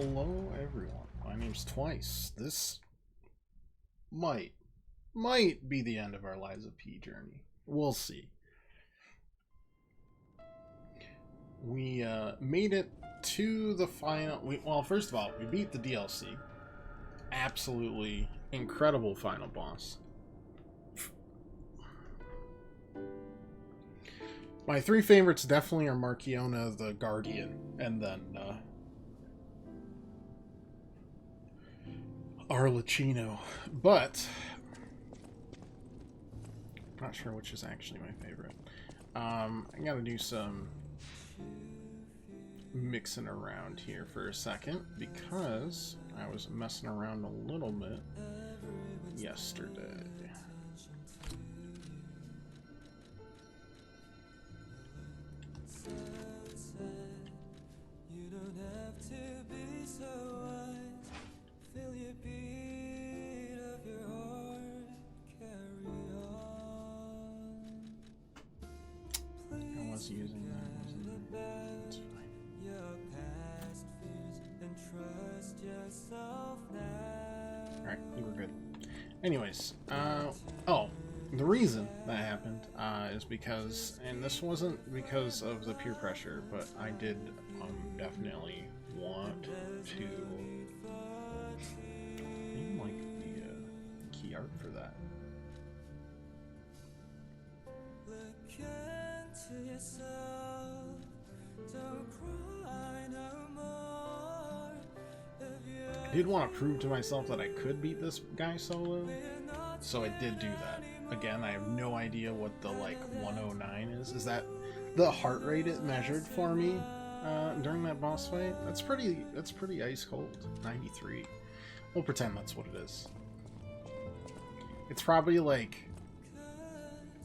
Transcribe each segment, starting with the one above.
Hello everyone, my name's Twice. This might be the end of our Lies of P journey. We'll see. We made it to the final. Well, first of all, we beat the DLC. Absolutely incredible final boss. My three favorites definitely are Marchiona the Guardian, and then Arlecchino, but I'm not sure which is actually my favorite. I gotta do some mixing around here for a second because I was messing around a little bit yesterday. I was using that, wasn't I? It's fine. Alright, you were good. Anyways, oh, the reason that happened is because, and this wasn't because of the peer pressure, but I did definitely want to like the key art for that. I did want to prove to myself that I could beat this guy solo, so I did do that. Again, I have no idea what the, like, 109 is. Is that the heart rate it measured for me during that boss fight? That's pretty ice cold. 93. We'll pretend that's what it is. It's probably, like,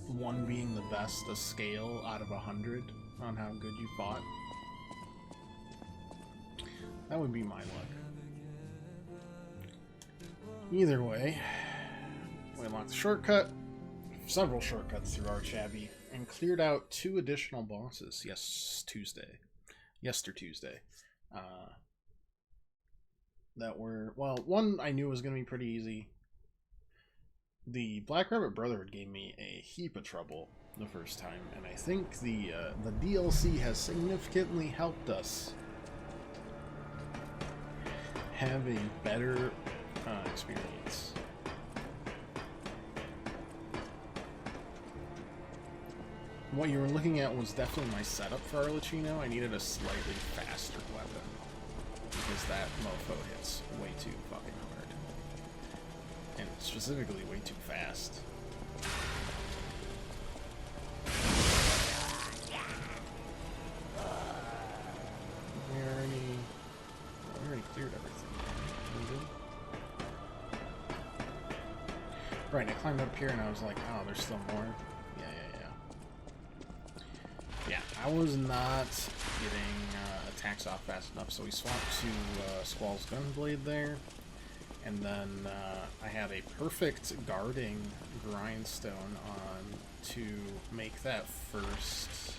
1 being the best, a scale out of 100 on how good you fought. That would be my luck. Either way, we unlocked the shortcut, several shortcuts through Arch-Abbey, and cleared out 2 additional bosses. Yester Tuesday. That were, well, one I knew was going to be pretty easy. The Black Rabbit Brotherhood gave me a heap of trouble the first time, and I think the DLC has significantly helped us have a better experience. What you were looking at was definitely my setup for Arlecchino. I needed a slightly faster weapon because that mofo hits way too fucking hard. And specifically way too fast. We already cleared everything. Right, I climbed up here and I was like, oh, there's still more. Yeah, I was not getting attacks off fast enough, so we swapped to Squall's Gunblade there. And then I had a perfect guarding grindstone on to make that first,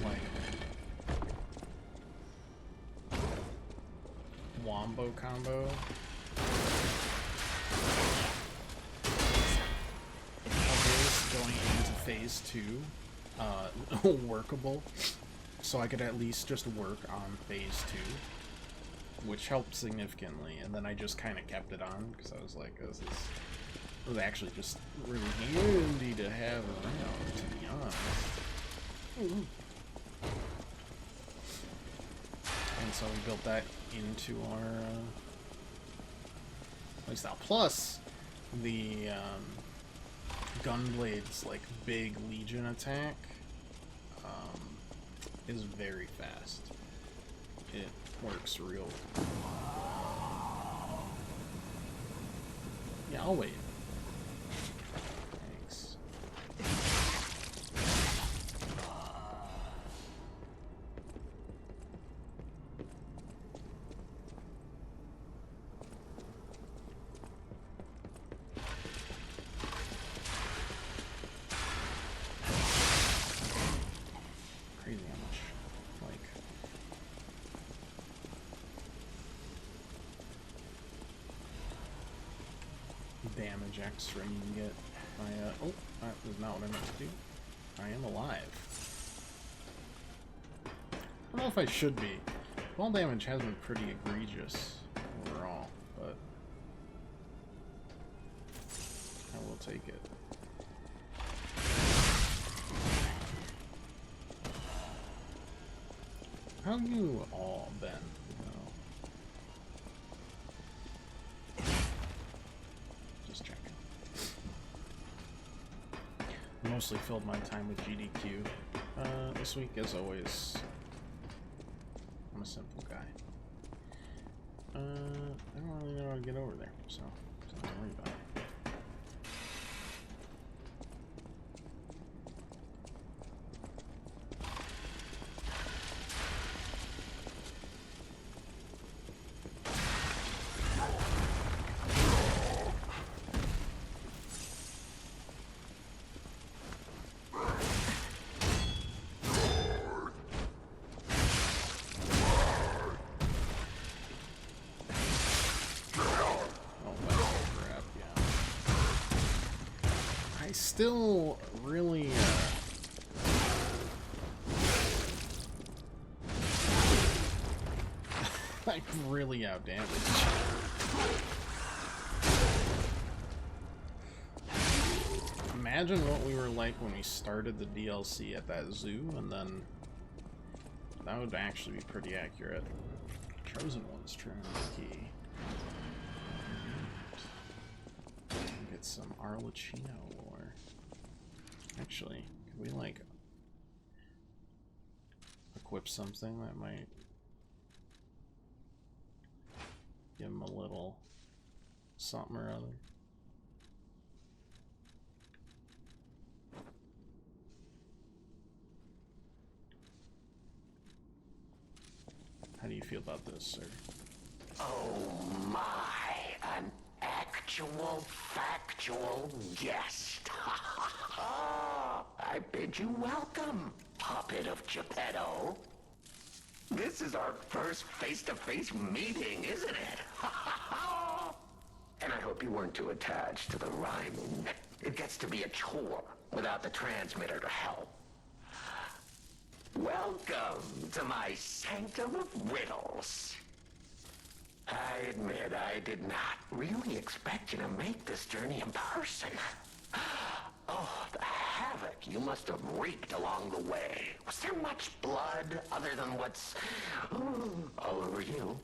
like, wombo combo. Going into phase 2 workable, so I could at least just work on phase 2, which helped significantly. And then I just kind of kept it on because I was like, this was actually just really handy to have around, to be honest. And so we built that into our playstyle. Plus the Gunblade's like big Legion attack is very fast. It works real. Yeah, I'll wait. Thanks. Crazy how much, like, damage extra you can get by, oh, that was not what I meant to do. I am alive. I don't know if I should be. Fall damage has been pretty egregious overall, but I will take it. How have you all been? Just checking. Mostly filled my time with GDQ. This week, as always, I'm a simple guy. I don't really know how to get over there, so don't worry about it. Still really like really outdamaged. Imagine what we were like when we started the DLC at that zoo, and then that would actually be pretty accurate. Chosen One's Trinity key. Get some Arlecchino lore. Actually, could we, like, equip something that might give him a little something or other? How do you feel about this, sir? Oh my, an actual, factual guest. I bid you welcome, puppet of Geppetto. This is our first face-to-face meeting, isn't it? And I hope you weren't too attached to the rhyming. It gets to be a chore without the transmitter to help. Welcome to my sanctum of riddles. I admit I did not really expect you to make this journey in person. Oh, the havoc you must have wreaked along the way. Was there much blood other than what's all over you?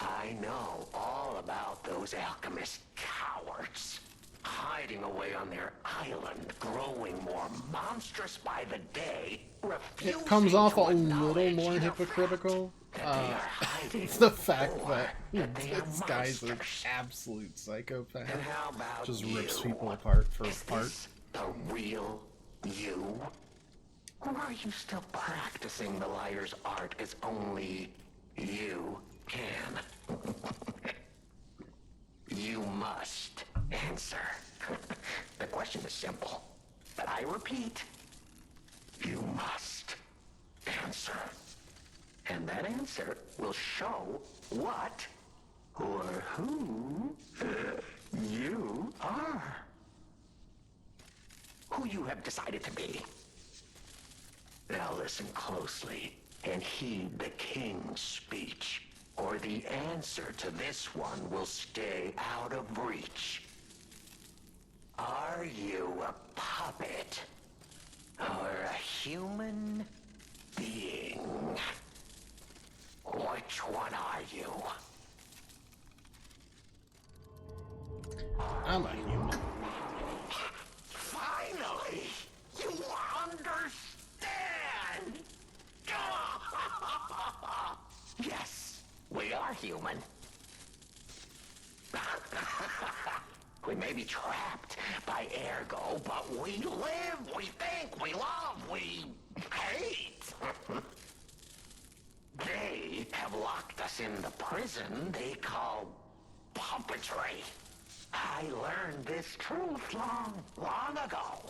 I know all about those alchemist cowards. Hiding away on their island, growing more monstrous by the day, it comes off a little more hypocritical. It's the fact that this guy's an absolute psychopath. Just rips people apart for art. The real you? Or are you still practicing the liar's art as only you can? You must answer. The question is simple, but I repeat, you must answer. And that answer will show what or who you are. Who you have decided to be. Now listen closely and heed the king's speech, or the answer to this one will stay out of reach. Are you a puppet or a human being? Which one are you? I'm a human. Finally, you understand. Yes, we are human. We may be trapped by ergo, but we live, we think, we love, we hate. They have locked us in the prison they call puppetry. I learned this truth long ago.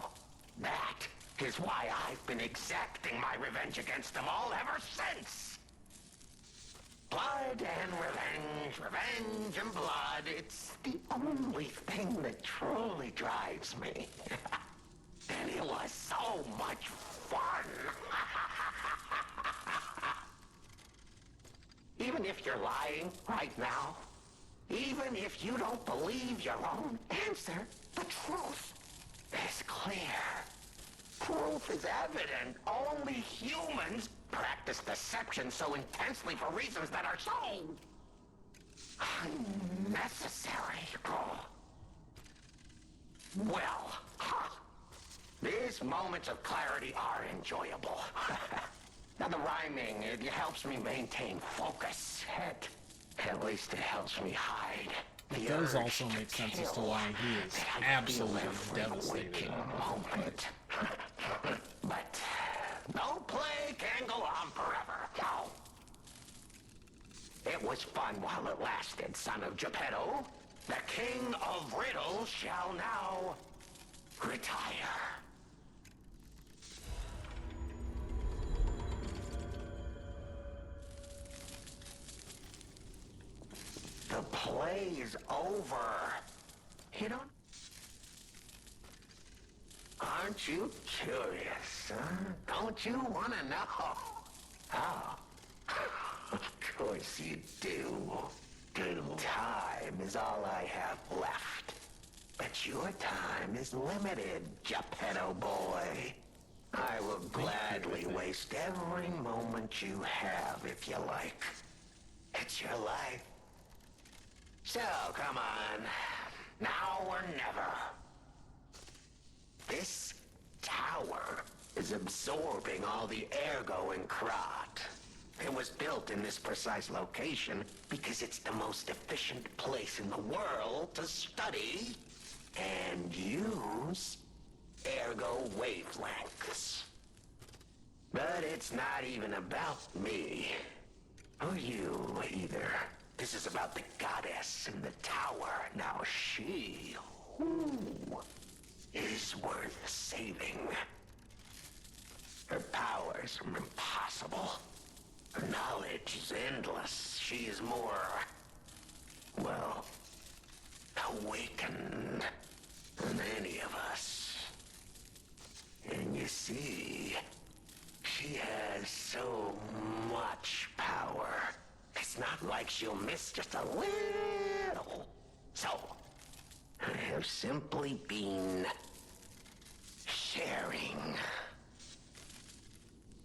That is why I've been exacting my revenge against them all ever since. Blood and revenge, revenge and blood. It's the only thing that truly drives me. And it was so much fun. Even if you're lying right now, even if you don't believe your own answer, the truth is clear. Proof is evident. Only humans practice deception so intensely for reasons that are so unnecessary. Well, these moments of clarity are enjoyable. Now the rhyming, it helps me maintain focus. At least it helps me hide. It does also make sense as to why he is absolutely devastated. But no play can go on forever. No. It was fun while it lasted, son of Geppetto. The king of riddles shall now retire. The play's over. You don't... Aren't you curious, huh? Don't you want to know? Oh. Of course you do. Time is all I have left. But your time is limited, Geppetto boy. I will gladly waste every moment you have if you like. It's your life. So, come on. Now or never. This tower is absorbing all the ergo in Krat. It was built in this precise location because it's the most efficient place in the world to study and use ergo wavelengths. But it's not even about me. Or you, either. This is about the goddess in the tower. Now she, who is worth saving. Her powers are impossible. Her knowledge is endless. She is more, well, awakened than any of us. And you see, she has so much power. It's not like she'll miss just a little. So, I have simply been sharing.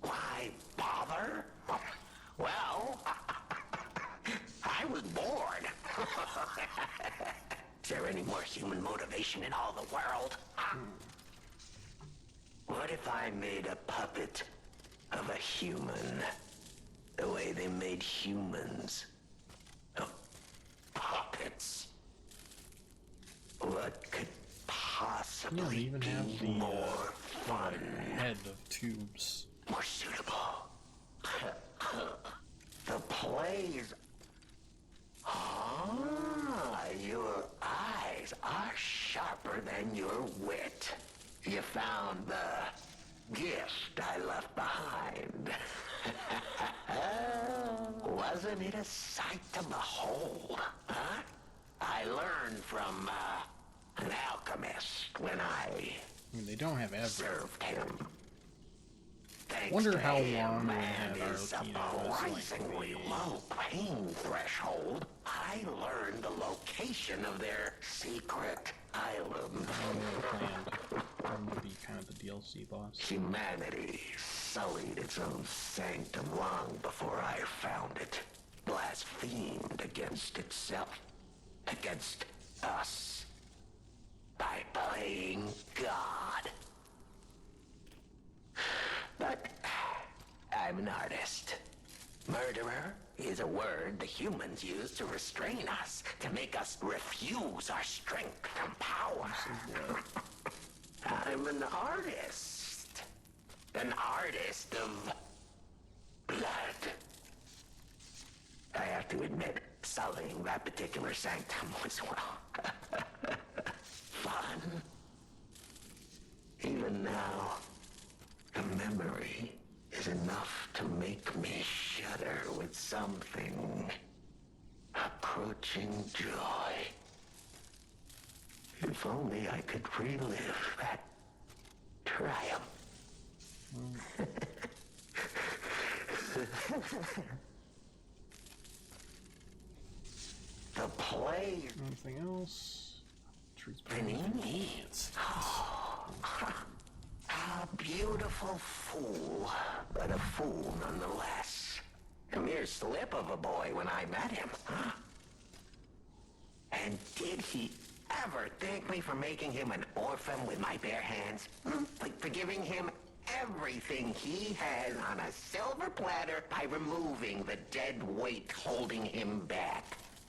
Why bother? Well, I was bored. Is there any more human motivation in all the world? What if I made a puppet of a human? The way they made humans. Of puppets. What could possibly even be have the more fun? Head of tubes. More suitable. The plays. Ah, your eyes are sharper than your wit. You found the gift I left behind. Wasn't it a sight to behold, huh? I learned from an alchemist when I mean, they don't have ever. Served him. Wonder how long him they and had his Arlecchino as surprisingly like low pain threshold, I learned the location of their secret island. planned to be kind of the DLC boss. Humanity sullied its own sanctum long before I found it. Blasphemed against itself, against us, by playing God. But I'm an artist. Murderer is a word the humans use to restrain us, to make us refuse our strength and power. I'm an artist. An artist of blood. I have to admit, sullying that particular sanctum was, well, fun. Even now, the memory is enough to make me shudder with something approaching joy. If only I could relive that triumph. The play. Anything else? Panini. A beautiful fool, but a fool nonetheless. A mere slip of a boy when I met him, huh? And did he ever thank me for making him an orphan with my bare hands? Like for giving him everything he has on a silver platter by removing the dead weight holding him back.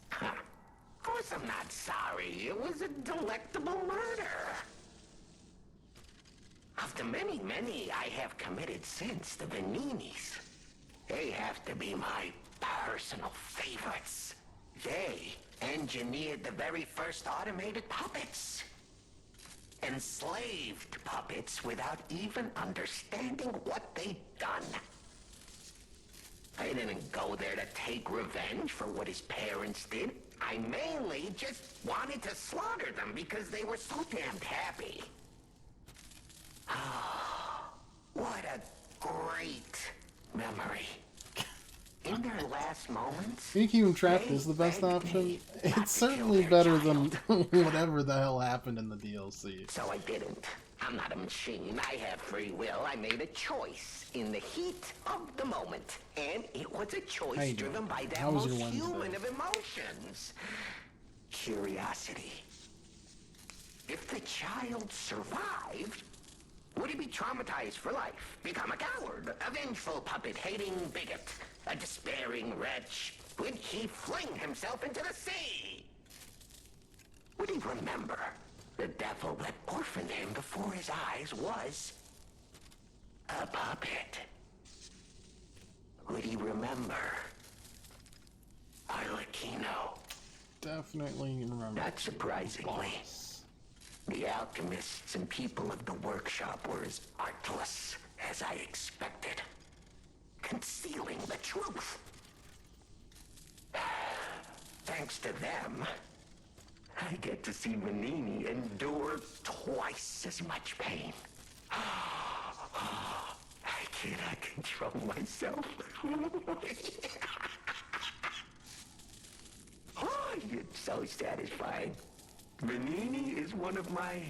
Huh. Of course I'm not sorry. It was a delectable murder. Of the many, many I have committed since, the Vaninis, they have to be my personal favorites. They engineered the very first automated puppets. Enslaved puppets without even understanding what they'd done. I didn't go there to take revenge for what his parents did. I mainly just wanted to slaughter them because they were so damned happy. What a great memory. In their last moments, Keeping him trapped is the best option. It's certainly better than whatever the hell happened in the DLC. So I didn't. I'm not a machine. I have free will. I made a choice in the heat of the moment. And it was a choice driven by that most human of emotions. Curiosity. If the child survived, would he be traumatized for life? Become a coward, a vengeful puppet-hating bigot, a despairing wretch? Would he fling himself into the sea? Would he remember the devil that orphaned him before his eyes was a puppet? Would he remember Arlecchino? Definitely remember. Not surprisingly. The alchemists and people of the workshop were as artless as I expected, concealing the truth. Thanks to them, I get to see Manini endure twice as much pain. I cannot control myself. Oh, it's so satisfying. Manini is one of my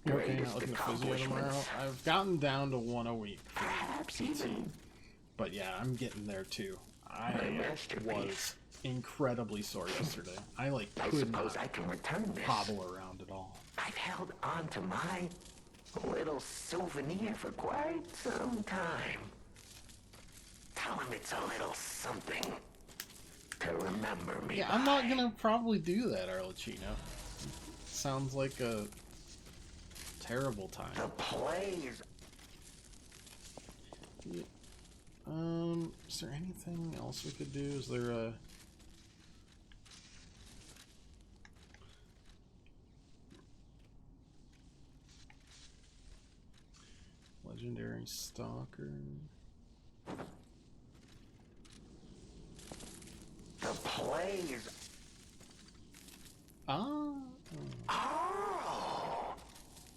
greatest accomplishments. I've gotten down to 1 a week. Perhaps even. But yeah, I'm getting there too. I was incredibly sore yesterday. I could not I can return this. hobble around at all. I've held on to my little souvenir for quite some time. Tell him it's a little something to remember me. Yeah, I'm not gonna probably do that, Arlecchino. Sounds like a terrible time. The plays. Yeah. Is there anything else we could do? Is there a... Legendary Stalker? The plays. Ah. Oh,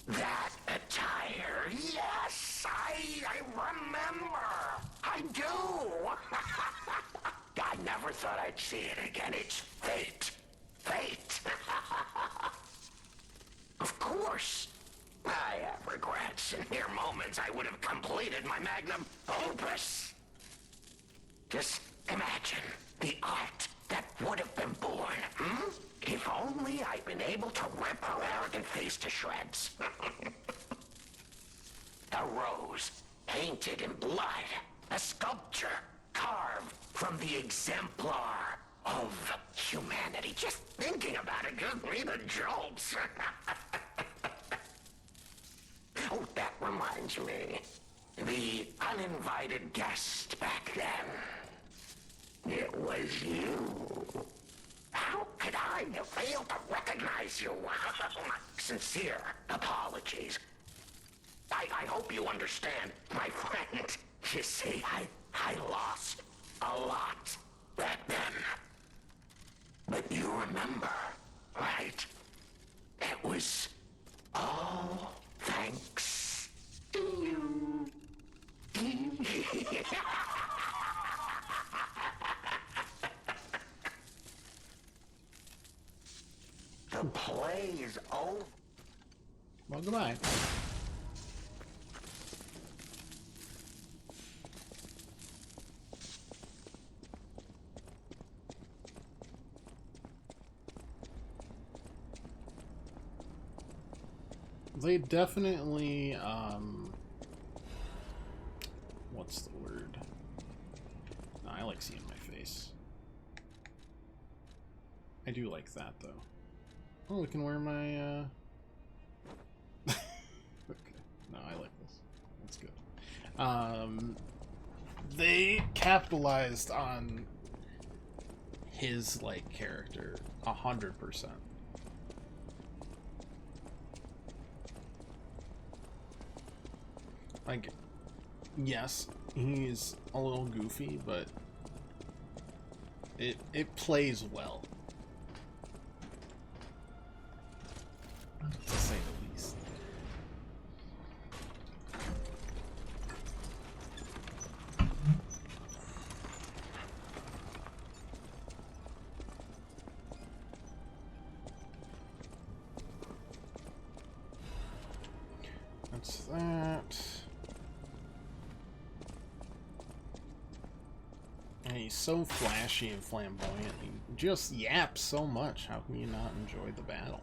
that attire. Yes, I remember. I do. I never thought I'd see it again. It's fate. Fate. Of course. I have regrets. In mere moments, I would have completed my magnum opus. Just imagine the art that would have been born, If only I'd been able to rip her arrogant face to shreds. A rose, painted in blood. A sculpture, carved from the exemplar of humanity. Just thinking about it gives me the jolts. Oh, that reminds me. The uninvited guest back then. It was you. How could I have failed to recognize you? Sincere apologies. I I hope you understand, my friend. You see, I lost a lot back then. But you remember, right? It was all thanks to you. The play is over. Well, goodbye. They definitely, what's the word? No, I like seeing my face. I do like that, though. Oh, we can wear my, okay. No, I like this. That's good. They capitalized on his, like, character 100%. Like, yes, he's a little goofy, but it plays well, to say the least. That's that. And he's so flashy and flamboyant. He just yaps so much. How can you not enjoy the battle?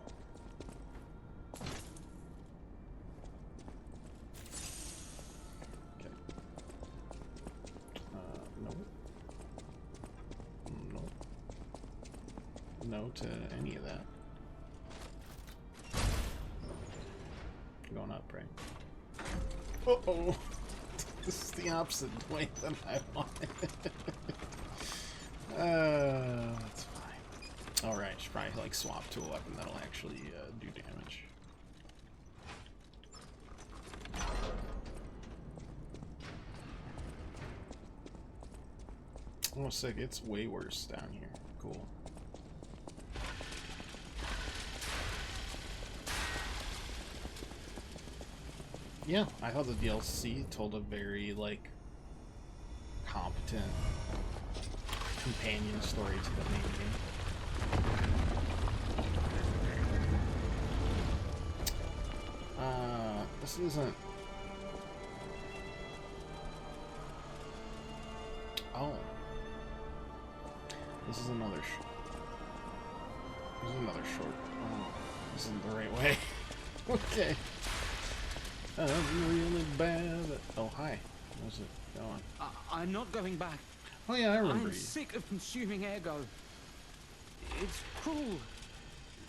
Okay. No. No. No to any of that. Going up, right? Uh-oh! This is the opposite way than I wanted. That's fine. Alright, should probably like swap to a weapon that'll actually do damage. Oh, sick, it's way worse down here. Cool. Yeah, I thought the DLC told a very, like, competent companion story to the main game. This isn't... Oh. This is another This is another short... Oh, this isn't the right way. Okay. I'm really bad. Oh, hi. How's it going? I'm not going back. Oh, yeah, I remember I'm you. sick of consuming ergo. It's cruel.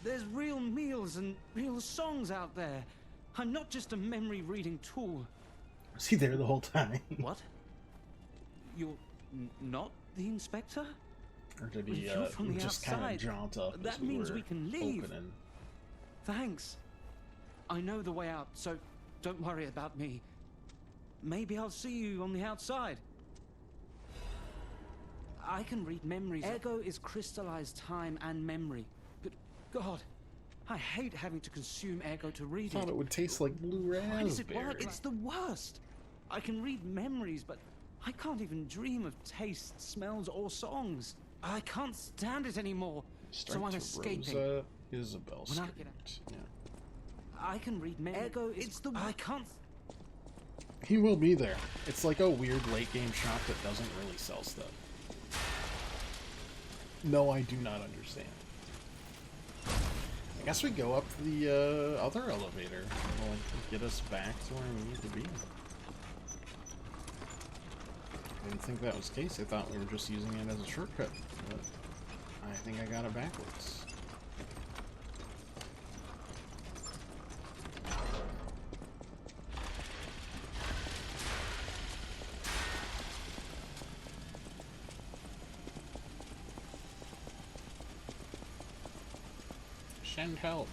There's real meals and real songs out there. I'm not just a memory-reading tool. Was he there the whole time? What? You're not the inspector? Or did If he you're from the just kind of outside, jaunt up as that we means were we can leave. opening? Thanks. I know the way out, so don't worry about me. Maybe I'll see you on the outside. I can read memories. Ergo is crystallized time and memory. But God, I hate having to consume ergo to read I thought it would taste like blue Why does it raspberry. work? It's the worst. I can read memories, but I can't even dream of tastes, smells, or songs. I can't stand it anymore. Strike so I'm to escaping. Rosa, Isabel When I Street. get Yeah. I can read memories. Ergo is the I can't. He will be there. It's like a weird late game shop that doesn't really sell stuff. No, I do not understand. I guess we go up the other elevator. Will get us back to where we need to be. I didn't think that was the case. I thought we were just using it as a shortcut. But I think I got it backwards. Send help.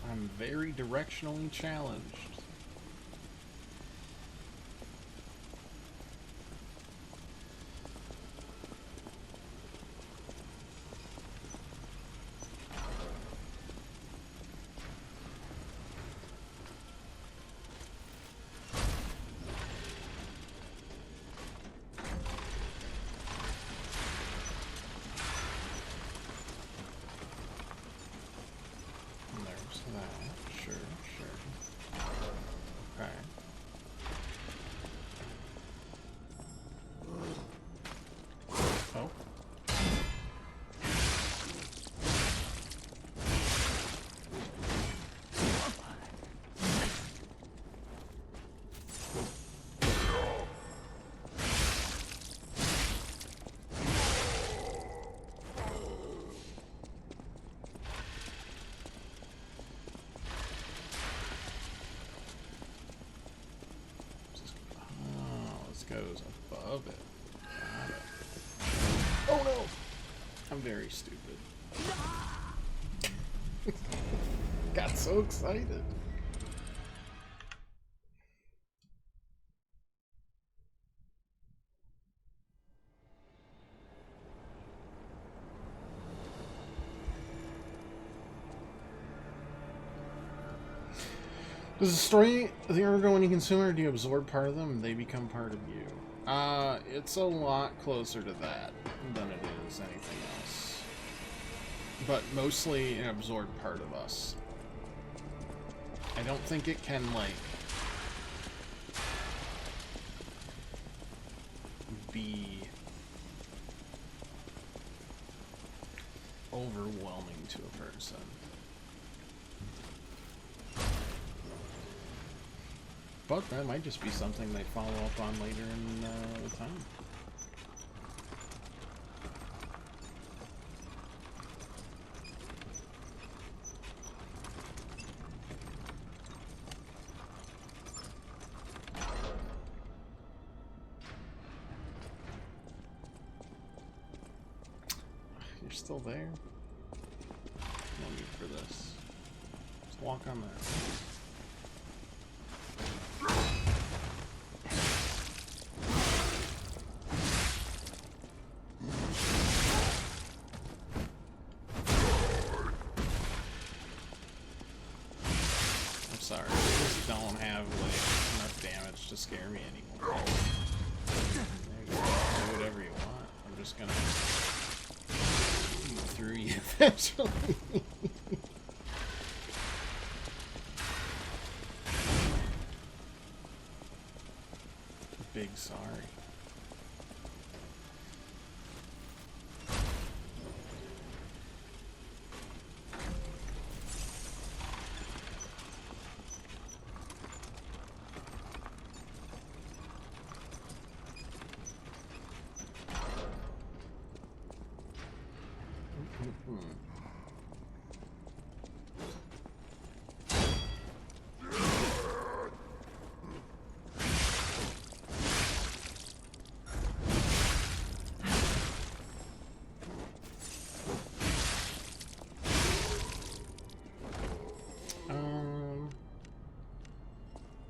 I'm very directionally challenged. goes above it. Got it. Oh no! I'm very stupid. Got so excited. Does the story undergo when you consume it, or do you absorb part of them and they become part of you? It's a lot closer to that than it is anything else. But mostly an absorbed part of us. I don't think it can, like, be overwhelming to a person. But that might just be something they follow up on later in the time. You're still there? No need for this. Just walk on that. Sorry, I just don't have like enough damage to scare me anymore. There you go. Do whatever you want. I'm just gonna eat through you eventually. Big sorry.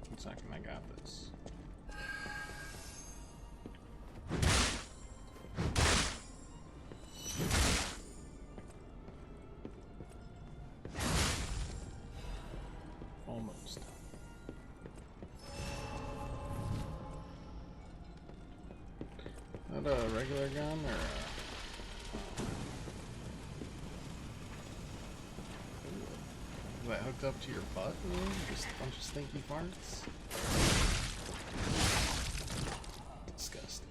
One second, I got this. Almost. Is that a regular gun or a... Is that hooked up to your butt? Just a bunch of stinky farts? Disgusting.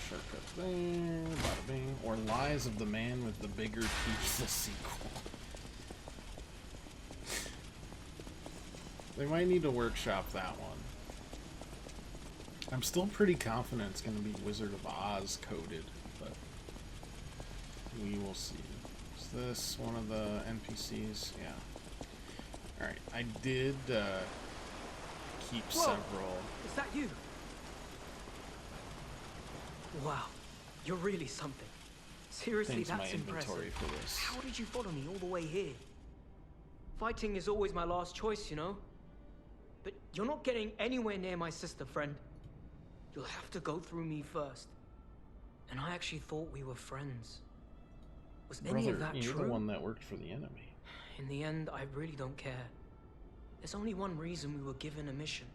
Shortcut there, bada bing. Or Lies of the Man with the Bigger Teeth, the sequel. They might need to workshop that one. I'm still pretty confident it's going to be Wizard of Oz coded, but we will see. Is this one of the NPCs? Yeah. Alright, I did keep several. Is that you? Wow, you're really something. Seriously, Things my that's inventory impressive. for this. How did you follow me all the way here? Fighting is always my last choice, you know? But you're not getting anywhere near my sister, friend. You'll have to go through me first. And I actually thought we were friends. Was any of that you're true? the one that worked for the enemy. In the end, I really don't care. There's only one reason we were given a mission.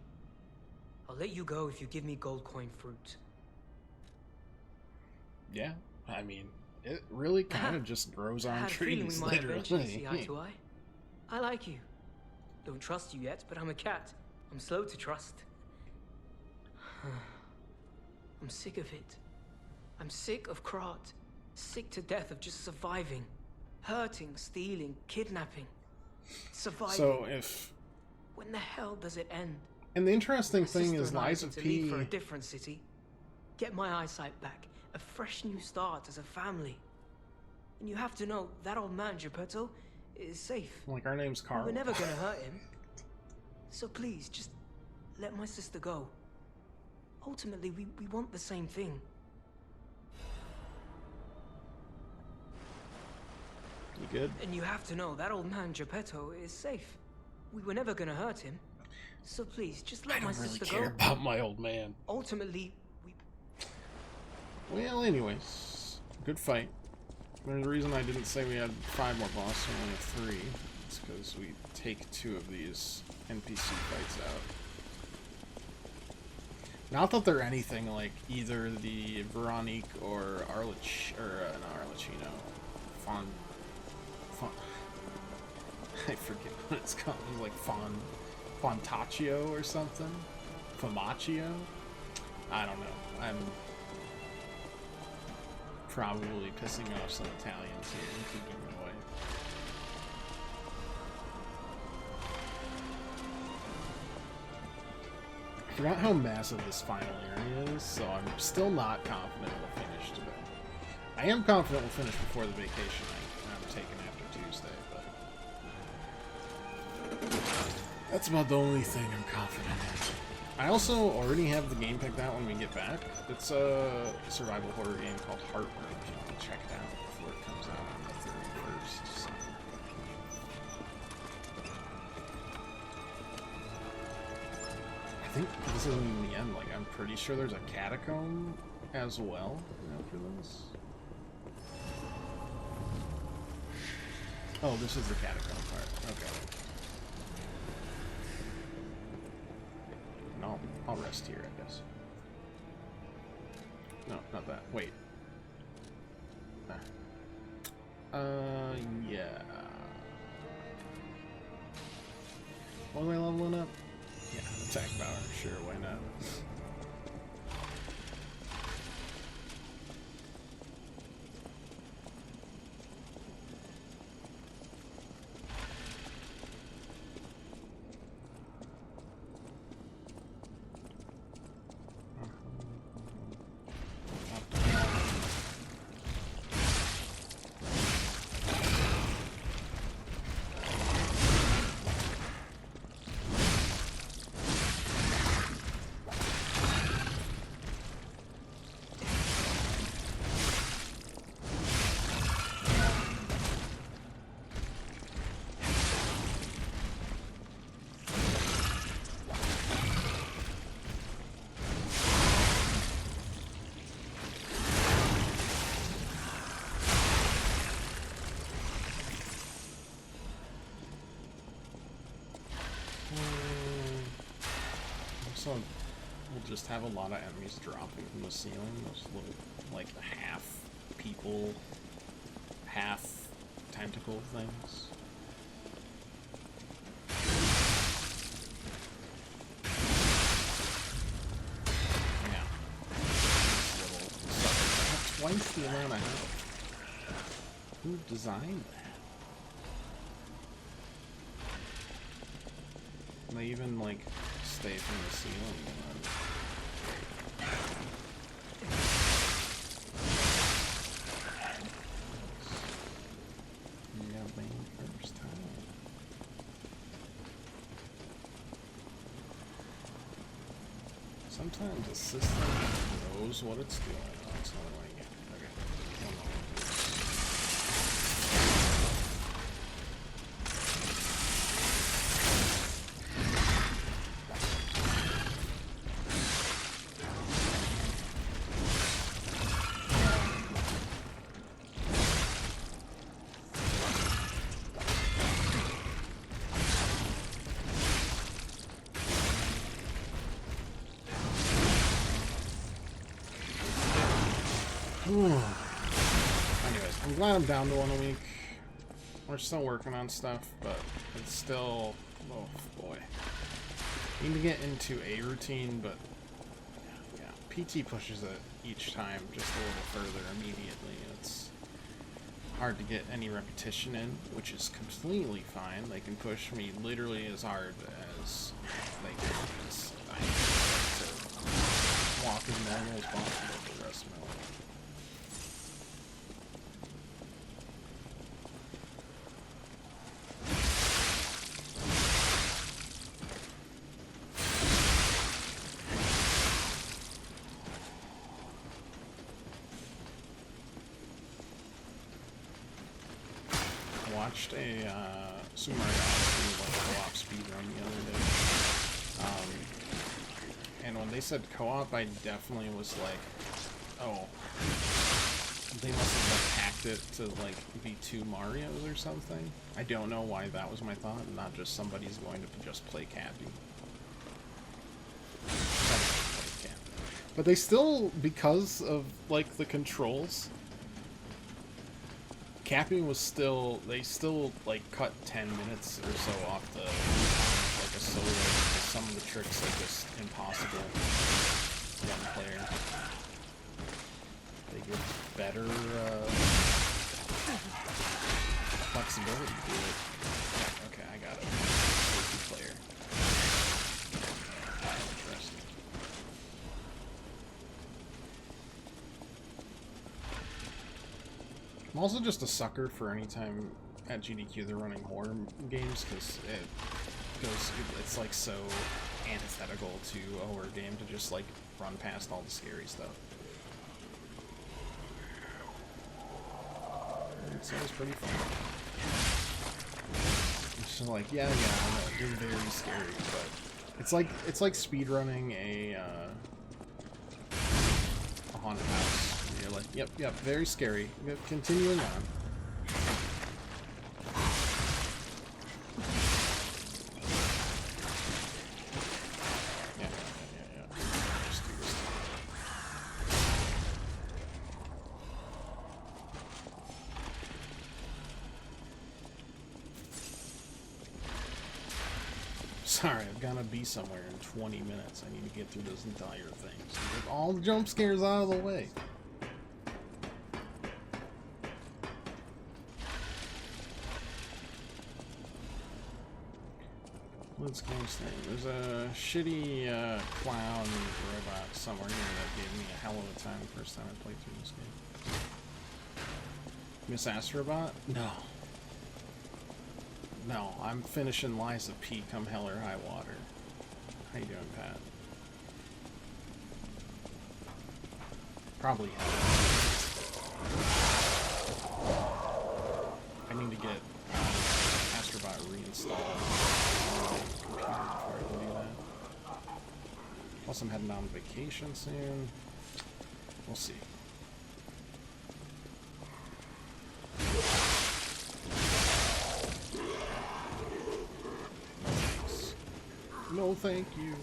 I'll let you go if you give me gold coin fruit. Yeah, I mean, it really kind of just grows I on had a feeling trees, we might eventually see eye literally. to eye. I like you. Don't trust you yet, but I'm a cat. I'm slow to trust. I'm sick of it. I'm sick of Krat. Sick to death of just surviving. Hurting, stealing, kidnapping. Surviving. So if... When the hell does it end? And the interesting My thing sister is and I Lies get of to P... leave for a different city. Get my eyesight back. A fresh new start as a family. And you have to know, that old man, Geppetto, is safe. Like, our name's Carl. We're never gonna hurt him. So please, just let my sister go. Ultimately, we want the same thing. You good? And you have to know, that old man, Geppetto, is safe. We were never gonna hurt him. So please, just let my sister care go. about my old man. Ultimately, we... Well, anyways, good fight. There's a reason I didn't say we had 5 more bosses, we only have 3. It's because we take 2 of these NPC fights out. Not that they're anything like either the Veronique or not Arlecchino. I forget what it's called. It's like Fontaccio or something? Famaccio? I don't know. I'm probably pissing off some Italians here and keeping them away. I forgot how massive this final area is, so I'm still not confident we'll finish today. I am confident we'll finish before the vacation I'm taking after Tuesday, but that's about the only thing I'm confident in. I also already have the game picked out when we get back. It's a survival horror game called Heartworm, if you want to check it out before it comes out on the 31st. So. I think this isn't the end. Like, I'm pretty sure there's a catacomb as well after this. Oh, this is the catacomb part. Okay. No, I'll rest here, I guess. No, not that. Wait. Yeah. What am I leveling up? Yeah, attack power. Sure, why not? We'll just have a lot of enemies dropping from the ceiling. Those little, like, half people, half tentacle things. Yeah. Little suckers. I have twice the amount of health. Who designed that? And they even, like, stay from the ceiling. You got Bane first time. Sometimes the system knows what it's doing. Oh, it's not like it. Okay. Hold on. Anyways, I'm glad I'm down to 1 a week. We're still working on stuff, but it's still... Oh, boy. Need to get into a routine, but... Yeah, PT pushes it each time just a little further immediately. It's hard to get any repetition in, which is completely fine. They can push me literally as hard as they can. I have to walk as normal as possible for the rest of my life. watched a Super Mario Odyssey like co-op speedrun the other day. And when they said co-op, I definitely was like, oh, they must have like hacked it to like be 2 Marios or something. I don't know why that was my thought, and not just somebody's going to just play Cappy. But they still, because of like the controls, Cappy was still, they still like cut 10 minutes or so off the like a solo, because some of the tricks are just impossible one player. They give better flexibility to it. Yeah, okay, I got it. Multiplayer. Interesting. I'm also just a sucker for any time at GDQ they're running horror games, because it's like so antithetical to a horror game to just like run past all the scary stuff. It's always pretty fun. It's just like, yeah, I know, you're very scary, but it's like speedrunning a haunted house. You're like, yep, very scary. Continuing on. Yeah. Just do this thing. Sorry, I'm gonna be somewhere in 20 minutes. I need to get through this entire thing. So get all the jump scares out of the way. Let's go thing. There's a shitty clown robot somewhere here that gave me a hell of a time the first time I played through this game. Miss Astrobot? No, I'm finishing Lies of P come hell or high water. How you doing, Pat? Probably I need to get Astrobot reinstalled. Before I can do that. Plus I'm heading on vacation soon. We'll see. No thank you.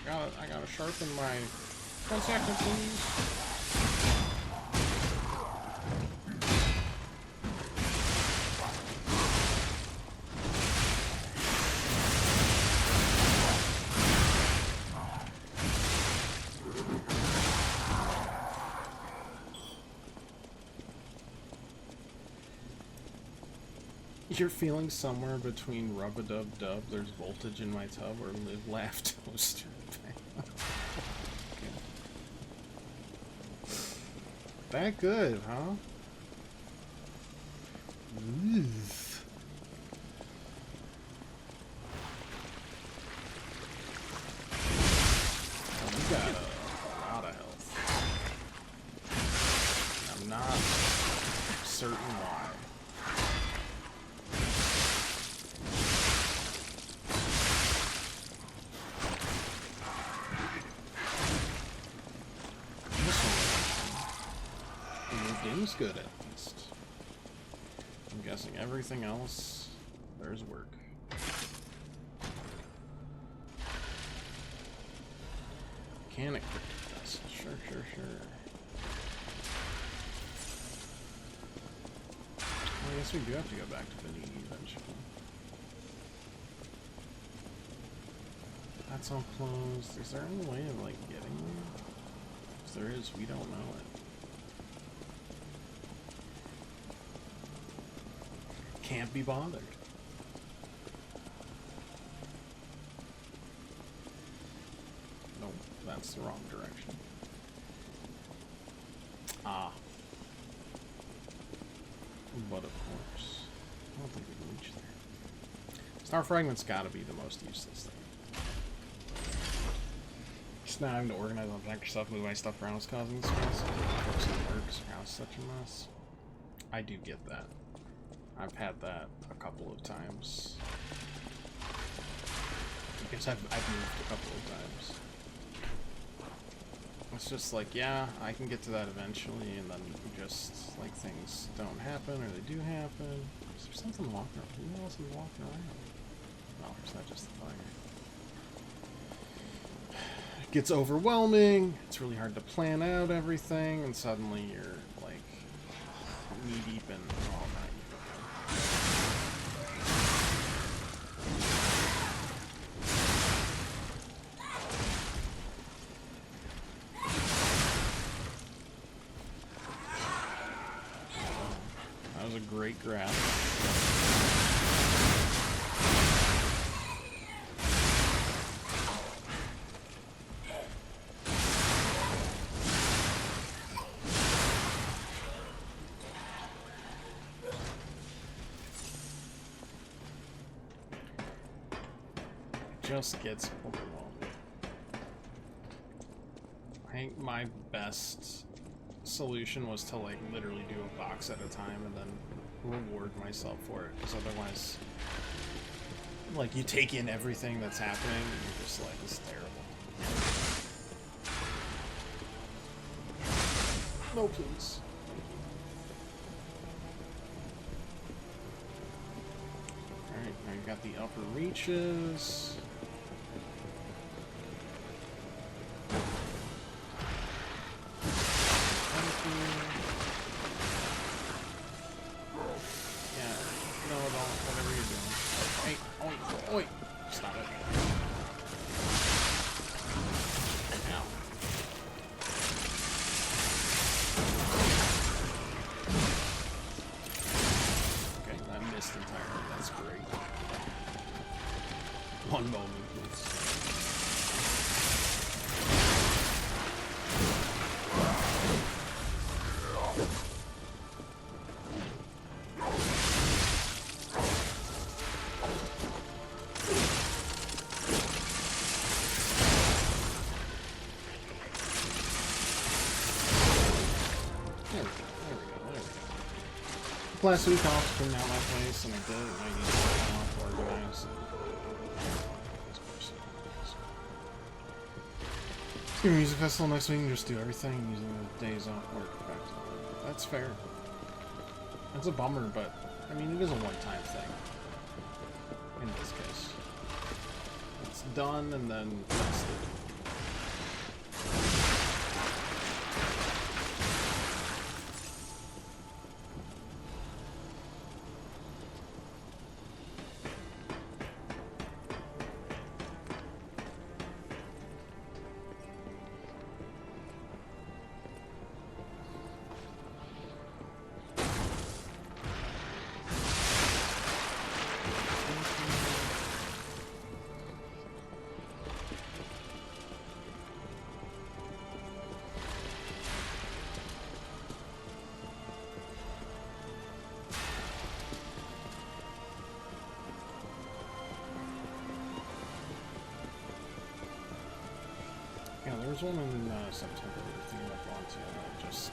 I gotta sharpen my... 1 second, please. You're feeling somewhere between rub-a-dub-dub, there's voltage in my tub, or live, laugh, toast. That good, huh? Oof. Oh, you got a lot of health. I'm not certain why. Game's good at least. I'm guessing everything else, there's work. Mechanic dust. Sure. Well, I guess we do have to go back to Venigi eventually. That's all closed. Is there any way of like getting there? If there is, we don't know it. Can't be bothered. Nope, that's the wrong direction. Ah. But of course, I don't think we can reach there. Star Fragment's gotta be the most useless thing. Just now having to organize all the extra stuff, move my stuff around is causing this mess. Focus on work, such a mess. I do get that. I've had that a couple of times. I guess I've moved a couple of times. It's just like, yeah, I can get to that eventually, and then just, like, things don't happen, or they do happen. Is there something walking around? Who else is walking around? No, it's not just the fire. It gets overwhelming, it's really hard to plan out everything, and suddenly you're, like, knee-deep in, oh, not that was a great grab. Just gets overwhelming. I think my best solution was to like literally do a box at a time and then reward myself for it, because otherwise, like, you take in everything that's happening and you're just like, it's terrible. No, please. Alright, now you got the upper reaches. Oi! Stop it. Ow. Okay, that missed entirely. That's great. One moment, please. Last week off cleaning out my place, and I did, and I need to turn off organize. It's gonna be a music festival next week and just do everything using the days off work effectively. That's fair. That's a bummer, but I mean, it is a one-time thing. In this case. It's done and then rested. Yeah, there was one in September we were thinking about going to, and just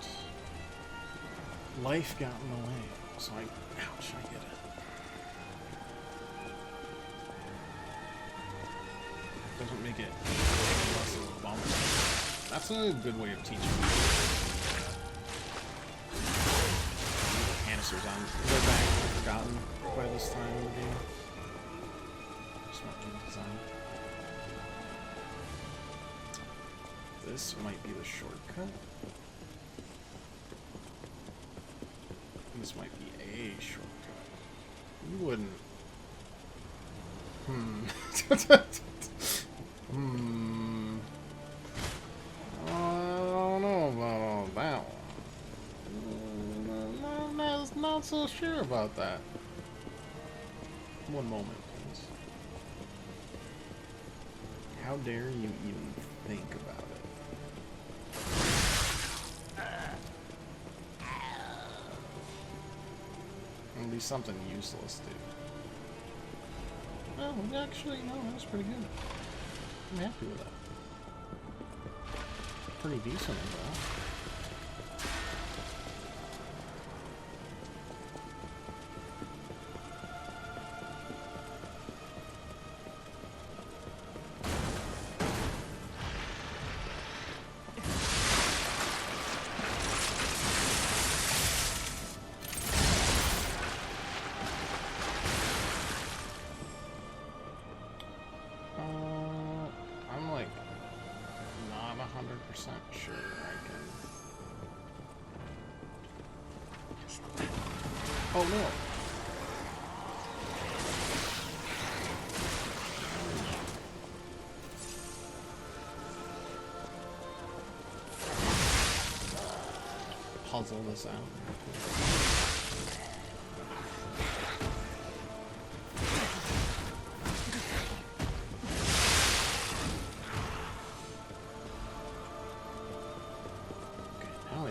life got in the way. So ouch, I get it. Doesn't make it less of a bummer. That's a good way of teaching people. Canisters on. They're back. I've forgotten by this time in the game. Smart game design. This might be the shortcut. This might be a shortcut. You wouldn't. I don't know about all that one. I'm not so sure about that. One moment, please. How dare you even think about it? At least something useless, dude. Well, actually, no, that was pretty good. I'm happy with that. Pretty decent, though. sure I can. Oh no! Puzzle this out.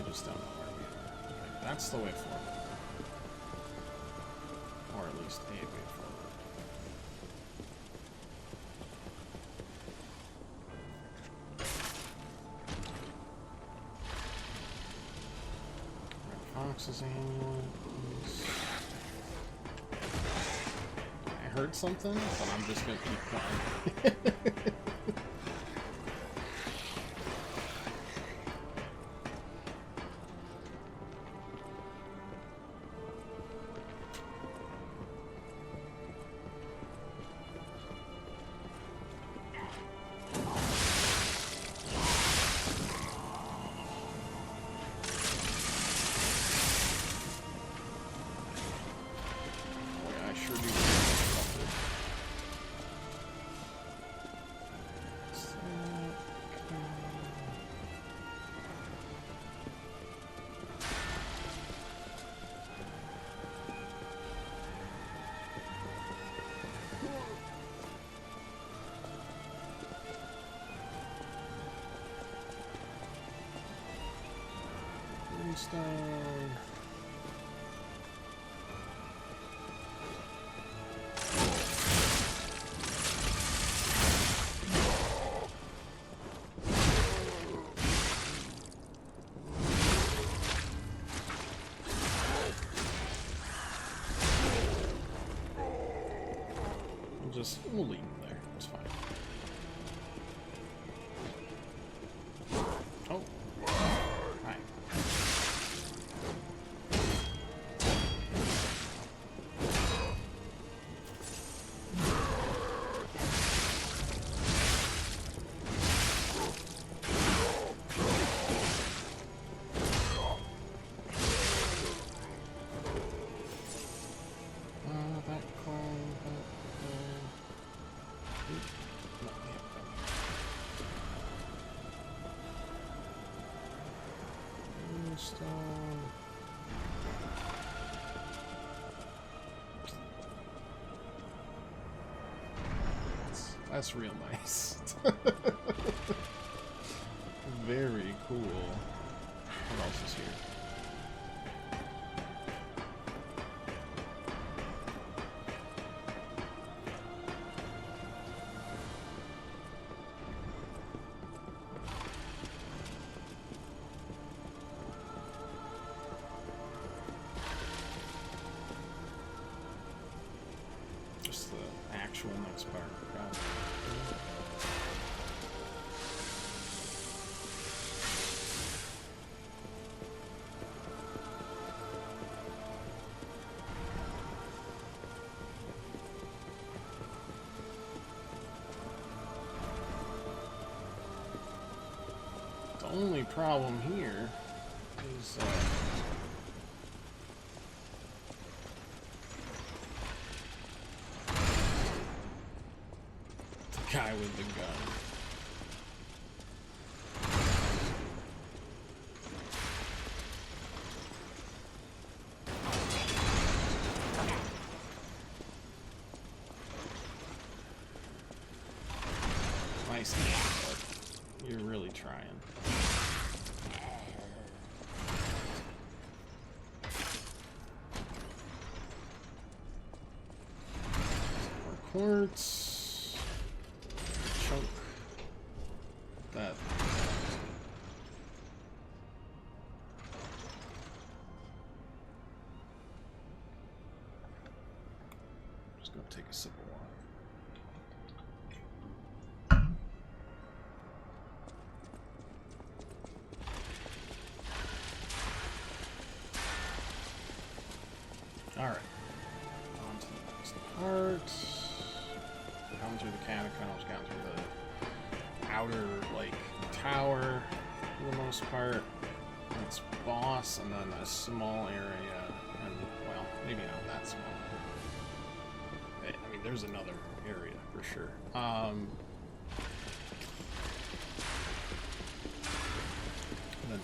Just don't know where we are. That's the way forward. Or at least a way forward. Red Fox's amulet. I heard something, but I'm just gonna keep quiet. Stone. We'll leave him there. It's fine. Oh. Hi. That's real nice. Very cool. What else is here? Just the actual next part. Got it. The only problem here is the guy with the gun. Nice, but you're really trying. Quartz. Chunk. That. Just go take a sip of water. Alright. On to the next part. Gone through the catacombs, gone through the outer, like, tower. for the most part. It's boss, and then a small area, and, well, maybe not that small. I mean, there's another area, for sure. And then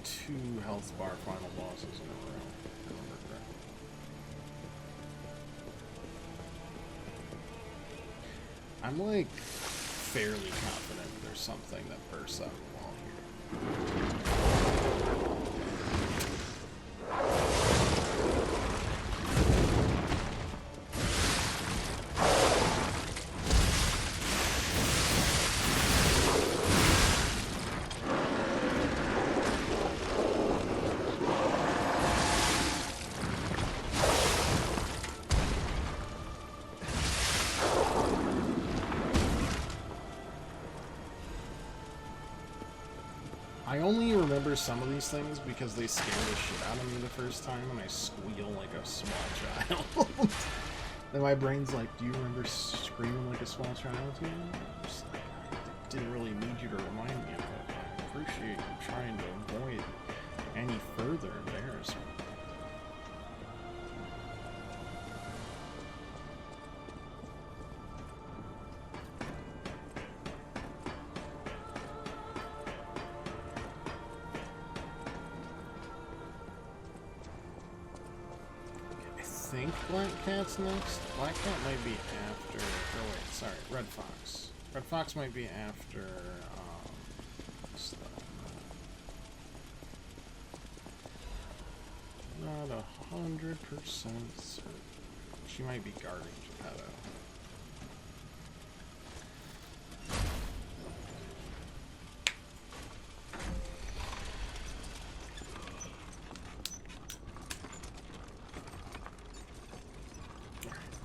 two health bar final bosses in a row. if I remember correctly. I'm, like, fairly confident there's something that bursts out of the wall here. I only remember some of these things because they scared the shit out of me the first time and I squeal like a small child. Then my brain's like, do you remember screaming like a small child yet? I'm just like, I didn't really need you to remind me of it. I appreciate you trying to avoid any further embarrassment. I think Black Cat's next. Black Cat might be after. Oh wait, sorry, Red Fox. Red Fox might be after. What's that? Not 100% certain. She might be guarding Geppetto.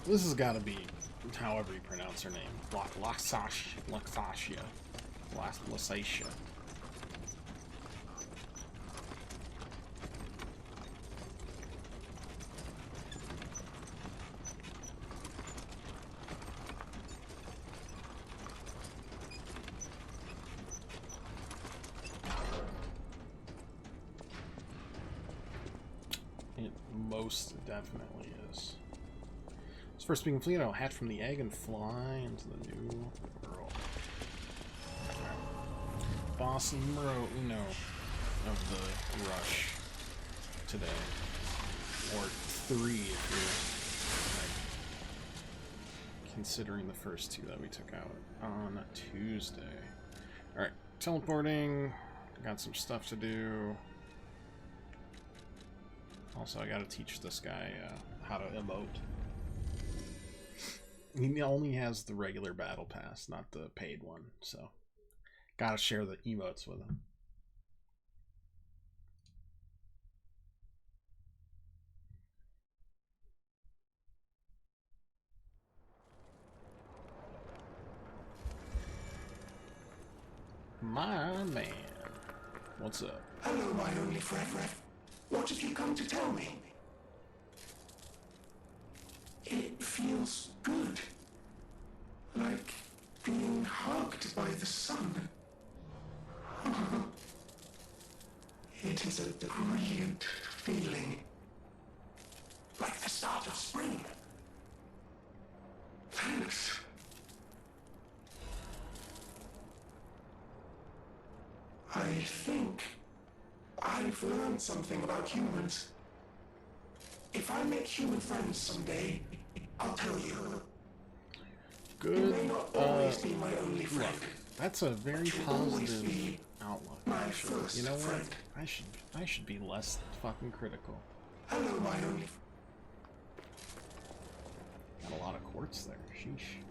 This has got to be however you pronounce her name. Luxatia. Lusatia. It most definitely is. First being Fleet, I'll hatch from the egg and fly into the new world. Right. Boss numero uno of the rush today. Or 3 if you're like, considering the first 2 that we took out on Tuesday. Alright, teleporting. Got some stuff to do. Also, I gotta teach this guy how to emote. He only has the regular battle pass, not the paid one, so gotta share the emotes with him. My man, what's up? Hello, my only friend. What have you come to tell me? It feels good. Like being hugged by the sun. It is a brilliant feeling. Like the start of spring. Thanks. I think I've learned something about humans. If I make human friends someday, I'll tell you. Good. You may not always be my only friend. Look, that's a very positive outlook. My Actually. first You know what? friend. I should be less fucking critical. Hello, my only. Got a lot of quartz there. Sheesh.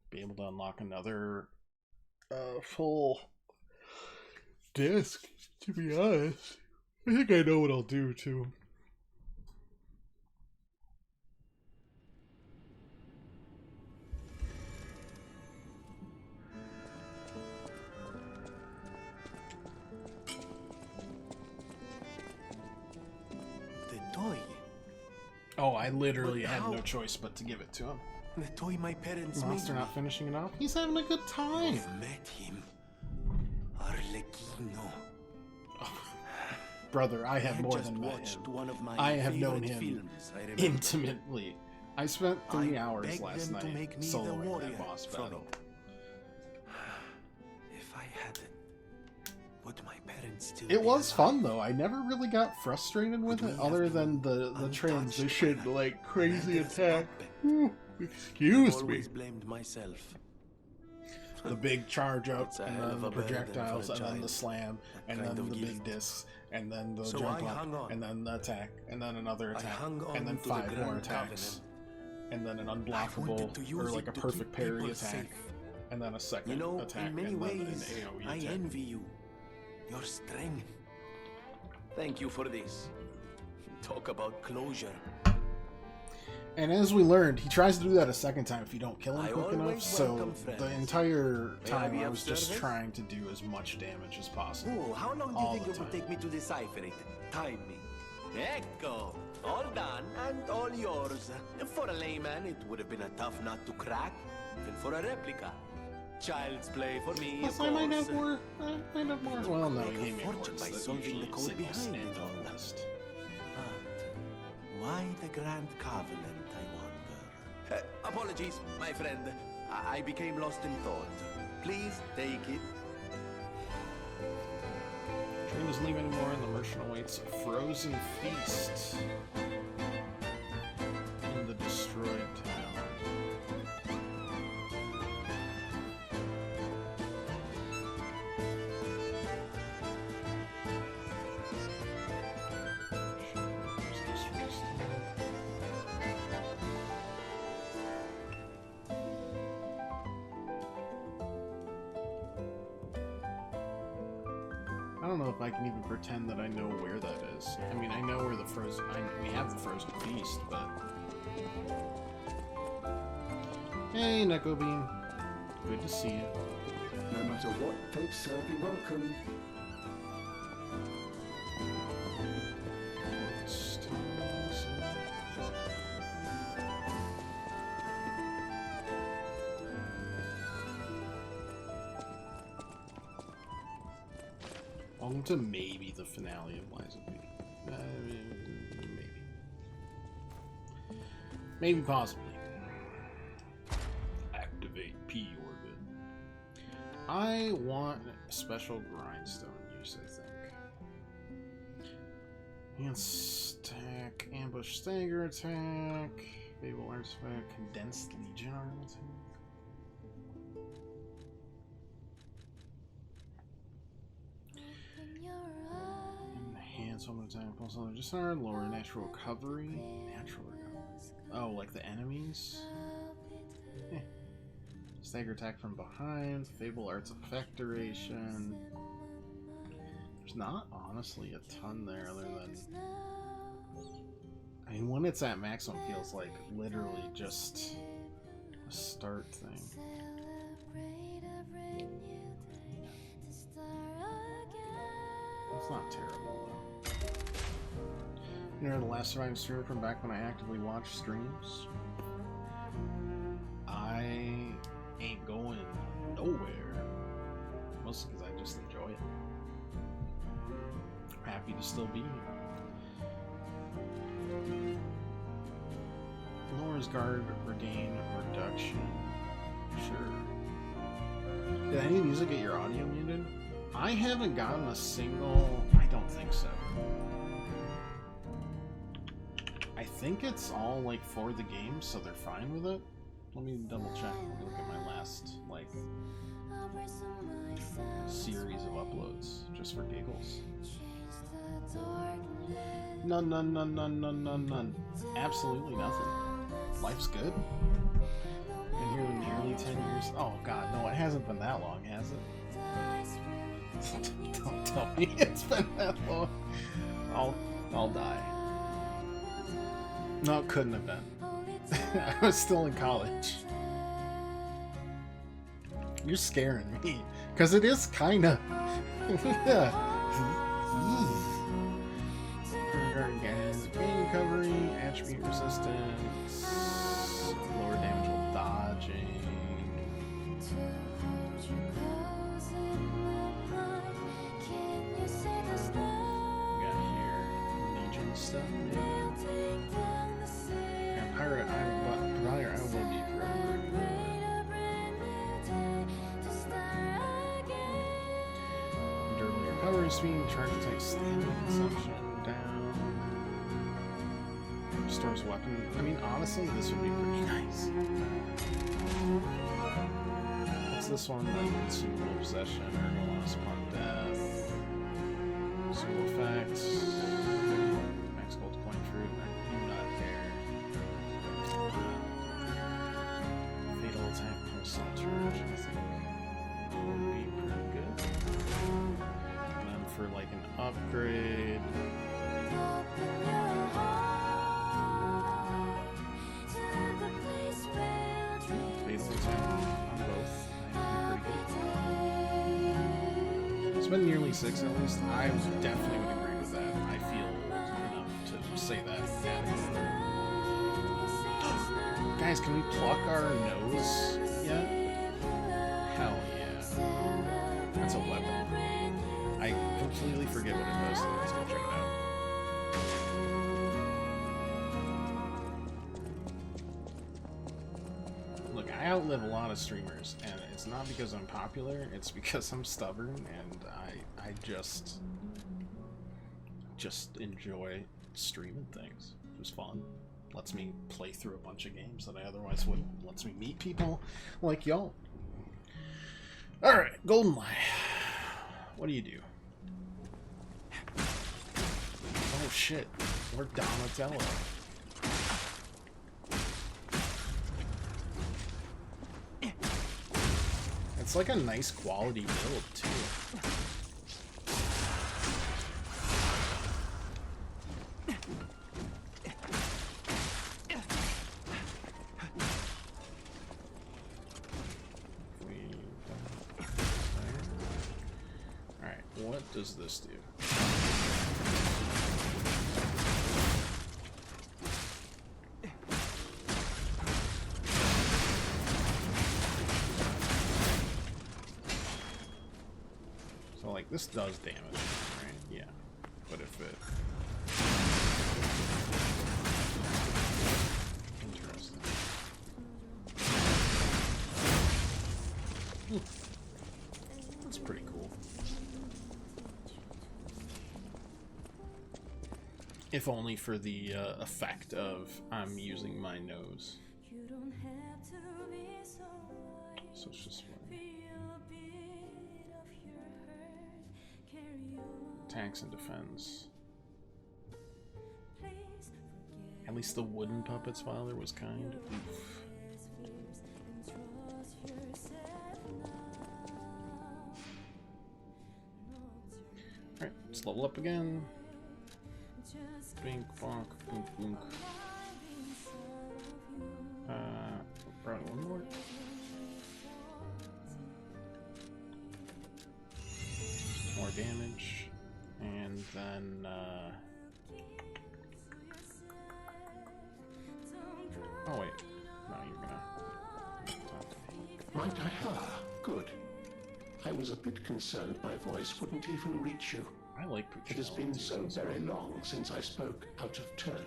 Be able to unlock another full disc, to be honest. I think I know what I'll do too. The toy. Oh, I literally But had no how? choice but to give it to him. The toy my parents The made monster me. not finishing it off. He's having a good time. I've met him. Arlecchino. Brother, I have had more just than met watched him. one of my I have known favorite him films, I remember. intimately. I spent 3 I hours begged last them to night make me the soloing warrior that boss from battle. it. If I had would my parents still It be was alive? fun though. I never really got frustrated with Could it we other have than the untouched by transition, that like crazy Mendel's attack. puppet? Ooh, excuse me. Always blamed myself. The big charge up, It's a and hell then of the a burden for a projectiles, and then the child. slam, That and then kind the of big guilt. discs, and then the So jump I up, hung on. and then the attack, and then another I attack, hung on and then to the 5 more Grand attacks, and then an I unblockable, wanted to use or like it a to perfect keep parry people attack, safe. and then a second You know, attack, in many and then an ways, AoE I attack. envy you. Your strength. Thank you for this. Talk about closure. And as we learned, he tries to do that a second time if you don't kill him I quick enough. always So welcome the friends. entire May I time be I of was just service? trying to do as much damage as possible. Oh, how long do All you think the it would time. take me to decipher it? Time me. Ecco. All done and all yours. For a layman, it would have been a tough nut to crack. Even for a replica. Child's play for me, Plus, of I might have course. more. I might have more. Well, no, Make he a gave me fortune awards by that solving the usually code single behind stand it on all. the list. But why the Grand Covenant, I wonder? Apologies, my friend. I became lost in thought. Please take it. Train doesn't leave anymore, and the merchant awaits a frozen feast in the destroyed town. I don't know if I can even pretend that I know where that is. I mean, I know where the frozen. We have the frozen feast, but. Hey, Neko Bean. Good to see you. No matter what, folks serve you welcome. Welcome to maybe the finale of Lies of P. Maybe. Maybe possibly. Activate P orbit. I want special grindstone use, I think. And stack, ambush stagger attack, Fable artifact, condensed legion artifact. Enhance one attack, plus other disarm, lower natural recovery. Natural recovery. Oh, like the enemies? Eh. Stagger attack from behind, Fable Arts effect duration. There's not honestly a ton there other than. I mean, when it's at maximum, it feels like literally just a start thing. It's not terrible though. You know, the last surviving streamer from back when I actively watched streams. I ain't going nowhere. Mostly because I just enjoy it. I'm happy to still be here. Lowers guard regain reduction. Sure. Did any music get your audio muted? I haven't gotten a single. I don't think so. I think it's all like for the game, so they're fine with it. Let me double check. Let me look at my last like series of uploads just for giggles. None. Absolutely nothing. Life's good. Been here nearly 10 years. Oh god, no, it hasn't been that long, has it? Don't tell me it's been that long. I'll die. No, it couldn't have been. I was still in college. You're scaring me. Because it is kind of... yeah. Gain recovery, attribute resistance, lower damage while dodging. We got here Legion stuff, maybe. And Pirate, I will be forever. Durable recovery speed, charge attack stamina consumption down. Restores weapon. I mean, honestly, this would be pretty nice. What's this one? Like consumable possession, ergo loss upon death. Consumable effects. Max gold coin fruit. I do not care. Fatal attack post charge, I think would be pretty good. And then for like an upgrade. Fatal attack on both. That'd be pretty good. It's been nearly 6 at least. I definitely would agree with that. I feel enough to say that. Guys, can we pluck our nose yet? Hell yeah. That's a weapon. I completely forget what it does. Let's go check it out. Look, I outlive a lot of streamers, and it's not because I'm popular, it's because I'm stubborn, and I just enjoy streaming things. It was fun. Lets me play through a bunch of games that I otherwise wouldn't. Lets me meet people like y'all. Alright, Goldeneye. What do you do? Oh shit, we're Donatello. It's like a nice quality build, too. Alright, what does this do? So, like, this does damage, right? Yeah. But if it... Interesting. That's pretty cool. If only for the effect of I'm using my nose. So it's just attacks and defense. At least the wooden puppet's father was kind. Oof. Alright, let's level up again. Bink, bonk, boonk, boonk. Probably one more. More damage. And then, oh wait. No, you're gonna talk to me. Might I? Ah, good. I was a bit concerned my voice wouldn't even reach you. I like It has been so very long since I spoke out of turn.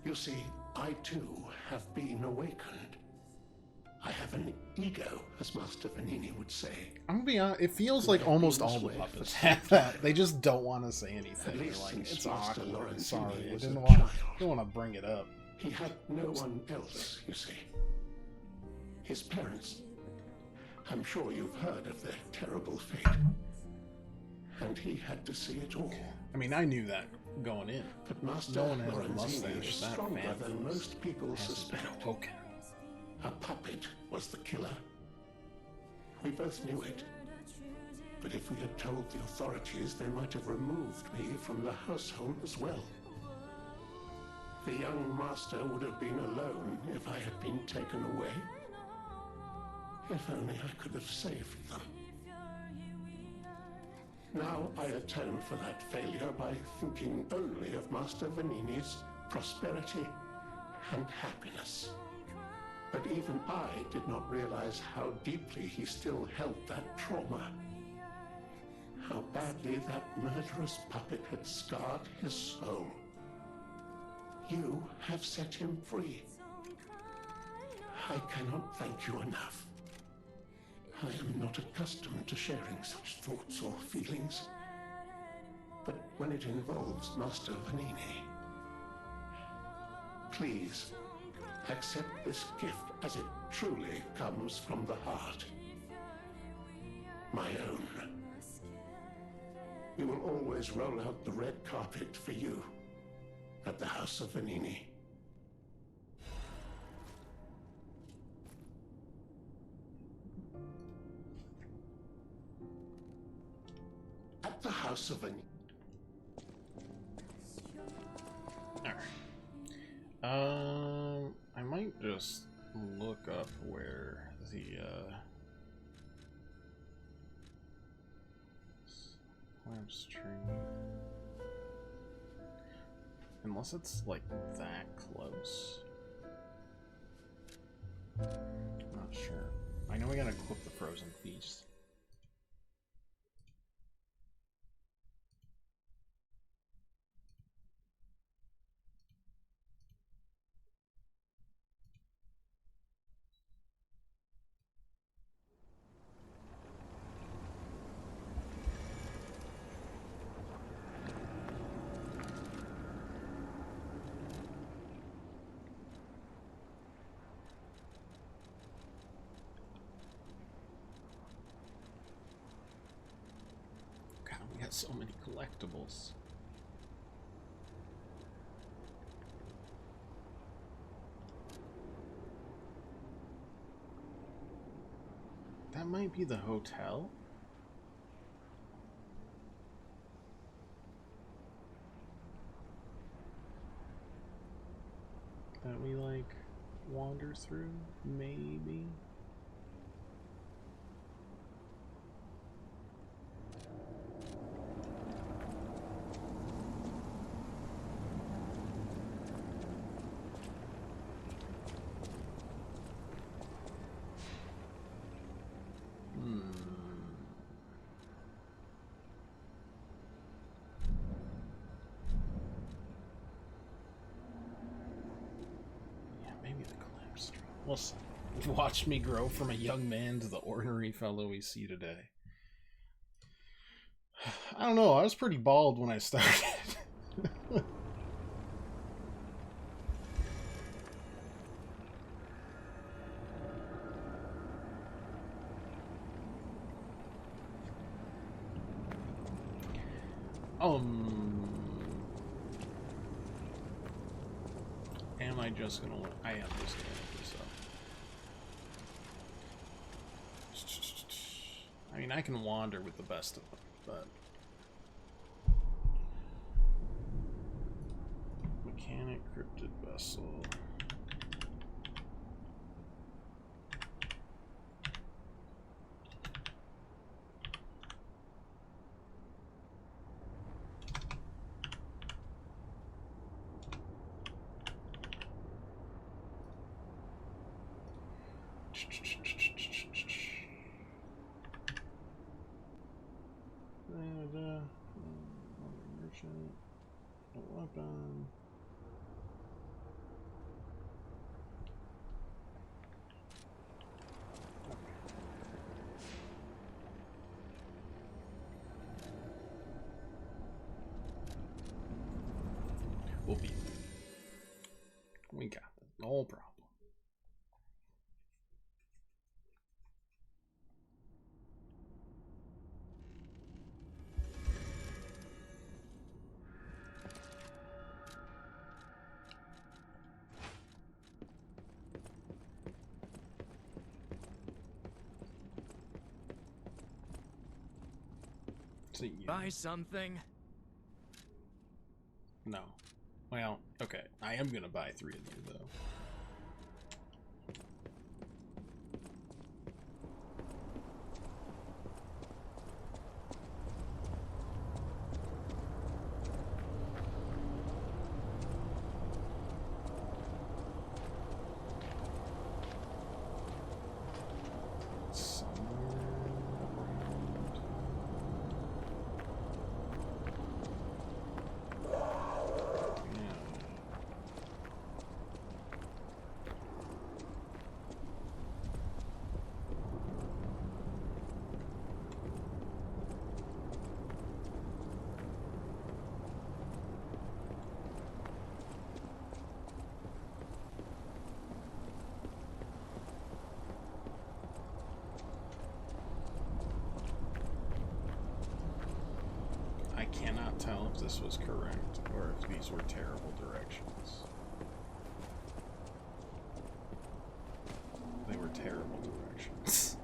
You see, I too have been awakened. I have an ego, as Master Vanini would say. I'm gonna be honest, it feels like almost all the puppets have that. They just don't want to say anything. They're like, it's awkward. Sorry, I didn't want to bring it up. He had no one else, you see. His parents. I'm sure you've heard of their terrible fate. And he had to see it all. I mean, I knew that going in. But Master No one has a Lorenzini mustache is that stronger fan than most people suspect. Okay. A puppet was the killer. We both knew it. But if we had told the authorities, they might have removed me from the household as well. The young master would have been alone if I had been taken away. If only I could have saved them. Now I atone for that failure by thinking only of Master Vanini's prosperity, and happiness. But even I did not realize how deeply he still held that trauma. How badly that murderous puppet had scarred his soul. You have set him free. I cannot thank you enough. I am not accustomed to sharing such thoughts or feelings. But when it involves Master Vanini, please accept this gift as it truly comes from the heart. My own. We will always roll out the red carpet for you at the House of Vanini. At the House of Vanini. Alright. I might just look up where the, Lamp stream. Unless it's, like, that close. I'm not sure. I know we gotta clip the Frozen Feast. So many collectibles. That might be the hotel. That we like wander through, maybe. Well, watch me grow from a young man to the ornery fellow we see today. I don't know, I was pretty bald when I started. Am I just gonna look? I am just gonna look this up. I mean, I can wander with the best of them, but... Mechanic, cryptid vessel... Merchant, a weapon. We'll be. We got it. No problem. Buy something? No. Well, okay. I am gonna buy 3 of you, though. if this was correct, or if these were terrible directions. They were terrible directions.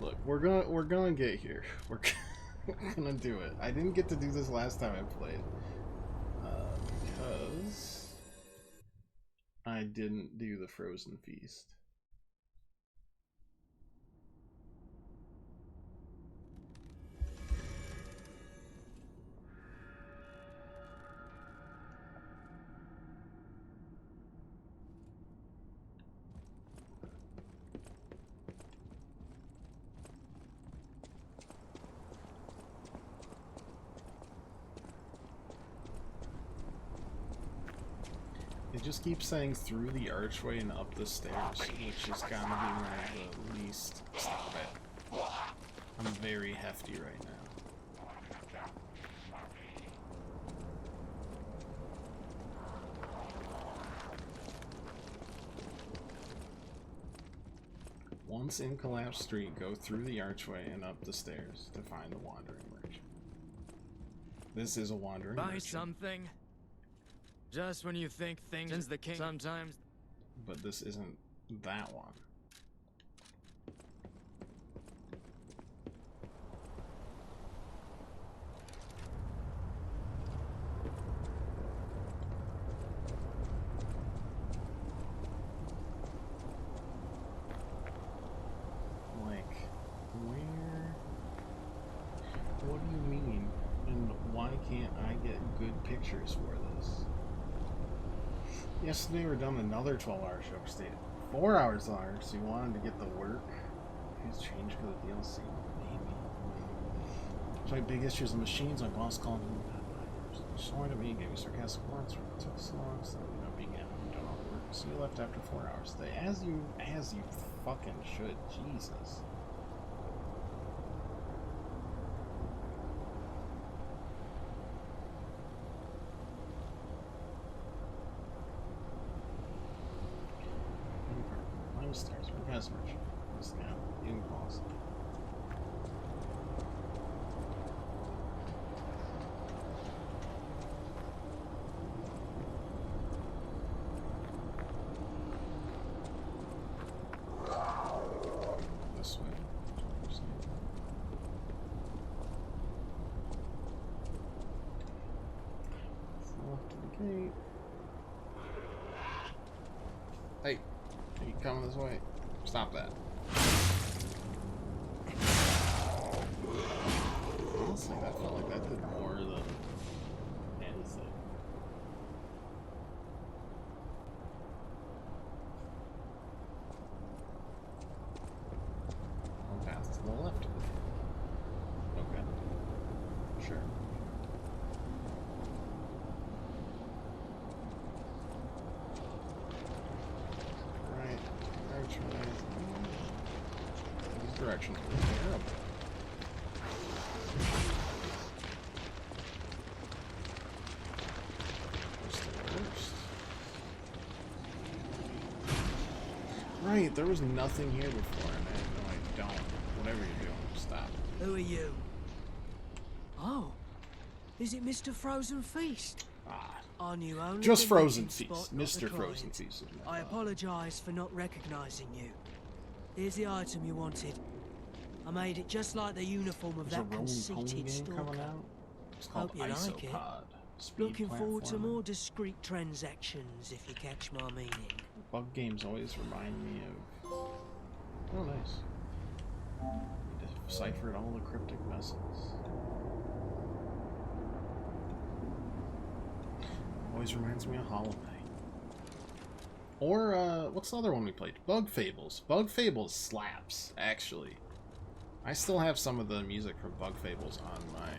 Look, we're gonna get here. We're gonna do it. I didn't get to do this last time I played because I didn't do the Frozen Feast. It just keeps saying through the archway and up the stairs, which is gotta be one of the least. Stop it. I'm very hefty right now. Once in Collapse Street, go through the archway and up the stairs to find the Wandering Merchant. This is a Wandering Merchant. Buy something. Just when you think things the king sometimes. But this isn't that one. Like, where? What do you mean? And why can't I get good pictures for this? Yesterday we were done another 12-hour show. Stayed 4 hours longer, so you wanted to get the work. It's changed because of DLC. Maybe. So my big issue is the machines. My boss called me bad drivers. Sorry to me, gave me sarcastic words. It took so long, so began. I'm done all the work. So you left after 4 hours today. As you fucking should. Jesus. Stairs for customers. This now in pause. This way. Off to the gate. Hey. You coming this way? Stop that. Honestly, that felt like that did more than anything. One path to the left of it. Okay. Sure. These directions were terrible. Just the worst. Right, there was nothing here before, and I don't. Whatever you're doing, stop. Who are you? Oh, is it Mr. Frozen Feast? Ah. I knew only Just the Frozen meeting Feast. spot, not Mr. the Frozen client. Feast. I apologize for not recognizing you. Here's the item you wanted. I made it just like the uniform of There's a that Rolling Pony conceited game coming stalker. out. It's called Hope you like it. Isopod. Speed Looking forward to platformer. more discreet transactions, if you catch my meaning. Bug games always remind me of... Oh, nice. You deciphered all the cryptic messages. Always reminds me of Hollow Knight. Or, what's the other one we played? Bug Fables. Bug Fables slaps, actually. I still have some of the music from Bug Fables on my,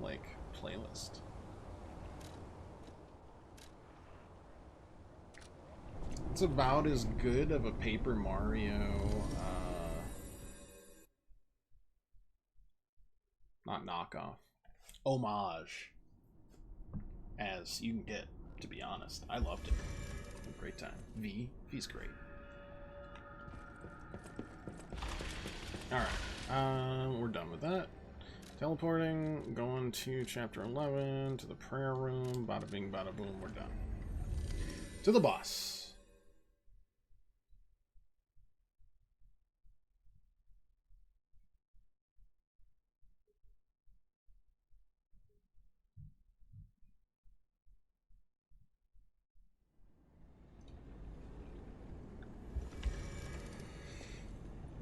like, playlist. It's about as good of a Paper Mario, not knockoff, homage as you can get, to be honest. I loved it. Had a great time. V's great. Alright, we're done with that. Teleporting, going to chapter 11, to the prayer room, bada bing, bada boom, we're done. To the boss.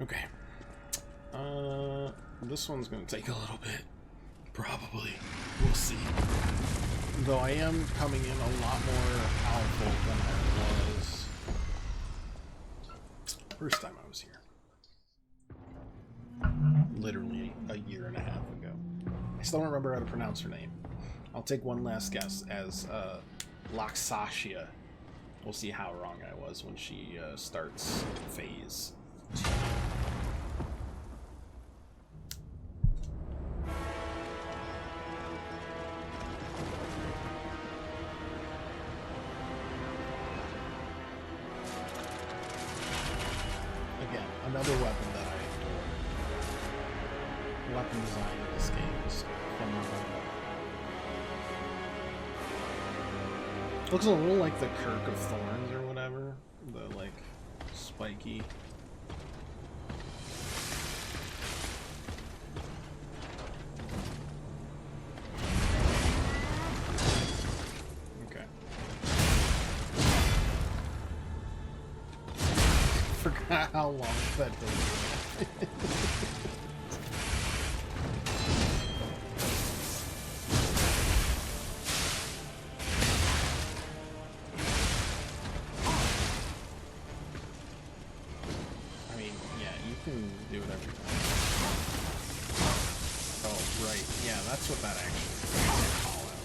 Okay. This one's gonna take a little bit. Probably. We'll see. Though I am coming in a lot more powerful than I was first time I was here. Literally a year and a half ago. I still don't remember how to pronounce her name. I'll take one last guess as Laxashia. We'll see how wrong I was when she starts phase 2. Again, another weapon that I adore. Weapon design in this game is phenomenal. Looks a little like the Kirk of Thorns or whatever. The, like, spiky. Okay. Forgot how long that took. Do whatever you want. Oh, right. Yeah, that's what that actually is. Call out.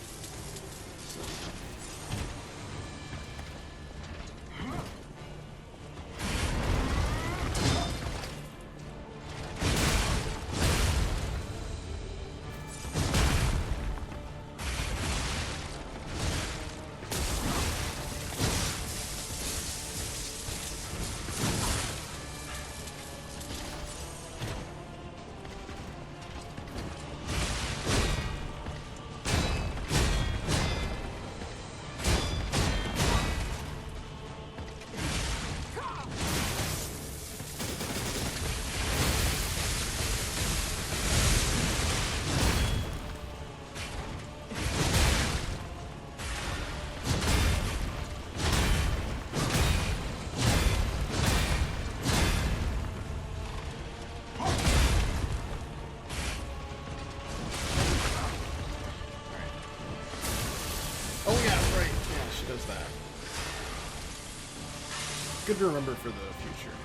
Good to remember for the future.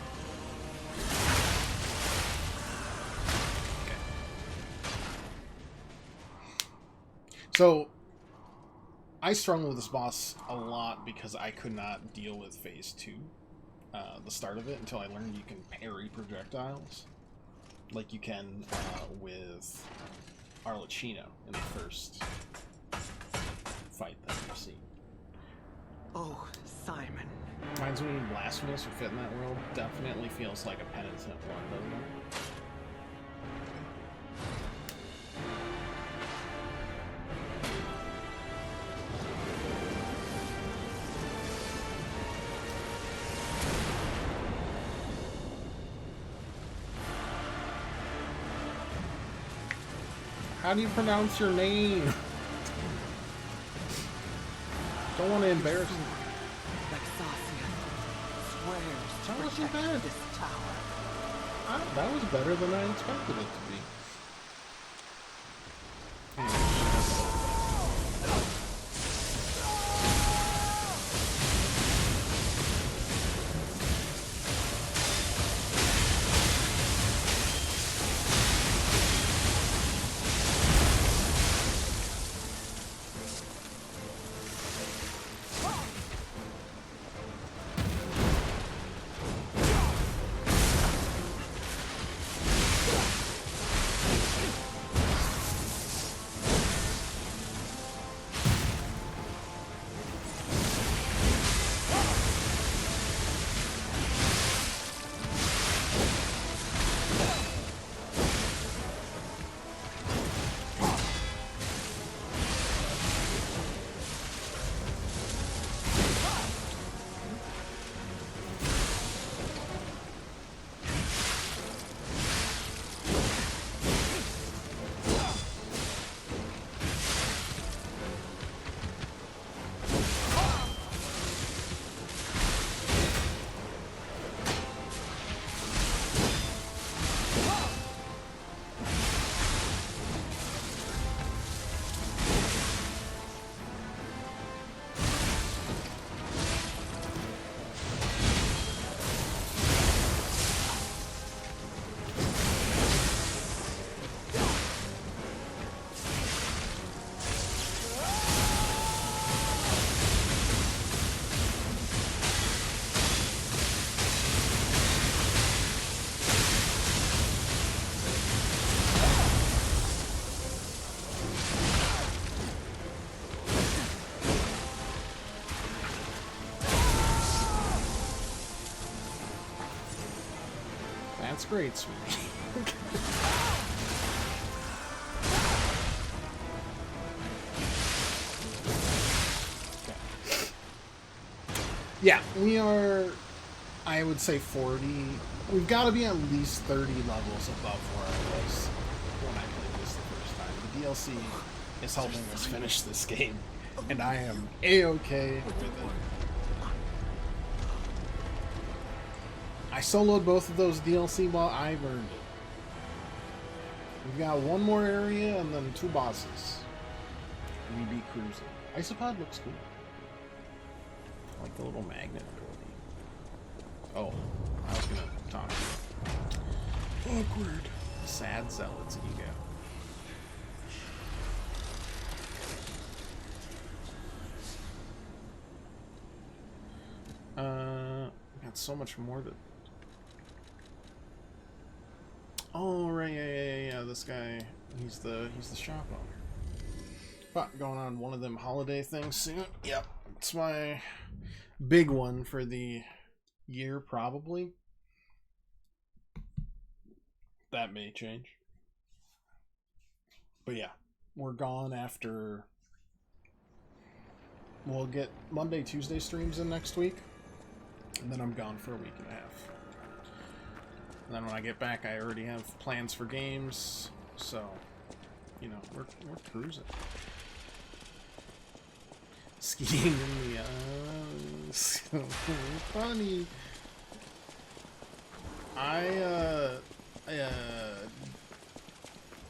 Okay. So, I struggled with this boss a lot because I could not deal with phase 2, the start of it, until I learned you can parry projectiles, like you can with Arlecchino in the first fight that you've seen. Oh, Simon. Reminds me of Blasphemous or Fit in that World. Definitely feels like a penitent one, doesn't it? How do you pronounce your name? Don't want to embarrass you. That wasn't bad. That was better than I expected it to be. That's great, sweetie. Okay. Yeah, we are, I would say 40. We've got to be at least 30 levels above where I was when I played this the first time. The DLC is helping us finish this game, and I am A-okay with it. I soloed both of those DLC while I've earned it. We've got one more area and then 2 bosses. We be cruising. Isopod looks cool. I like the little magnet ability. Oh, I was gonna talk to you. Awkward. Sad zealot's ego. Got so much more to. Oh right, yeah. This guy, he's the shop owner. But going on one of them holiday things soon. Yep, it's my big one for the year probably. That may change. But yeah, we're gone after. We'll get Monday, Tuesday streams in next week, and then I'm gone for a week and a half. And then when I get back, I already have plans for games, so you know we're cruising. Skiing in the so funny. I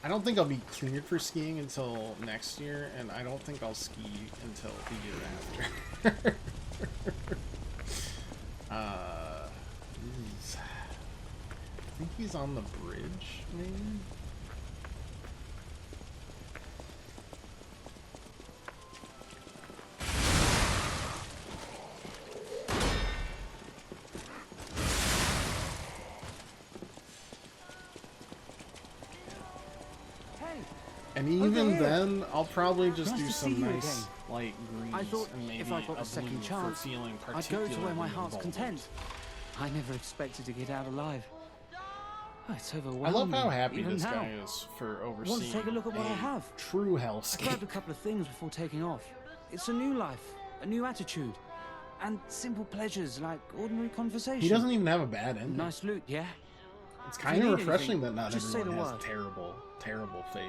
don't think I'll be cleared for skiing until next year, and I don't think I'll ski until the year after. I think he's on the bridge, maybe? And even then, I'll probably just do some nice light greens. I thought and maybe if I got a second chance, feeling I'd go to where my heart's emboldened. content. I never expected to get out alive. Oh, it's I overwhelming. love how happy even this now. guy is for overseeing Want to take a look at what I have? true I hellscape. grabbed a couple of things before taking off. It's a new life, a new attitude, and simple pleasures like ordinary conversation. He doesn't even have a bad ending. Nice loot, yeah? It's If kind you of need refreshing anything, that not just say everyone the has word. terrible fate.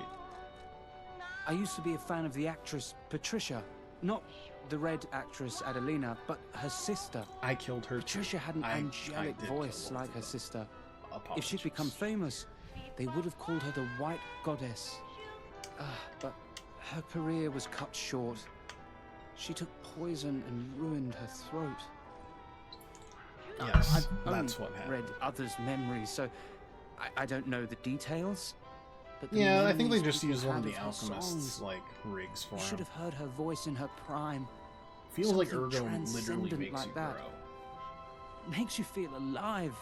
I used to be a fan of the actress Patricia. Not the red actress Adelina, but her sister. I killed her. Patricia had an I angelic did voice kill both like of her them. sister. If Apologies. she'd become famous, they would have called her the White Goddess. But her career was cut short. She took poison and ruined her throat. Yes, I've only that's what happened. read others' memories, so I don't know the details. But the Yeah, I think they memories just people used one of have the her alchemists songs. like rigs for You should him. have heard her voice in her prime. Feels like something Ergo literally transcendent makes like you that. grow. Makes you feel alive.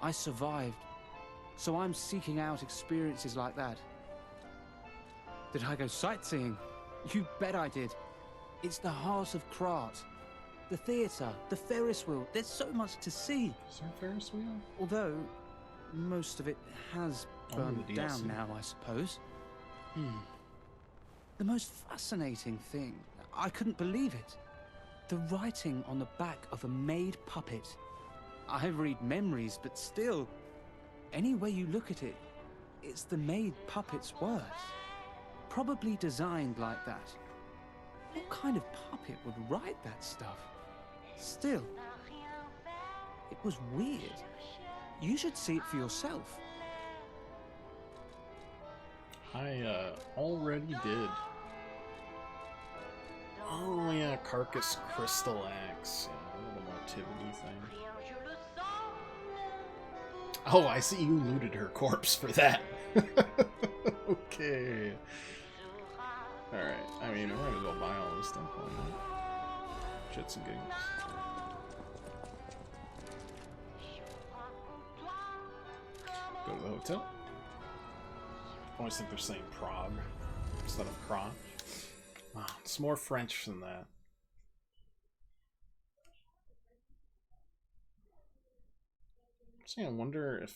I survived, so I'm seeking out experiences like that. Did I go sightseeing? You bet I did. It's the heart of Krat. The theatre, the Ferris wheel. There's so much to see. Is there a Ferris wheel? Although, most of it has Only burned the down DLC. now, I suppose. The most fascinating thing, I couldn't believe it. The writing on the back of a made puppet. I read memories, but still, any way you look at it, it's the made puppet's words. Probably designed like that. What kind of puppet would write that stuff? Still, it was weird. You should see it for yourself. I already did. Oh yeah, Carcass Crystal Axe. Yeah, the motivity thing. Oh, I see you looted her corpse for that. Okay. Alright, I mean, I might as well buy all this stuff on that. Shits and giggles. Go to the hotel. I always think they're saying Prague instead of Prague. Wow, it's more French than that. See, I wonder if...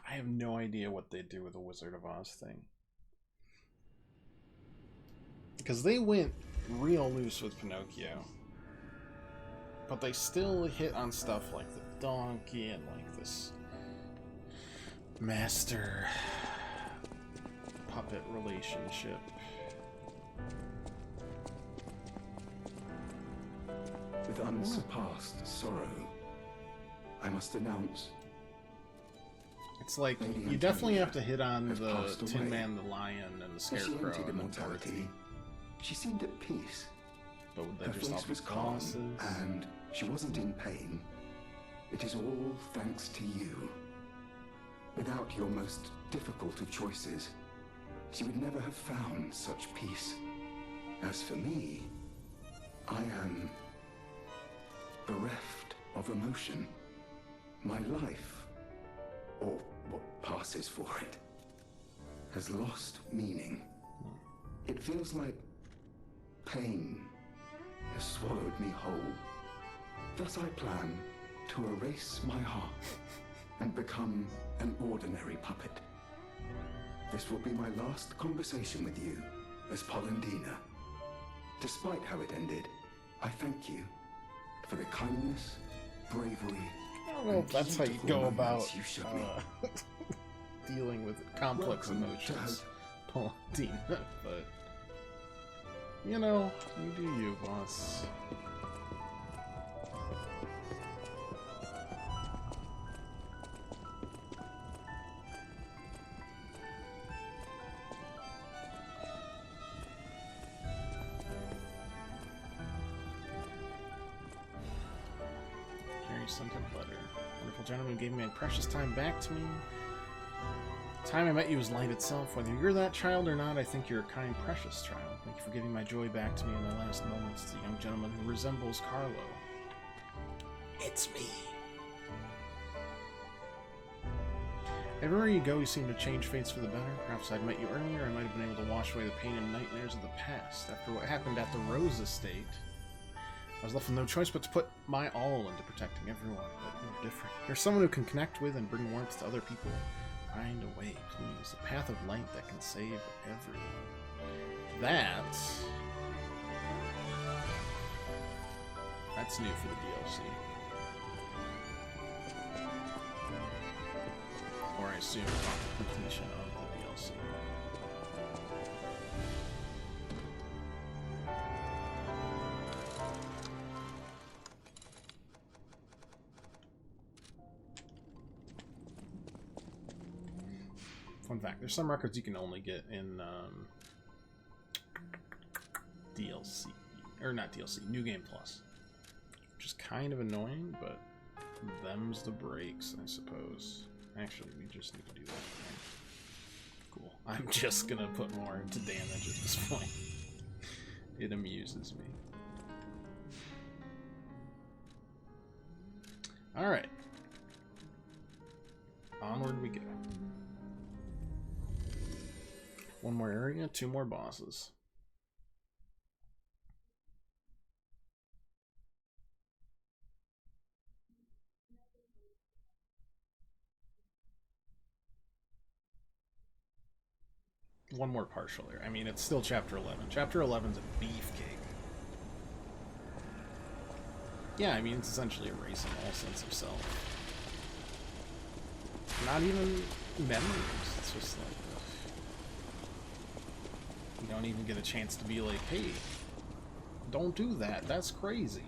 I have no idea what they do with the Wizard of Oz thing. Because they went real loose with Pinocchio. But they still hit on stuff like the donkey and like this master puppet relationship. With unsurpassed sorrow, I must announce. It's like, you definitely have to hit on the Tin Man, the Lion, and the Scarecrow. She entered immortality. She seemed at peace. But would Her they just all face be was calm, bosses? and she wasn't in pain. It is all thanks to you. Without your most difficult of choices, she would never have found such peace. As for me, I am bereft of emotion. My life, or what passes for it, has lost meaning. It feels like pain has swallowed me whole. Thus I plan to erase my heart and become an ordinary puppet. This will be my last conversation with you as Polendina. Despite how it ended, I thank you for the kindness, bravery, I don't know if that's how you go about you showed me. dealing with complex Welcome, emotions, Paladina, but you know, you do you, boss. Jerry sent a letter. Wonderful gentleman gave me a precious time back to me. The time I met you was light itself. Whether you're that child or not, I think you're a kind, precious child. Thank you for giving my joy back to me in the last moments. The young gentleman who resembles Carlo. It's me. Everywhere you go, you seem to change fates for the better. Perhaps I'd met you earlier, I might have been able to wash away the pain and nightmares of the past. After what happened at the Rose Estate, I was left with no choice but to put my all into protecting everyone, but you're different. You're someone who can connect with and bring warmth to other people. Find a way, please. A path of light that can save everyone. That's new for the DLC. Or I assume upon completion of the DLC. Fun fact, there's some records you can only get in DLC. Or not DLC, New Game Plus. Which is kind of annoying, but them's the breaks, I suppose. Actually, we just need to do that. Right? Cool. I'm just gonna put more into damage at this point. It amuses me. Alright. Onward we go. One more area, 2 more bosses. One more partial area. I mean, it's still Chapter 11. Chapter 11's a beefcake. Yeah, I mean, it's essentially erasing all sense of self. Not even memories. It's just like... You don't even get a chance to be like, hey, don't do that. That's crazy.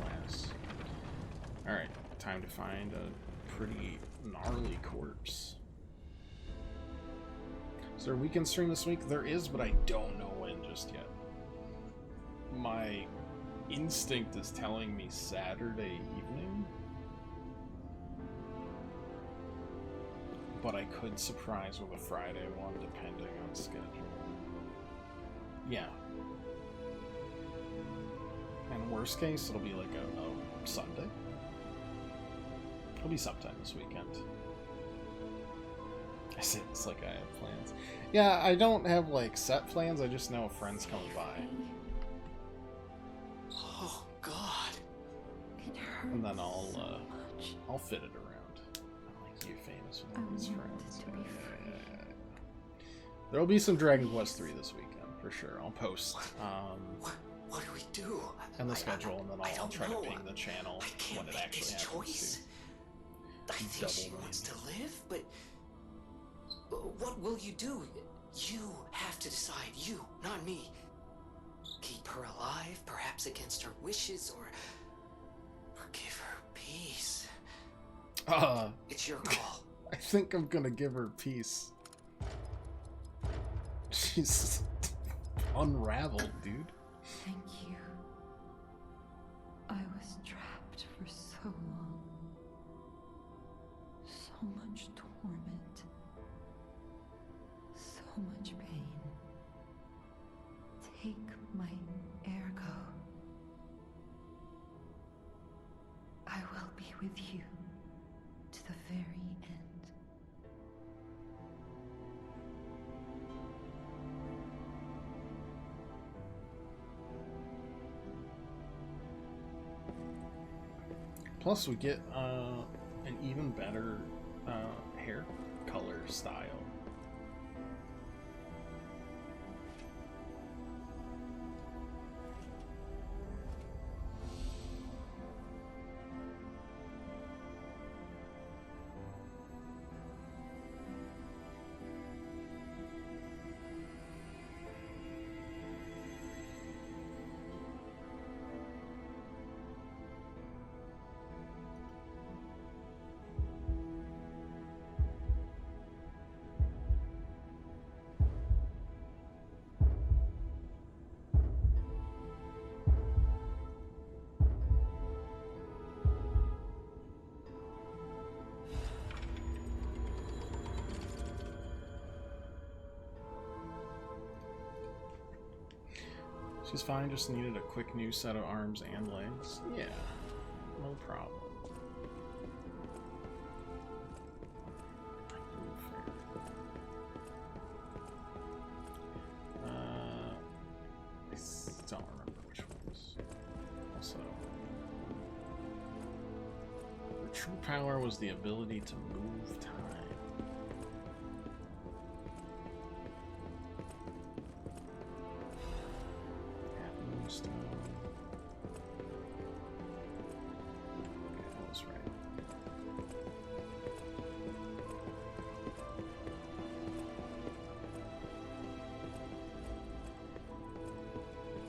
Alas. Alright, time to find a pretty gnarly corpse. Is there a weekend stream this week? There is, but I don't know when just yet. My instinct is telling me Saturday evening. But I could surprise with a Friday one, depending on schedule. Yeah. And worst case, it'll be like a Sunday. It'll be sometime this weekend. I say it's like I have plans. Yeah, I don't have like set plans, I just know a friend's coming by. Oh, God. It And then I'll fit it around. I like you, famous with his friends. Yeah. There'll be some Dragon Quest 3 this weekend for sure. I'll post What do we do? and the schedule, and then I I'll don't try know. to ping the channel I can't when it make actually this happens. choice. Too. I think Double she whammy. wants to live, but what will you do? You have to decide. You, not me. Keep her alive, perhaps against her wishes, or give her peace. It's your call. I think I'm gonna give her peace. She's unraveled, dude. Thank you. I was trapped for so long. So much torment. So much pain. Take my ergo. I will be with you to the very end. Plus, we get an even better hair color style. She's fine, just needed a quick new set of arms and legs. Yeah, no problem. I don't remember which ones. Also, the true power was the ability to move time. Stone. That was right.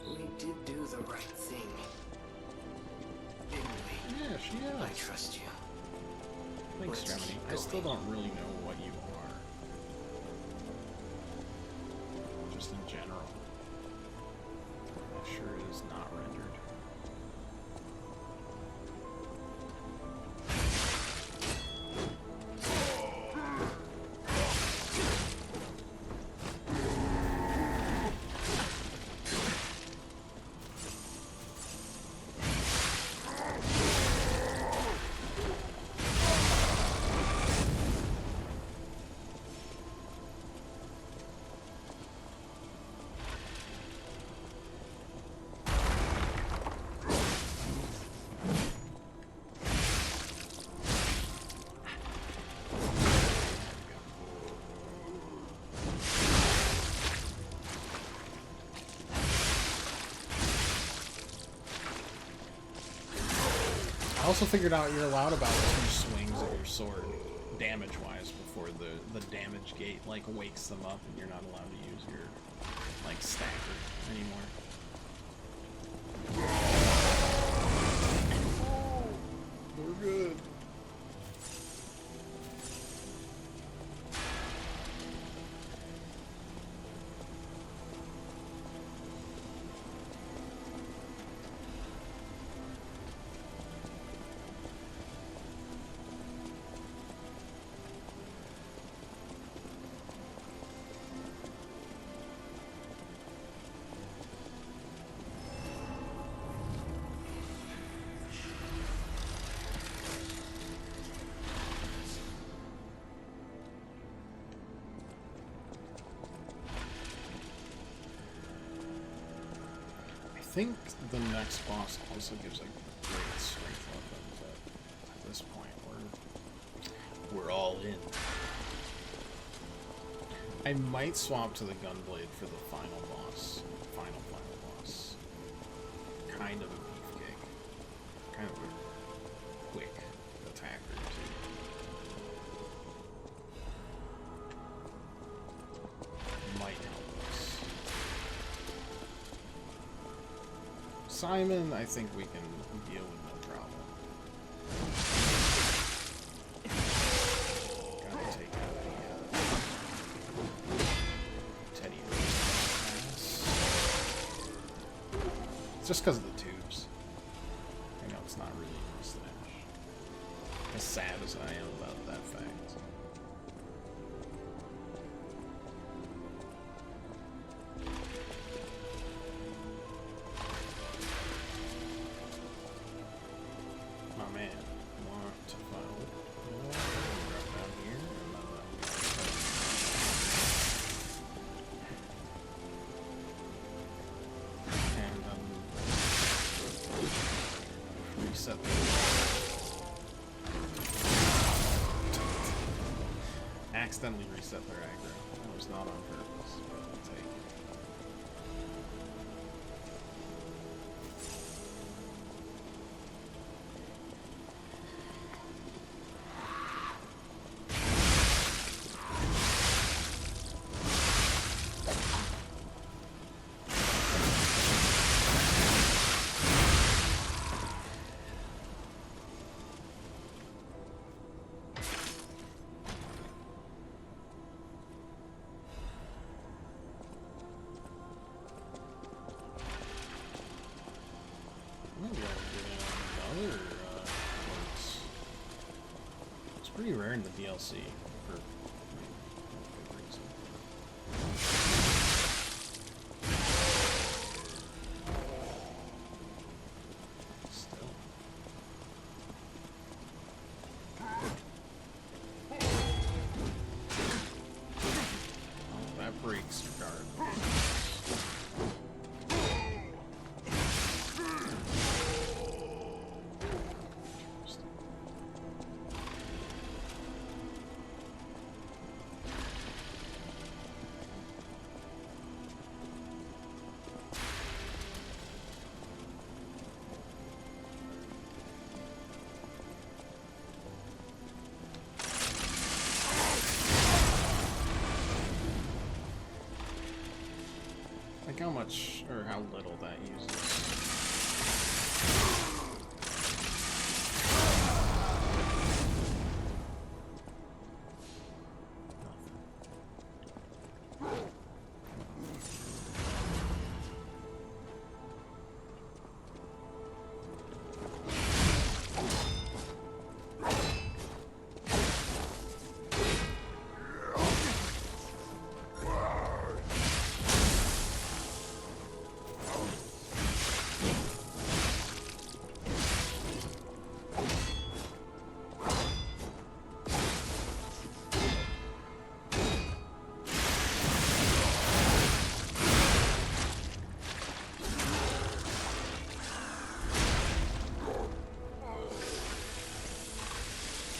We did do the right thing, didn't we? Yeah, she is. I trust you. Thanks, Let's Germany. keep I still going. don't really know what you are. Just in general. It sure is not rendered. I also figured out you're allowed about 2 swings of your sword, damage-wise, before the damage gate like wakes them up, and you're not allowed to use your like stagger anymore. We're good. I think the next boss also gives a great strength weapon. this point. We're all in. I might swap to the Gunblade for the final boss. Final boss. Kind of a beefcake. Kind of a quick attacker, too. Might help us. Simon, I think we can deal with no problem. Gotta take out the Teddy Roosevelt. It's just because of the tubes. I know it's not really a mustache. As sad as I am about that fact. Accidentally reset their aggro. That was not on purpose, but I'll take it. It's pretty rare in the DLC for good reason. Still. Oh, that breaks your guard. Like how much, or how little that uses.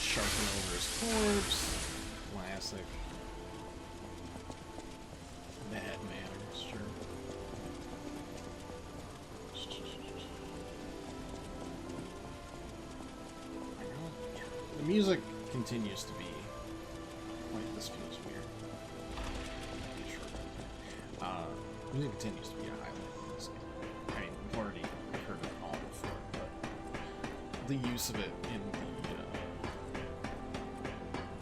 Sharpen over his corpse. Classic. Bad manners, sure. The music continues to be... Wait, this feels weird. Music continues to be a highlight in this game. I mean, we've already heard it all before, but the use of it in the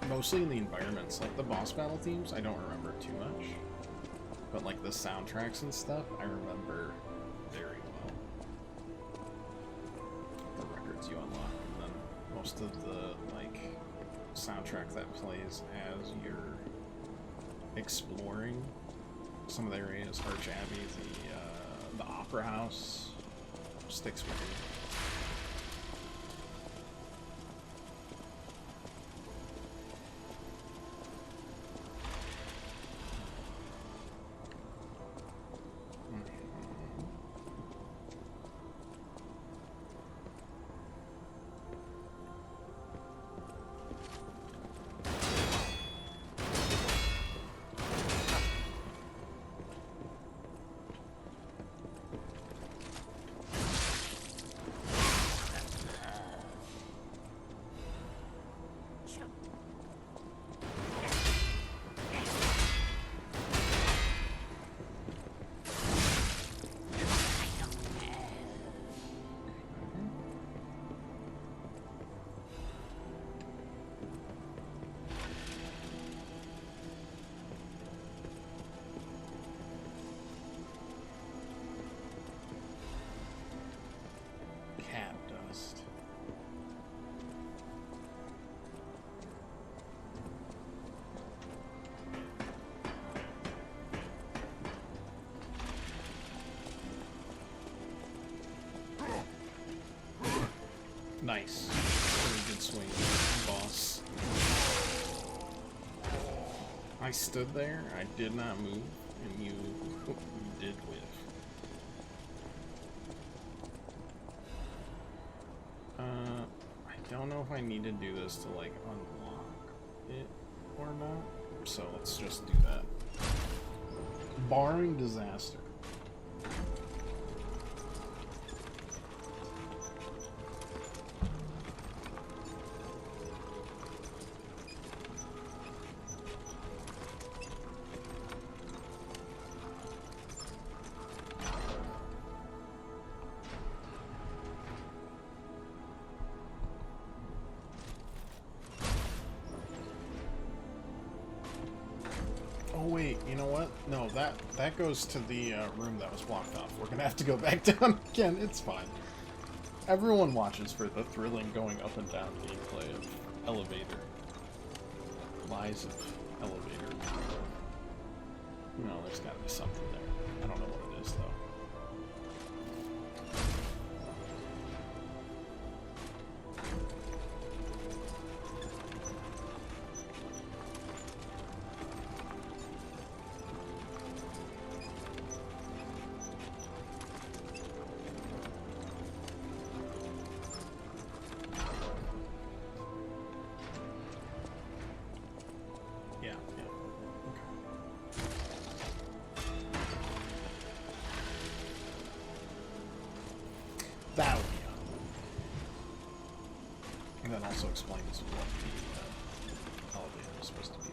mostly in the environments, like the boss battle themes, I don't remember too much, but like the soundtracks and stuff, I remember very well. The records you unlock, and then most of the like soundtrack that plays as you're exploring some of the areas, Arch Abbey, the Opera House, sticks with you. Nice. Very good swing, boss. I stood there, I did not move, and you did whiff. I don't know if I need to do this to, like, unlock it or not, so let's just do that. Barring disaster. Oh wait, you know what? No, that goes to the room that was blocked off. We're gonna have to go back down again. It's fine. Everyone watches for the thrilling going up and down gameplay of Elevator. Lies of Elevator. No, there's gotta be something there. I don't know what it is though. That would be on. And that also explains what the elevator is supposed to be.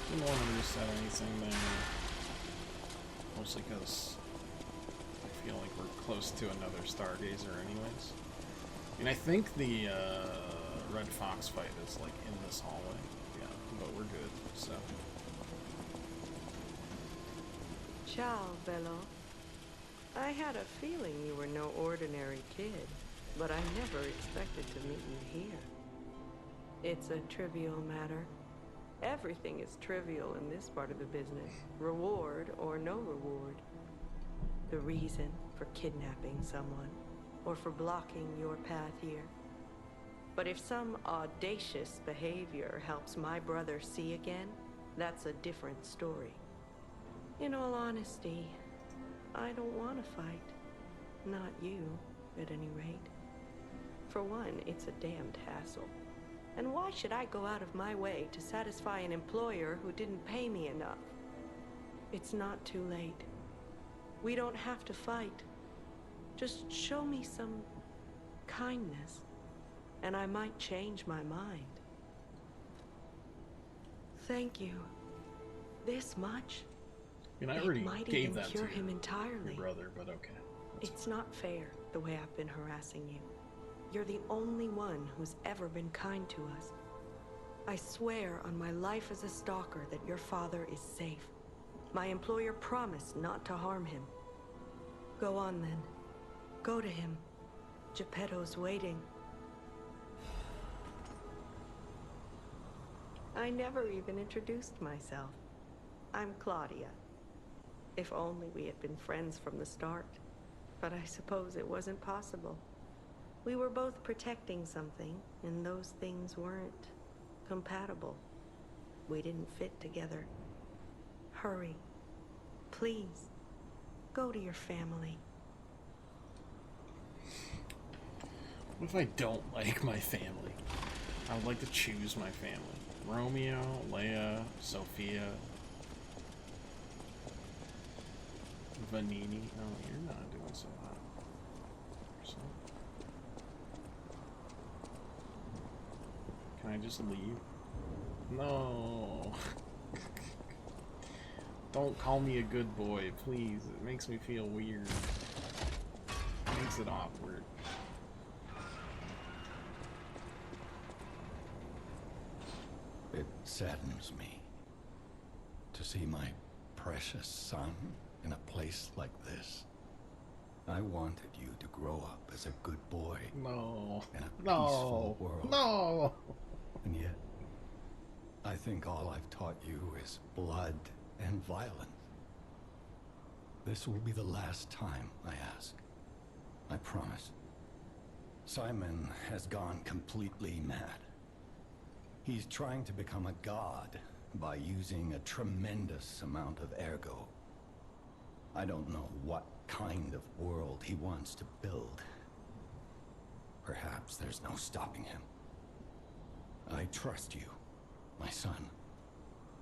Didn't want to reset anything there. Mostly because I feel like we're close to another Stargazer anyways. And I think the Red Fox fight is like in this hallway. Yeah, but we're good, so. Ciao, Bello. I had a feeling you were no ordinary kid, but I never expected to meet you here. It's a trivial matter. Everything is trivial in this part of the business, reward or no reward. The reason for kidnapping someone, or for blocking your path here. But if some audacious behavior helps my brother see again, that's a different story. In all honesty, I don't want to fight. Not you, at any rate. For one, it's a damned hassle. And why should I go out of my way to satisfy an employer who didn't pay me enough? It's not too late. We don't have to fight. Just show me some kindness, and I might change my mind. Thank you. This much? I mean, I already might gave even that cure to him entirely. your brother, but okay. It's not fair the way I've been harassing you. You're the only one who's ever been kind to us. I swear on my life as a stalker that your father is safe. My employer promised not to harm him. Go on then. Go to him. Geppetto's waiting. I never even introduced myself. I'm Claudia. If only we had been friends from the start. But I suppose it wasn't possible. We were both protecting something, and those things weren't compatible. We didn't fit together. Hurry. Please. Go to your family. What if I don't like my family? I would like to choose my family. Romeo, Leia, Sophia, Vanini. Oh, you're not doing so hot. So. Can I just leave? No. Don't call me a good boy, please. It makes me feel weird. It makes it awkward. It saddens me to see my precious son in a place like this. I wanted you to grow up as a good boy. No. In a No. peaceful world. No. And yet, I think all I've taught you is blood and violence. This will be the last time I ask. I promise. Simon has gone completely mad. He's trying to become a god by using a tremendous amount of ergo. I don't know what kind of world he wants to build. Perhaps there's no stopping him. I trust you, my son,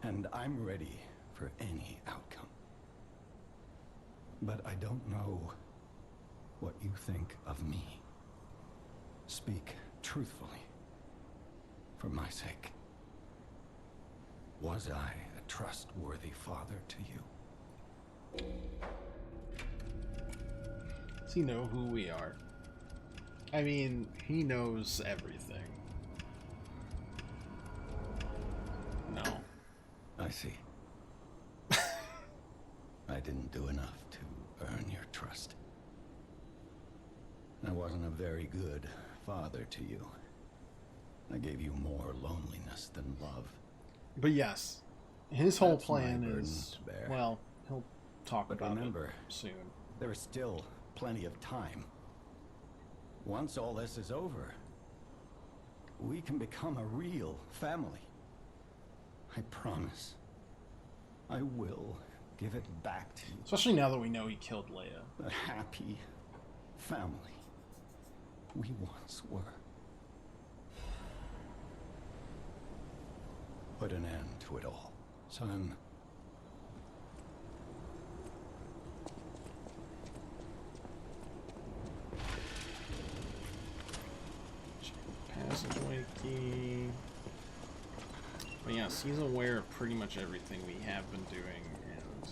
and I'm ready for any outcome. But I don't know what you think of me. Speak truthfully, for my sake. Was I a trustworthy father to you? Does he know who we are? I mean, he knows everything. No. I see. I didn't do enough to earn your trust. I wasn't a very good father to you. I gave you more loneliness than love. But yes, his whole That's my plan burden is, to bear. well, he'll talk But about remember, it soon. there is still plenty of time. Once all this is over, we can become a real family. I promise. I will give it back to you. Especially now that we know he killed Leia. The happy family we once were. Put an end to it all, son. Passageway key. But yes, he's aware of pretty much everything we have been doing and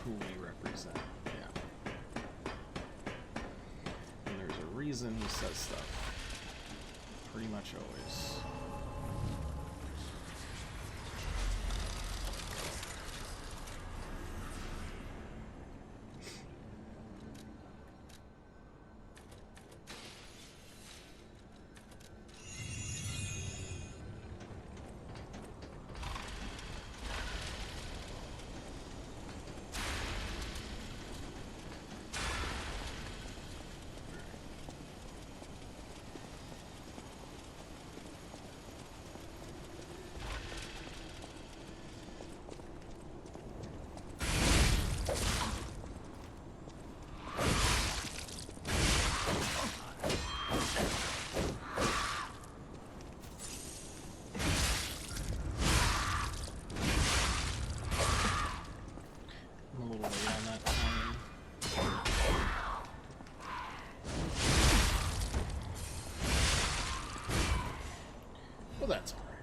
who we represent. Yeah. And there's a reason he says stuff. Pretty much always. That's all right.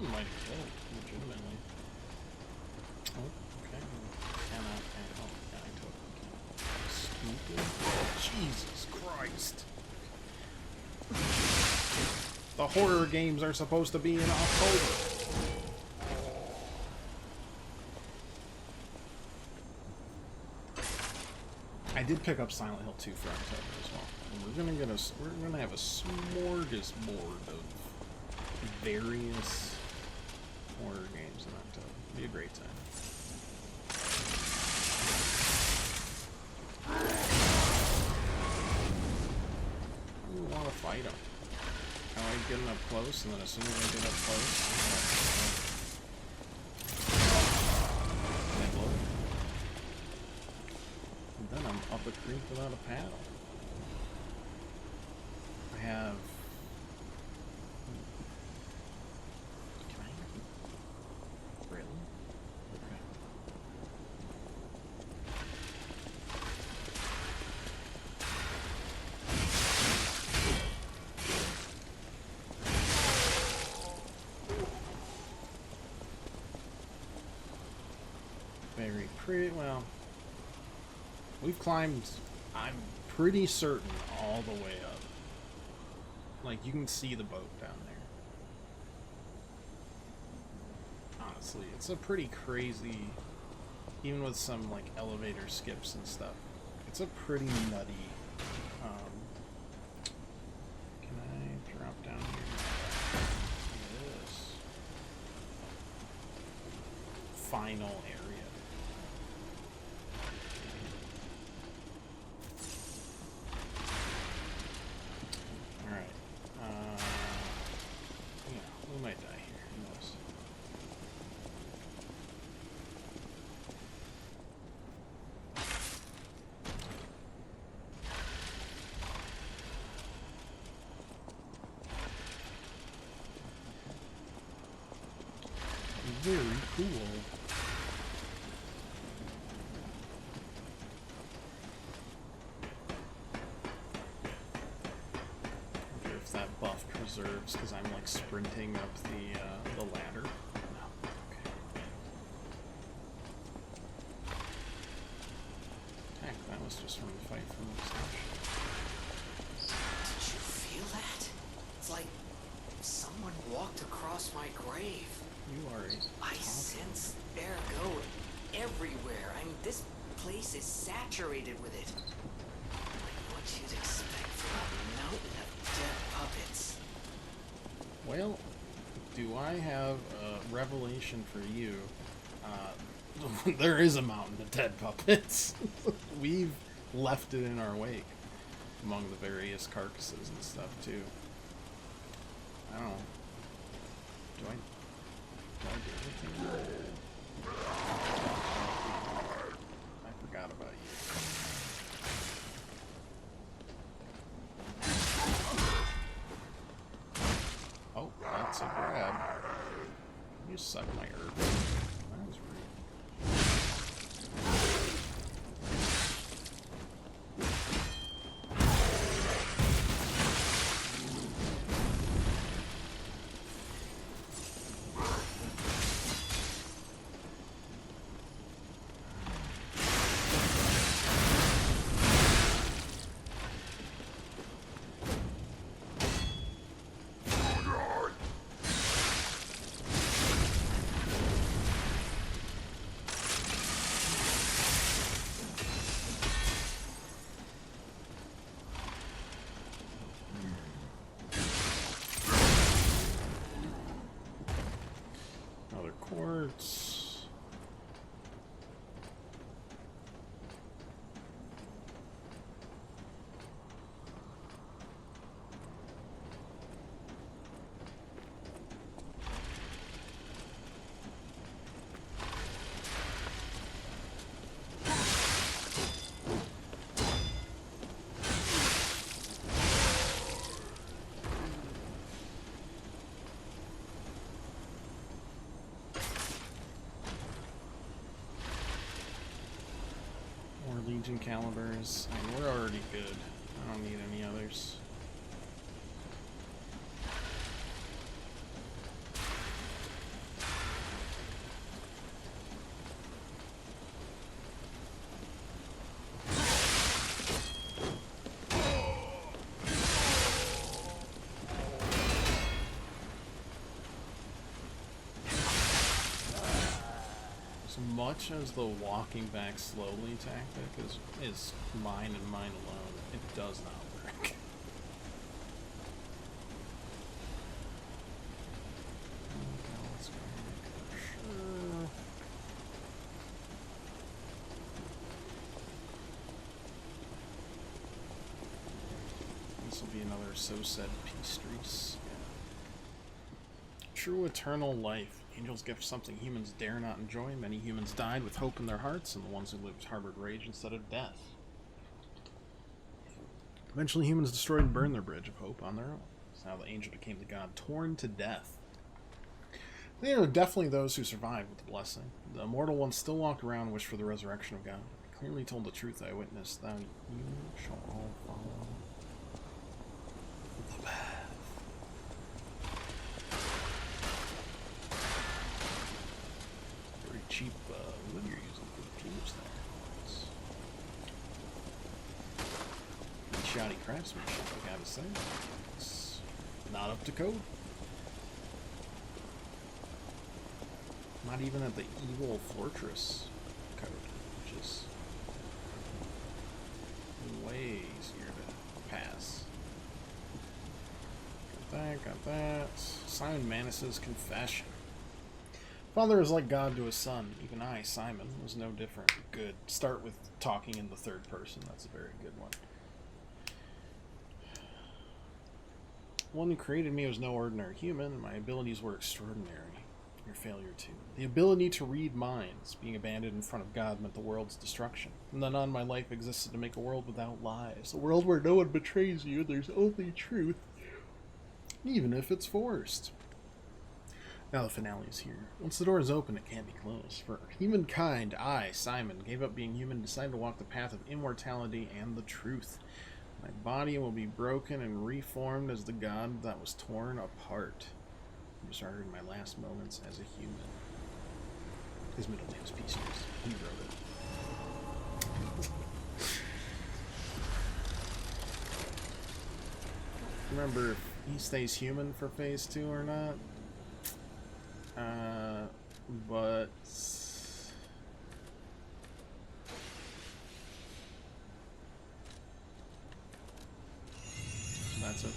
Might kill legitimately. Oh, okay. Cannot. Oh, yeah, I totally can. Stupid. Jesus Christ. The horror games are supposed to be in October. I did pick up Silent Hill 2 for October as well. And we're gonna have a smorgasbord of various horror games in October. It'll be a great time. I want to fight them. How I get up close, and then as soon as I get up close, they blow. And then I'm up a creek without a paddle. I have. Really? very pretty. Well, we've climbed, I'm pretty certain, all the way up. Like, you can see the boat down there. Honestly, it's a pretty crazy, even with some, like, elevator skips and stuff. It's a pretty nutty, can I drop down here? Yes. Final area. Alright. Yeah, we might die here. Who knows? Very cool. Wonder if that buff preserves because I'm like sprinting up the ladder. No. Okay. Heck, that was just from the fight from the station. Did you feel that? It's like someone walked across my grave. You are I sense ergo everywhere. I mean, this place is saturated with it. Like what you'd expect from a mountain of dead puppets. Well, do I have a revelation for you? There is a mountain of dead puppets. We've left it in our wake among the various carcasses and stuff too. I don't know. Do I do anything? I forgot about you. Oh, that's a grab. You suck my herb. That was rude. Another quartz. Legion calibers. I mean, we're already good. I don't need any others. Much as the walking back slowly tactic is mine and mine alone, it does not work. Okay, let's go sure. This will be another so said Peace. True eternal life. Angels give something humans dare not enjoy. Many humans died with hope in their hearts, and the ones who lived harbored rage instead of death. Eventually humans destroyed and burned their bridge of hope on their own. That's how the angel became the god torn to death. There are definitely those who survived with the blessing. The immortal ones still walk around and wish for the resurrection of God. I clearly told the truth I witnessed, that you shall all follow the path. Very cheap wood you're using. pictures there. Shoddy craftsmanship, I gotta say. It's not up to code. Not even at the evil fortress code, which is way easier to pass. Got that. Simon Manus's confession. Father is like God to his son. Even I, Simon, was no different. Good. Start with talking in the third person. That's a very good one. One who created me was no ordinary human, and my abilities were extraordinary. Your failure too. The ability to read minds. Being abandoned in front of God meant the world's destruction. From then on, my life existed to make a world without lies. A world where no one betrays you, there's only truth. Even if it's forced. Now the finale is here. Once the door is open, it can't be closed. For humankind, I, Simon, gave up being human and decided to walk the path of immortality and the truth. My body will be broken and reformed as the god that was torn apart. I just started my last moments as a human. His middle name is Peace. He wrote it. Remember if he stays human for phase 2 or not? But that's okay.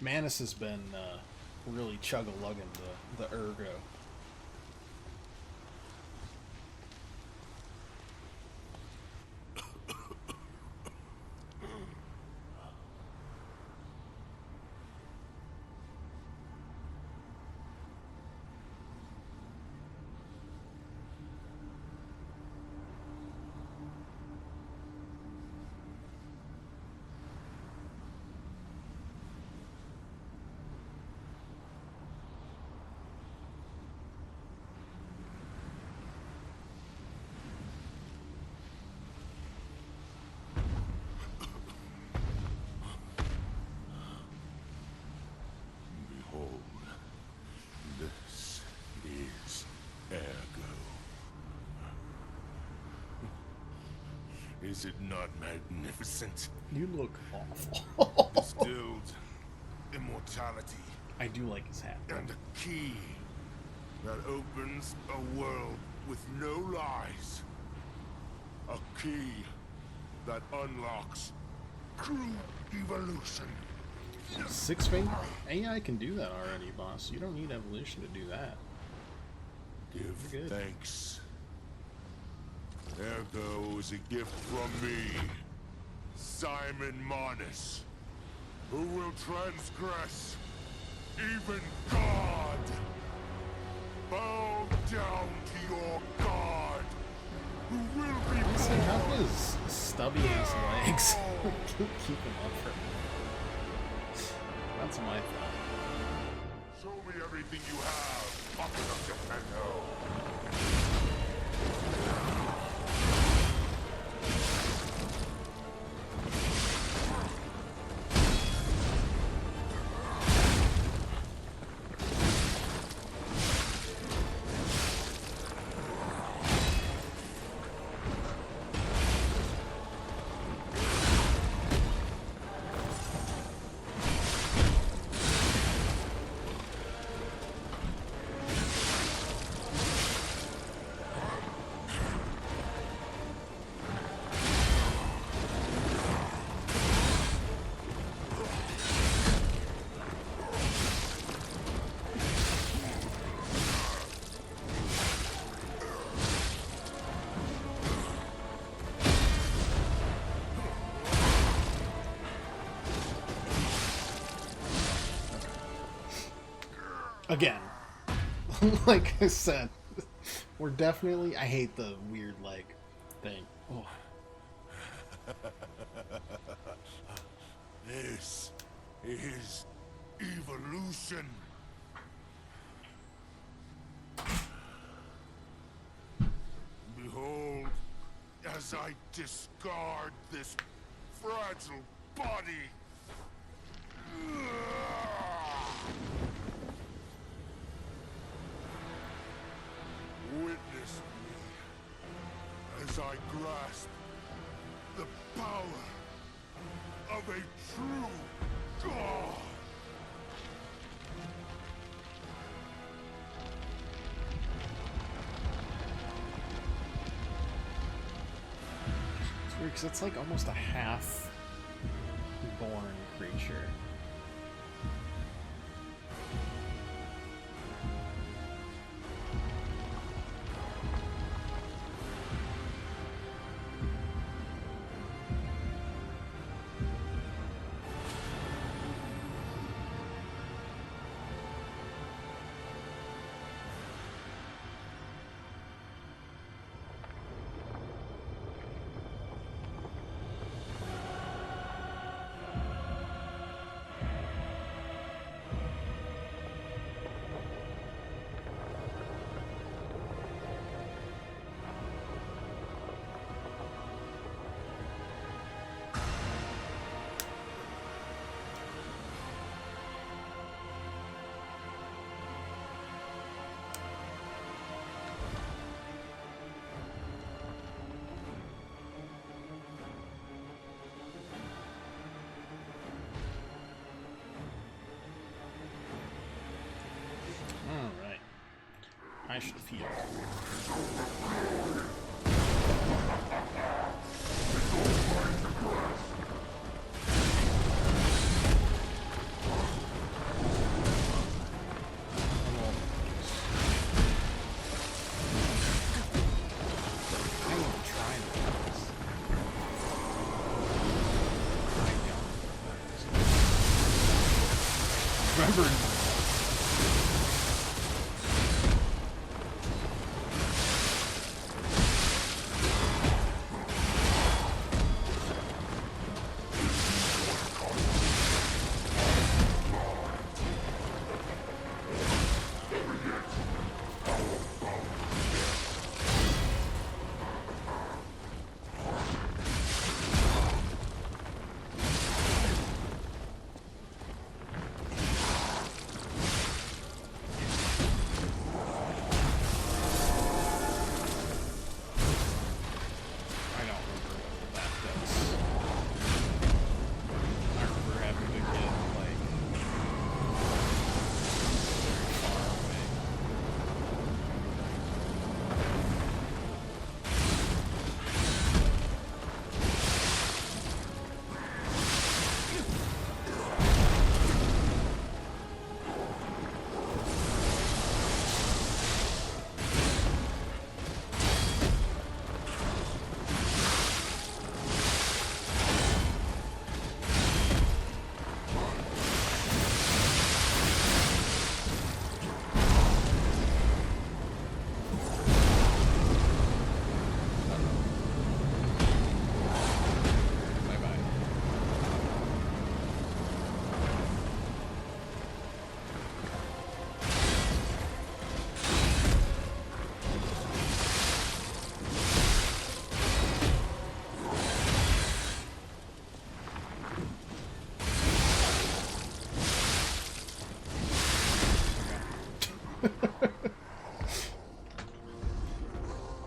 Manus has been really chug-a-lugging the ergo. Is it not magnificent? You look awful. Distilled immortality. I do like his hat. And a key that opens a world with no lies. A key that unlocks true evolution. 6 finger? AI can do that already, boss. You don't need evolution to do that. Give thanks. Ergo is a gift from me, Simon Manus, who will transgress even God. Bow down to your God, who will be Honestly, how do his stubby ass legs keep him up for me? That's my thought. Show me everything you have, Pocket of Geppetto. Again, like I said, we're definitely... I hate the weird leg thing. Oh. This is evolution. Behold, as I discard this fragile body! Witness me as I grasp the power of a true god! It's weird because it's like almost a half born creature. Alright. I should feel. Remember.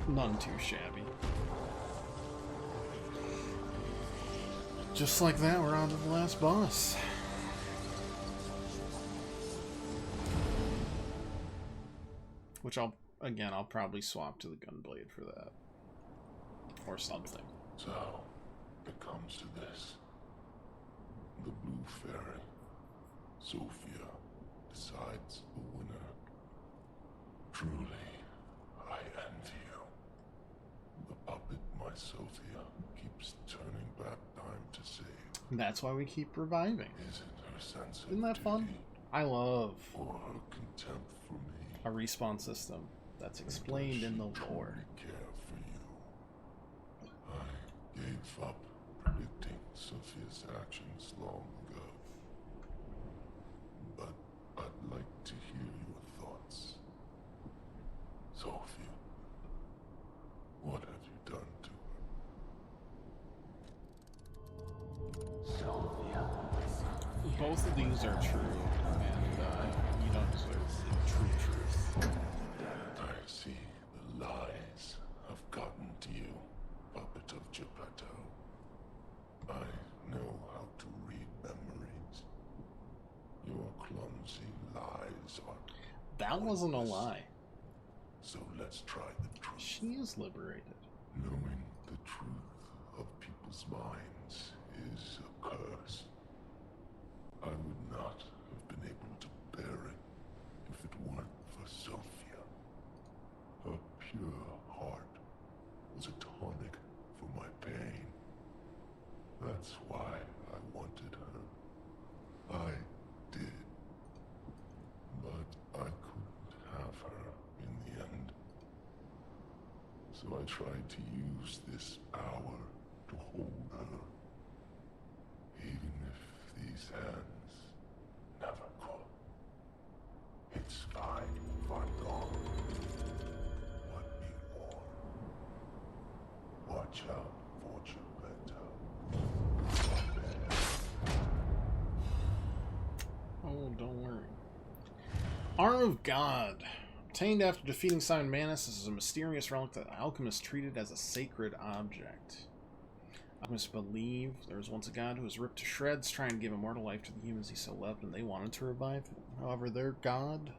None too shabby. Just like that, we're on to the last boss. Which I'll probably swap to the Gunblade for that. Or something. So, it comes to this. The Blue Fairy, Sophia, decides the winner. Truly, I envy you. The puppet, my Sophia, keeps turning back time to save. And that's why we keep reviving. Is it her sense of Isn't that fun? I love or her contempt for me? A respawn system that's explained in the lore. Care for you. I gave up predicting Sophia's actions long ago. But I'd like to hear your thoughts. Sophia, what have you done to her? So Both of these are true, and you don't deserve the true truth. I see the lies have gotten to you, puppet of Geppetto. I know how to read memories. Your clumsy lies are... That wasn't a lie. So let's try the truth. She is liberated. Knowing the truth of people's minds is a curse. I would not have been able to bear it if it weren't for Sophia. Her pure heart was a tonic for my pain. That's why I wanted her. I did. But I couldn't have her in the end. So I tried to use this power to hold her. Even if these hands never could. It's fine, Vandal. What be more? Watch out for Geppetto. Oh, don't worry. Arm of God. Obtained after defeating Simon Manus, this is a mysterious relic that alchemists treated as a sacred object. Alchemists believe there was once a god who was ripped to shreds, trying to give immortal life to the humans he so loved, and they wanted to revive him. However, their god,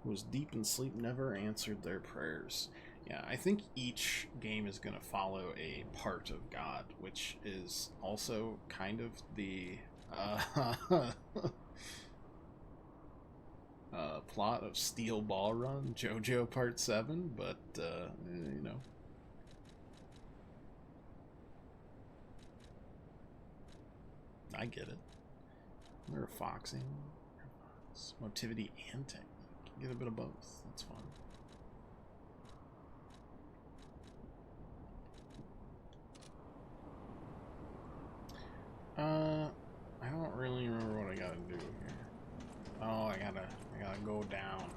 who was deep in sleep, never answered their prayers. Yeah, I think each game is going to follow a part of God, which is also kind of the plot of Steel Ball Run, JoJo Part 7, but, you know. I get it. We're foxing, motivity, and technique. Get a bit of both. That's fun. I don't really remember what I gotta do here. Oh, I gotta go down.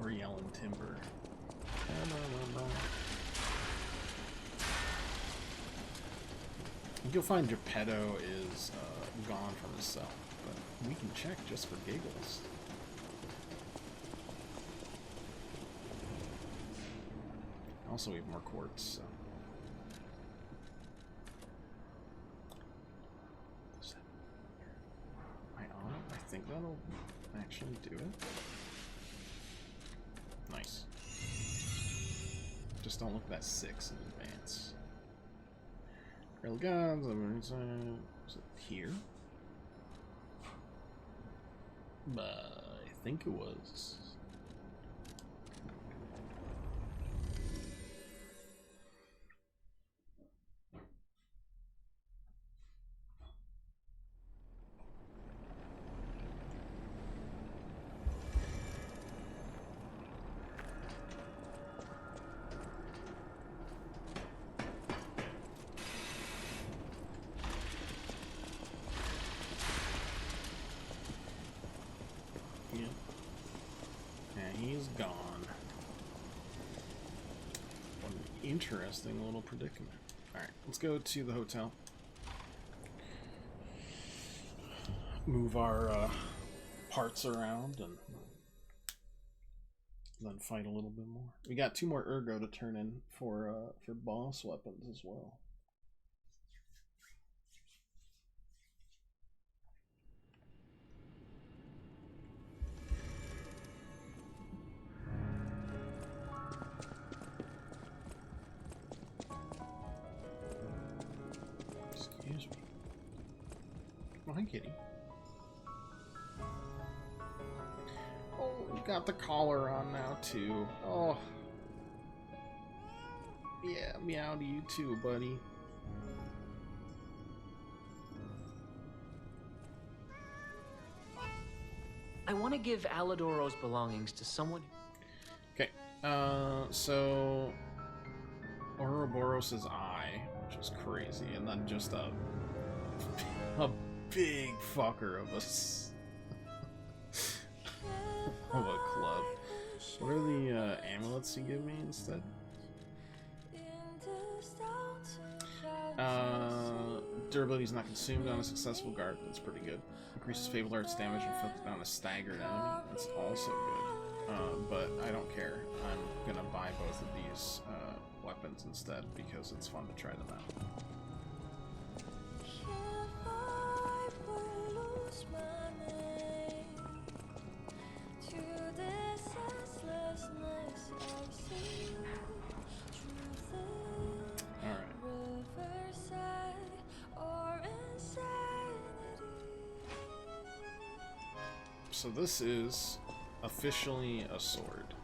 We're yelling timber. You'll find Geppetto is gone from his cell, but we can check just for giggles. Also, we have more quartz, so. Am I on it? I think that'll actually do it. Nice. Just don't look at that 6 in advance. Real gods, is it here? I think it was. Interesting little predicament. Alright, let's go to the hotel. Move our parts around and then fight a little bit more. We got 2 more ergo to turn in for boss weapons as well. Hi, kitty. Oh, you got the collar on now, too. Oh. Yeah, meow to you too, buddy. I want to give Alidoro's belongings to someone. Okay, so Ouroboros' eye, which is crazy, and then just a big fucker of a club. What are the amulets you give me instead? Durability is not consumed on a successful guard. That's pretty good. Increases Fabled Arts damage inflicted on a staggered enemy. That's also good. But I don't care. I'm gonna buy both of these weapons instead because it's fun to try them out. So this is officially a sword.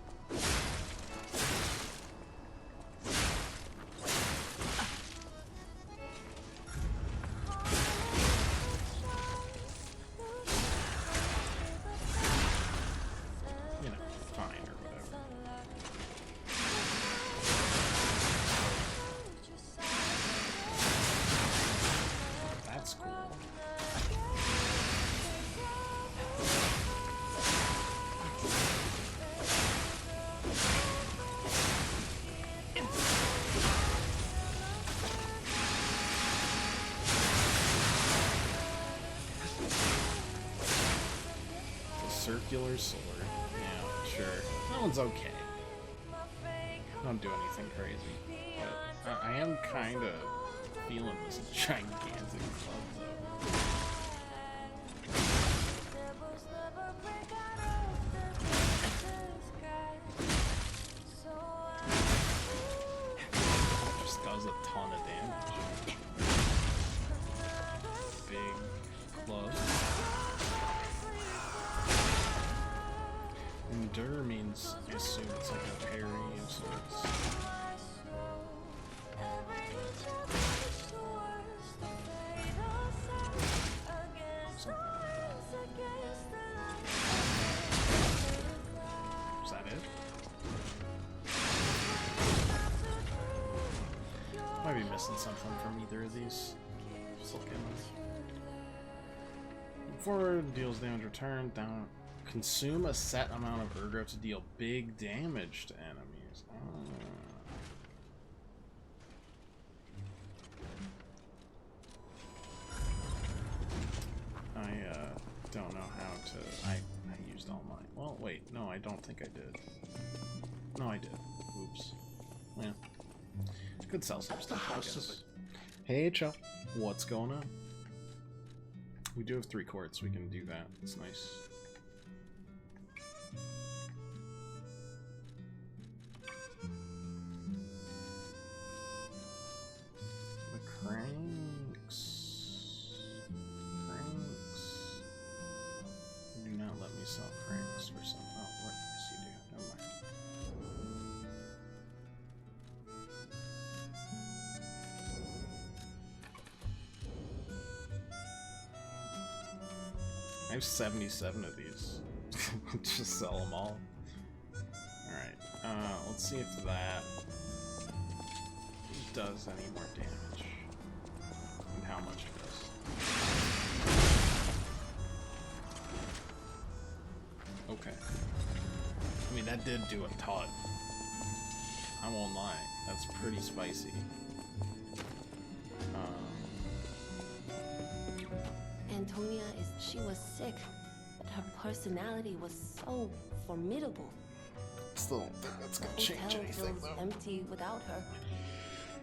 You know, fine or whatever. That's cool. Circular sword. Yeah, sure. That one's okay. Don't do anything crazy. But I am kind of feeling this gigantic club, though. Just does a ton of damage. Big club. Endure means, I assume it's like a parry of sorts. Is that it? Might be missing something from either of these. Just looking. Forward, deals damage return, down. Consume a set amount of ergo to deal big damage to enemies. I don't know how to. I used all mine. Well, wait, no, I don't think I did. No, I did. Oops. Yeah. Could sell some stuff, I guess. Hey, Cho. What's going on? We do have 3 quartz. We can do that. It's nice. Cranks. Do not let me sell cranks for some. Oh, what? Yes, you do. Never mind. I have 77 of these. Just sell them all. Alright. Let's see if that does any more damage. And how much it does. Okay. I mean, that did do a ton. I won't lie. That's pretty spicy. Antonia she was sick, but her personality was so formidable. Still don't think that's gonna change hotel anything, feels though. empty without her.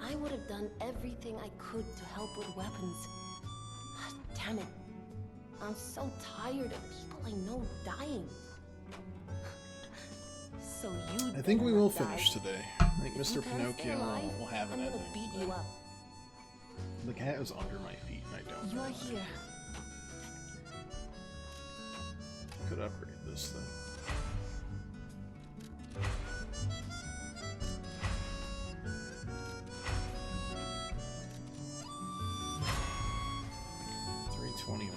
I would have done everything I could to help with weapons. Damn it. I'm so tired of people I know dying. So you I think we will die. finish today. I think Mr. You can't stay Pinocchio alive. will have an I'm gonna ending. beat you up. The cat is under my feet and I don't You know are why. here. Could upgrade this though. $321.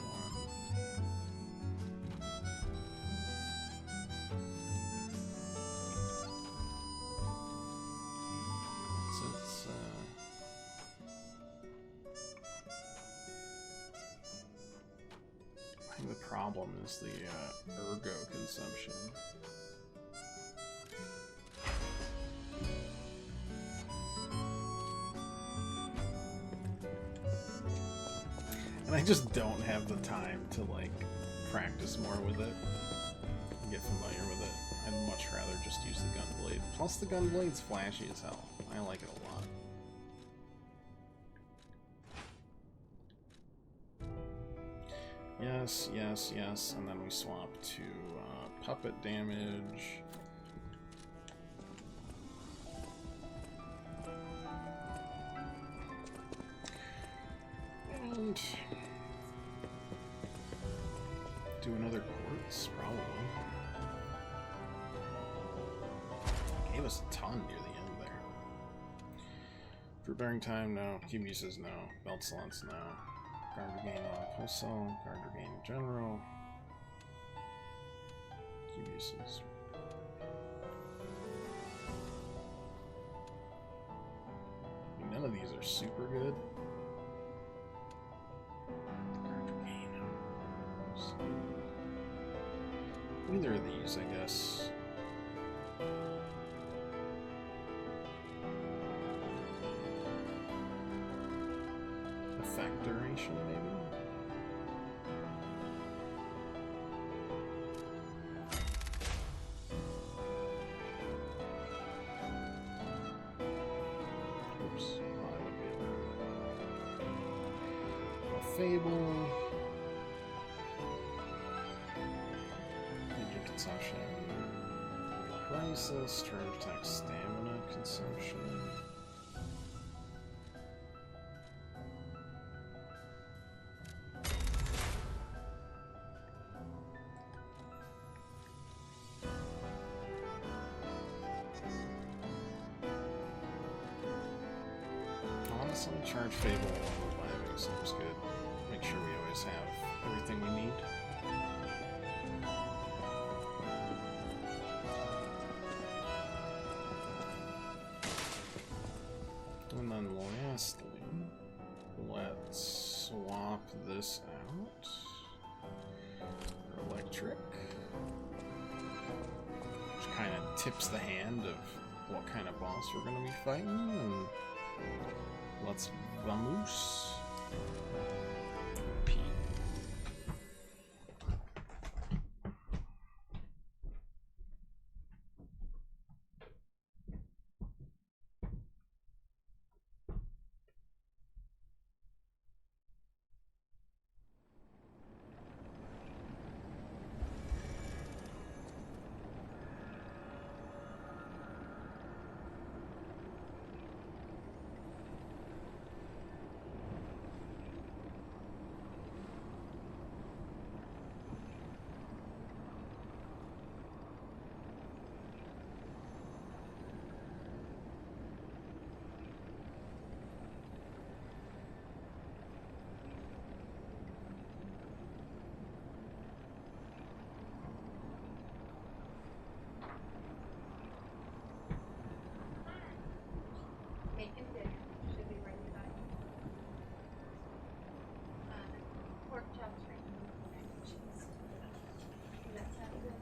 So it's I think the problem is the ergo consumption. And I just don't have the time to, like, practice more with it. Get familiar with it. I'd much rather just use the Gunblade. Plus the Gunblade's flashy as hell. I like it a lot. Yes, yes, yes, and then we swap to puppet damage. And do another quartz, probably. Gave us a ton near the end there. Fruit bearing time, no. Cube uses, no. Belt slants, no. Guard regain on pulsar, guard regain in general. Cube uses. I mean, none of these are super good. Guard regain. Either of these, I guess. Effect duration, maybe? Oops. Oh, that would be a Fable. Energy consumption. Crisis. Charge attack stamina consumption. Honestly, charge Fable reviving seems good. Make sure we always have everything we need. And then lastly, let's swap this out for electric, which kind of tips the hand of what kind of boss we're going to be fighting. And let's vamos. P. Making dinner. Should be ready by pork chops, right? Mac and cheese. Does that sound good?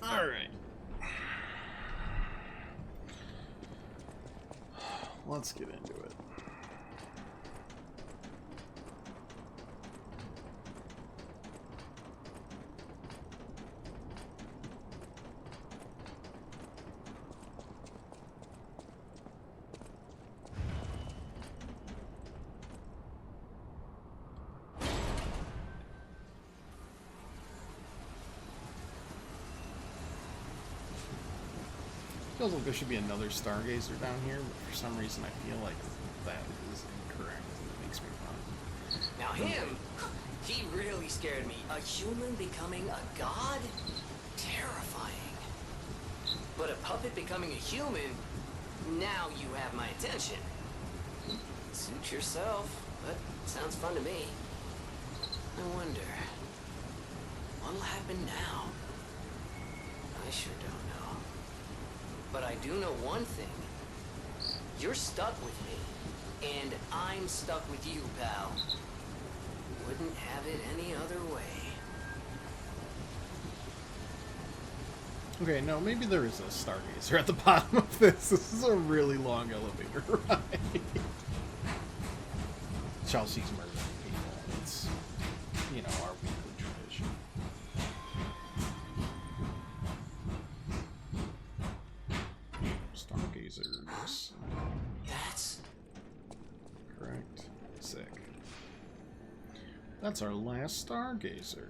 Alright. Let's get into it. Feels like there should be another Stargazer down here, but for some reason I feel like that is incorrect. It makes me run. Now him, he really scared me. A human becoming a god? Terrifying. But a puppet becoming a human? Now you have my attention. Suit yourself, but sounds fun to me. I wonder, what'll happen now? I sure don't know. But I do know one thing. You're stuck with me, and I'm stuck with you, pal. Wouldn't have it any other way. Okay, no, maybe there is a Stargazer at the bottom of this. This is a really long elevator ride. Chelsea's murdering people. It's, you know, our weekly tradition. Stargazers. That's... correct. Sick. That's our last Stargazer.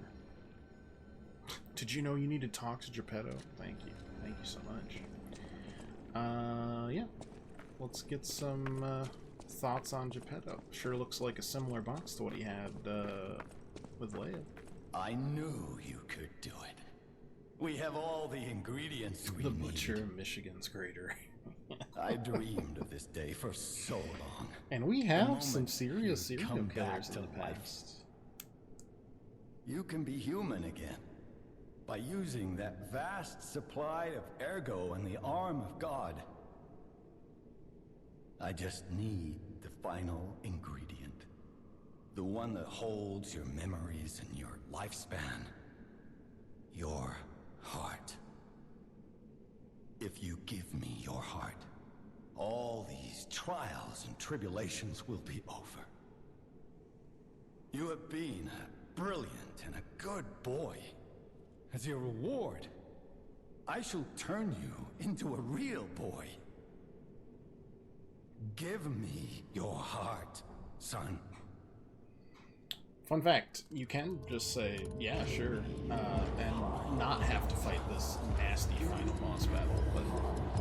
Did you know you need to talk to Geppetto? Thank you. Thank you so much. Yeah. Let's get some thoughts on Geppetto. Sure looks like a similar box to what he had with Leia. I knew you could do it. We have all the ingredients we need. The Butcher of Michigan's greater. I dreamed of this day for so long. And we have some serious serial killers in the past. You can be human again. By using that vast supply of ergo and the arm of God. I just need the final ingredient. The one that holds your memories and your lifespan. Your heart. If you give me your heart, all these trials and tribulations will be over. You have been a brilliant and a good boy. As your reward, I shall turn you into a real boy. Give me your heart, son. Fun fact, you can just say, yeah, sure, and not have to fight this nasty final boss battle, but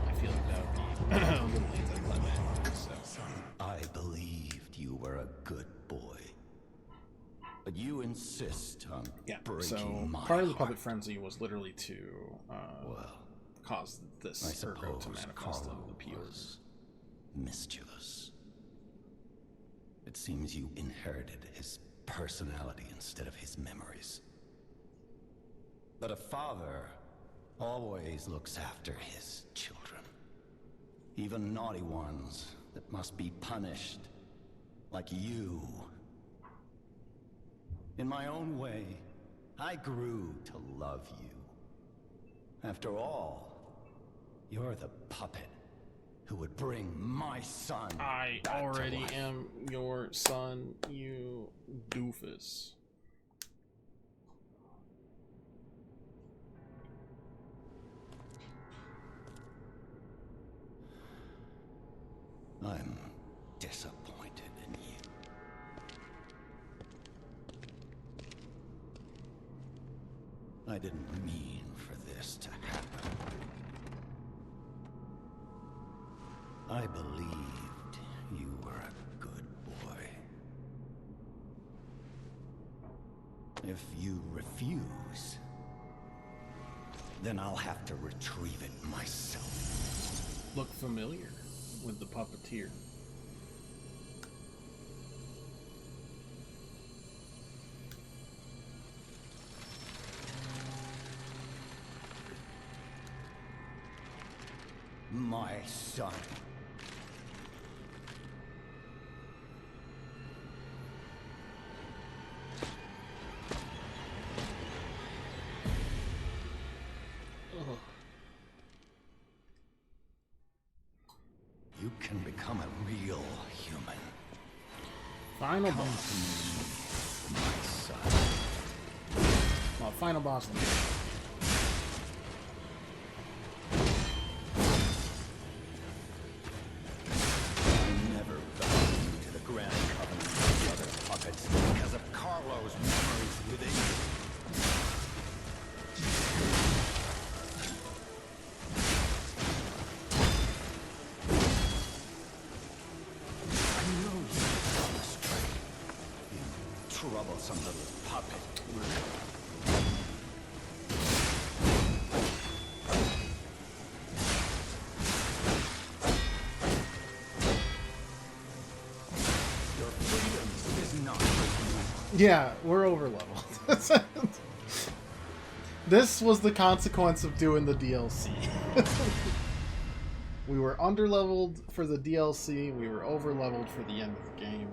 I feel like that would be a little anticlimactic, so. I believed you were a good boy. But you insist on breaking my part of the heart. puppet frenzy was literally to cause this ergo to manifest in the POs. Mischievous. It seems you inherited his personality instead of his memories. But a father always looks after his children. Even naughty ones that must be punished, like you. In my own way, I grew to love you. After all, you're the puppet who would bring my son I back already to life. am your son, you doofus. I'm disappointed in you. I didn't mean for this to happen. I believed you were a good boy. If you refuse, then I'll have to retrieve it myself. Look familiar with the puppeteer. My son. You can become a real human. Final Come boss. to me, my son. Well, final boss. I never bound you to the Grand Covenant of the other puppets because of Carlo's memories within you. I know you are astray, you troublesome little puppet. Yeah, we're over leveled. This was the consequence of doing the DLC. We were under leveled for the DLC, we were over leveled for the end of the game.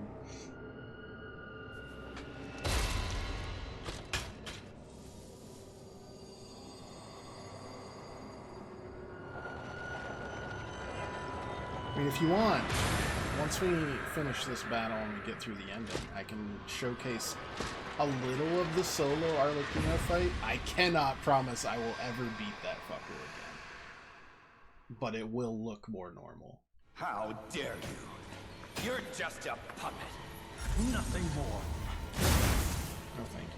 I mean, if you want, once we finish this battle and we get through the ending, I can showcase a little of the solo Arlecchino fight. I cannot promise I will ever beat that fucker again. But it will look more normal. How dare you? You're just a puppet. Nothing more. No, thank you.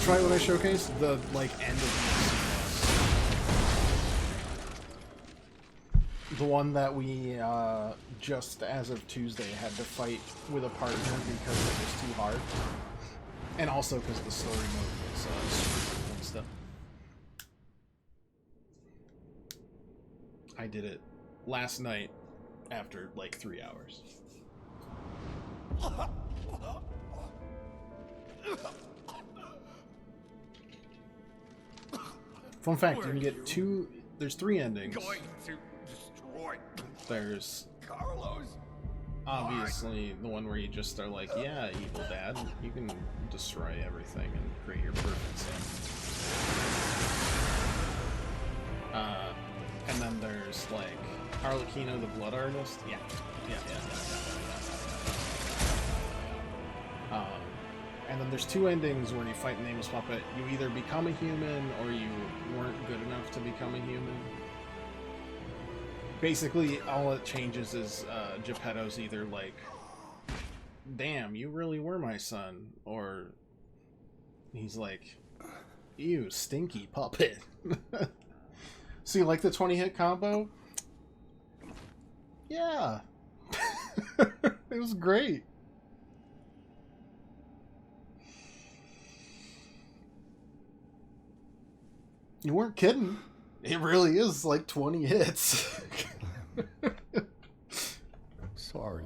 Try what I showcased? The, like, end of the one that we, just as of Tuesday had to fight with a partner because it was too hard. And also because the story mode was, super cool and stuff. I did it last night after, like, 3 hours. Fun fact, you can get two... There's 3 endings. Going to destroy There's... Carlos. Obviously, the one where you just are like, yeah, evil dad, you can destroy everything and create your perfect son. And then there's, like, Arlecchino the Blood Artist. Yeah. And then there's 2 endings where you fight the Nameless Puppet. You either become a human or you weren't good enough to become a human. Basically, all it changes is Geppetto's either like, damn, you really were my son, or he's like, ew, stinky puppet. So you like the 20-hit combo? Yeah. It was great. You weren't kidding. It really is like 20 hits. Sorry.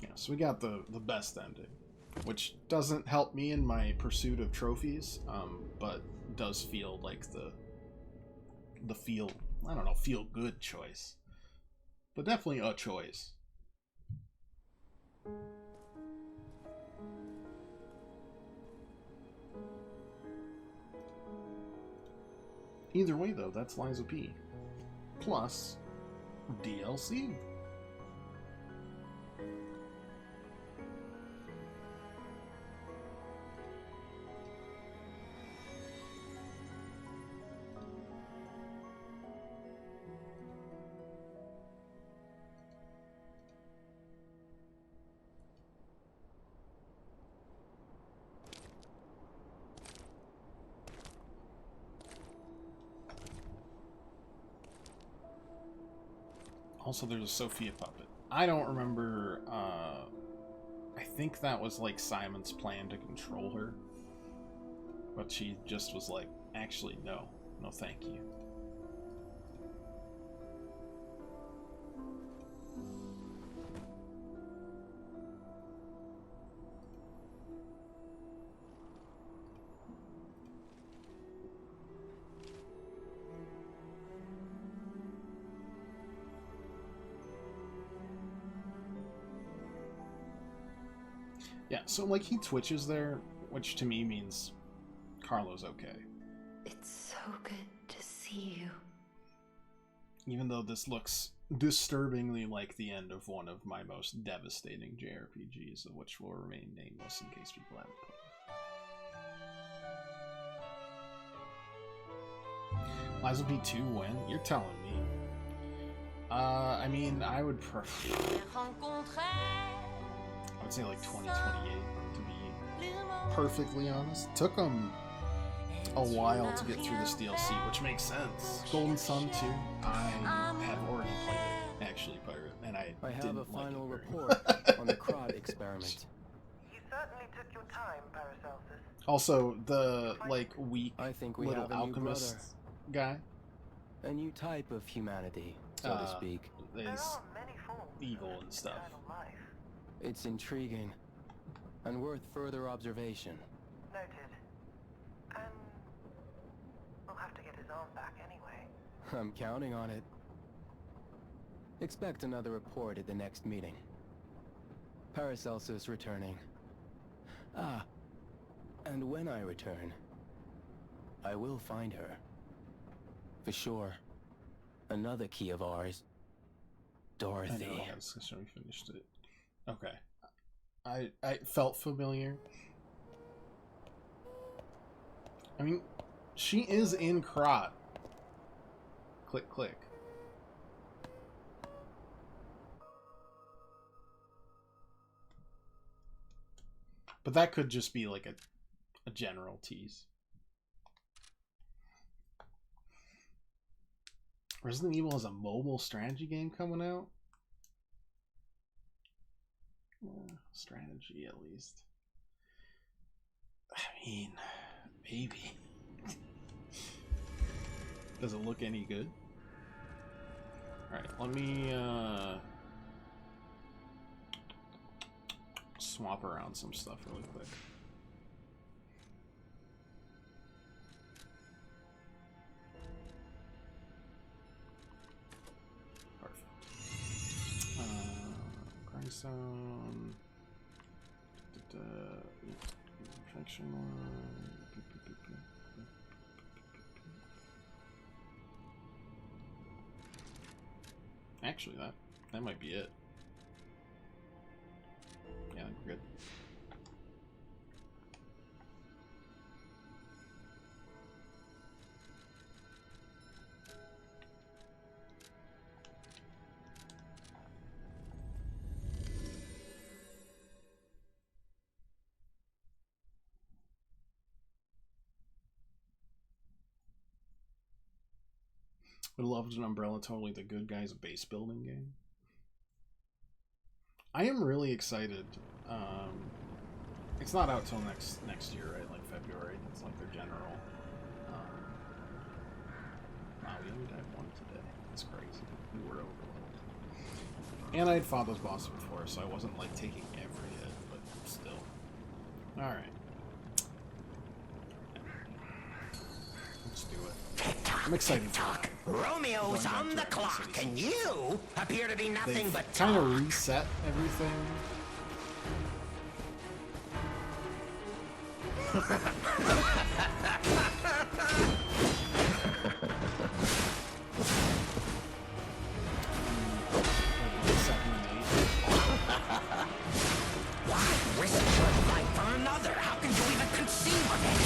Yeah, so we got the best ending, which doesn't help me in my pursuit of trophies, but does feel like the feel, I don't know, feel good choice. But definitely a choice. Either way, though, that's Lies of P. Plus DLC. Also, there's a Sophia puppet. I don't remember, I think that was like Simon's plan to control her. But she just was like, actually, no. No, thank you. Yeah, so like he twitches there. which to me means Carlo's okay. It's so good to see you. Even though this looks disturbingly like the end of one of my most devastating JRPGs, of which will remain nameless in case people haven't played. Lies of P2 when? You're telling me. I mean, I would prefer... I would say like 2028, to be perfectly honest. Took them a while to get through this DLC, which makes sense. Golden Sun 2, I have already played it, actually, Pirate, and I have didn't a final like it report on the Krat experiment. You certainly took your time, Paracelsus. Also, the, like, weak I think we little have a new alchemist brother. guy. A new type of humanity, so to speak. Is evil and stuff. It's intriguing and worth further observation. Noted. And we'll have to get his arm back anyway. I'm counting on it. Expect another report at the next meeting. Paracelsus returning. Ah, and when I return, I will find her. For sure. Another key of ours. Dorothy. I know we had a discussion, we finished it. Okay. I felt familiar. I mean, she is in Krat. Click, click. But that could just be like a general tease. Resident Evil has a mobile strategy game coming out? Strategy, at least. I mean, maybe. Does it look any good? Alright, let me swap around some stuff really quick. Grindstone. Infection one. Actually, that might be it. Yeah, we're good. Would love an Umbrella Totally the Good Guys base building game. I am really excited. It's not out till next year, right? Like February. It's like their general. Wow, we only died one today. That's crazy. We were overloaded. And I had fought those bosses before, so I wasn't like taking every hit, but still. All right. Let's do it. I'm excited. Romeo's on the clock, and you appear to be nothing but kind of reset everything. Why risk your life for another? How can you even conceive of it?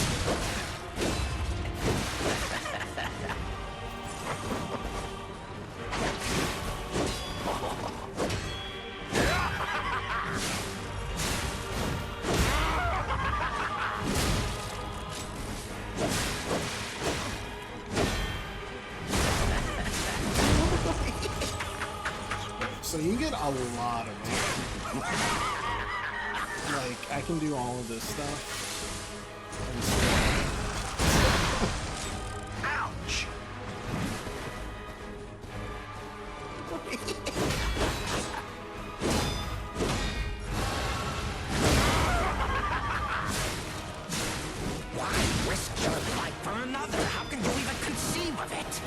So you get a lot of damage. Like, I can do all of this stuff. Ouch! Why risk your life for another? How can you even conceive of it?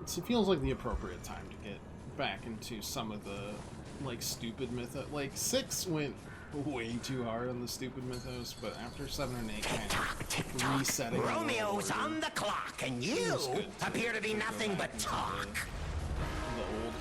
it feels like the appropriate time to get back into some of the like stupid mythos. Like 6 went way too hard on the stupid mythos, but after 7 and 8 kind of resetting. Romeo's on the clock, and you appear to be nothing but talk. The old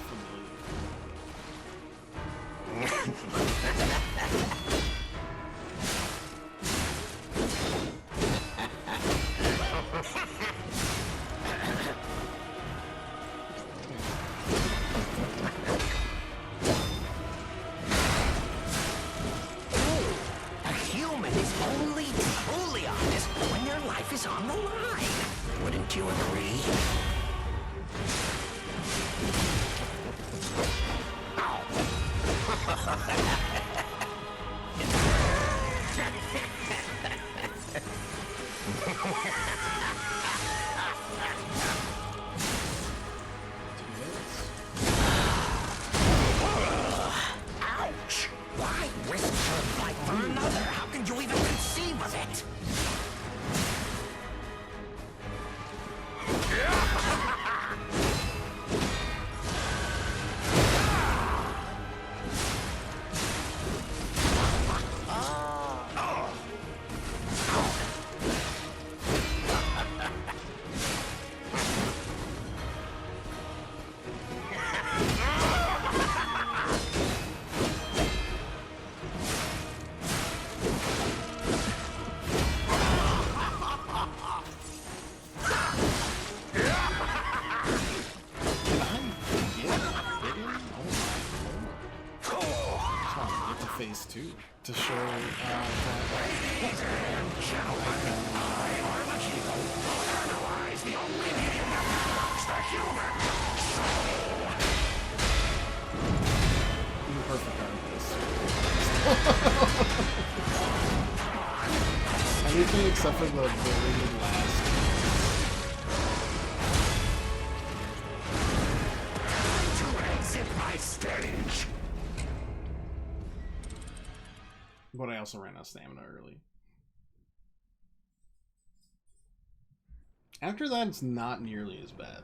A human is only truly honest when their life is on the line. Wouldn't you agree? Ouch! Why risk your life for another? How can you even conceive of it? Phase 2 to show everything except for the very last. To exit my stage. But I also ran out of stamina early. After that, it's not nearly as bad.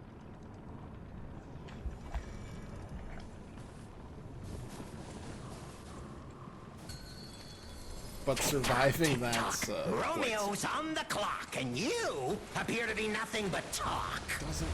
But surviving that's Romeo's on the clock, and you appear to be nothing but talk. Doesn't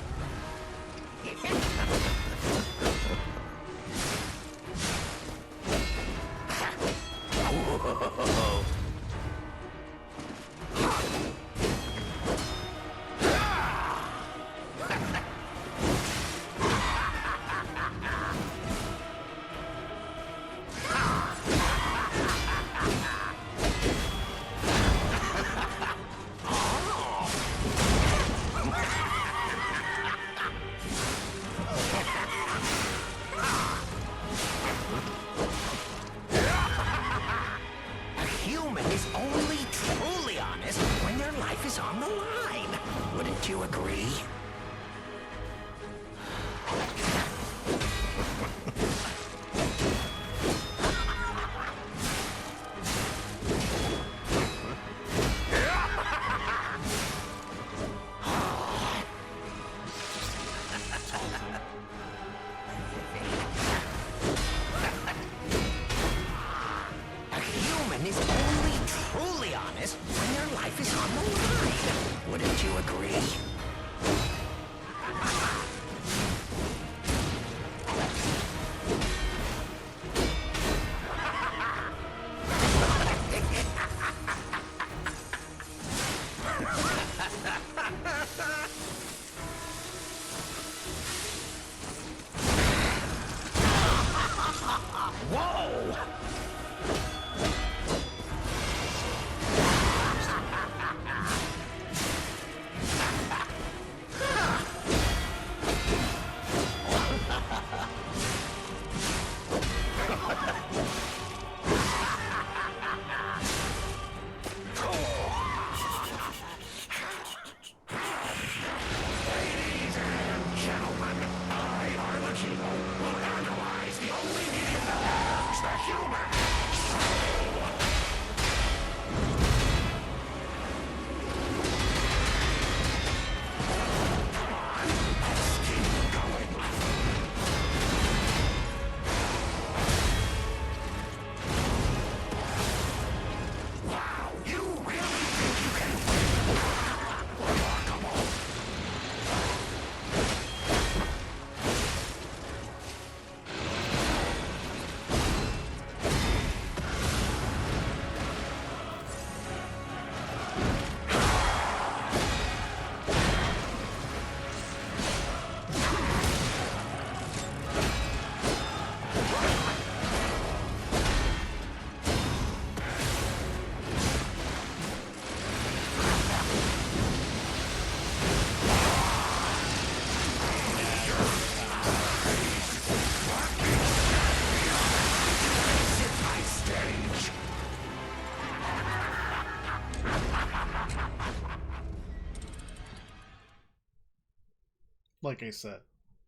like I said,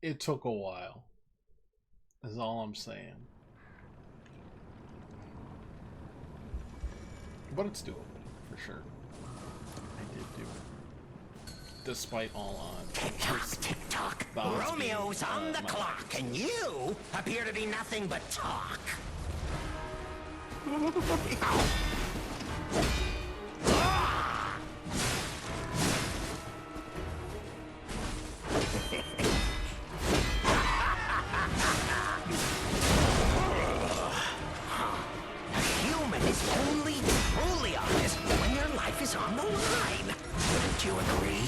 it took a while. Is all I'm saying. But it's doable, for sure. I did do it. Despite all odds. Tick-tock, tick-tock. Romeo's on the clock, and you appear to be nothing but talk. A human is only truly honest when their life is on the line. Wouldn't you agree?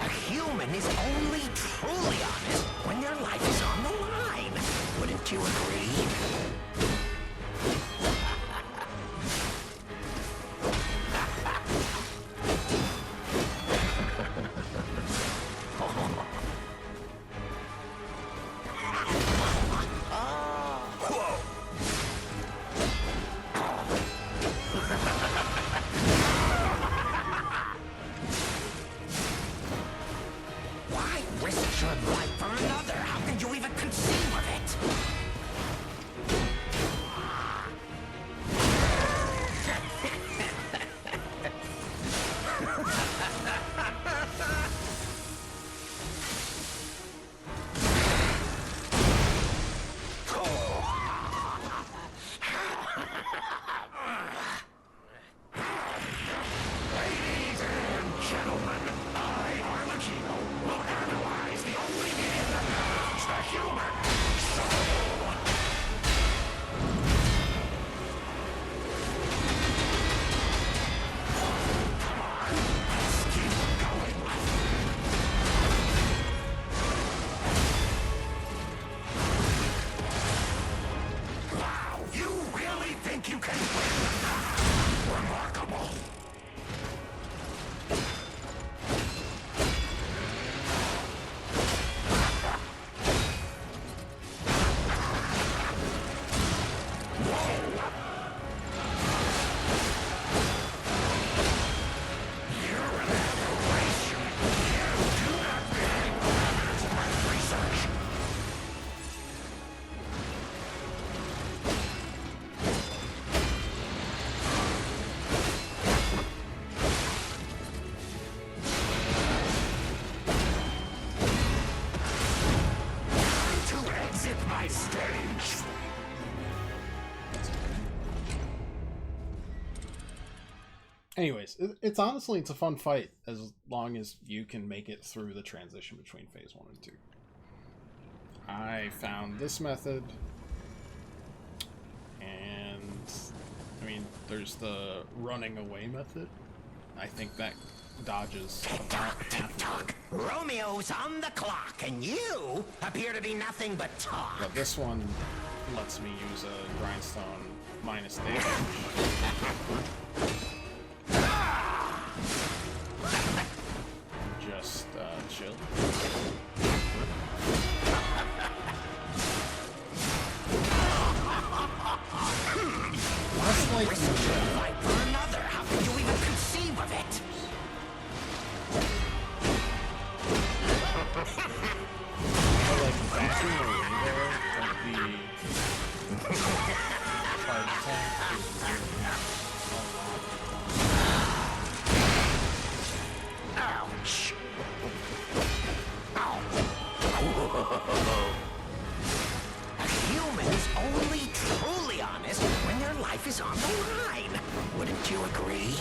A human is only truly honest when their life is on the line. Wouldn't you agree? Why risk your life for another? How can you even conceive of it? Ladies and gentlemen, I, Arlecchino, will analyze the only game that knows the human soul. Come on, let's keep going. Wow, you really think you can win? Remarkable. To exit my stage. Anyways, it's honestly, it's a fun fight as long as you can make it through the transition between phase 1 and 2. I found this method, and I mean, there's the running away method. I think that dodges about half of it. Romeo's on the clock, and you appear to be nothing but talk. But this one lets me use a grindstone minus damage. Just chill. That's like Fight for another. How can you even conceive of it? like bashing away there, like the charge attack is really Ouch! A human is only truly honest when their life is on the line. Wouldn't you agree?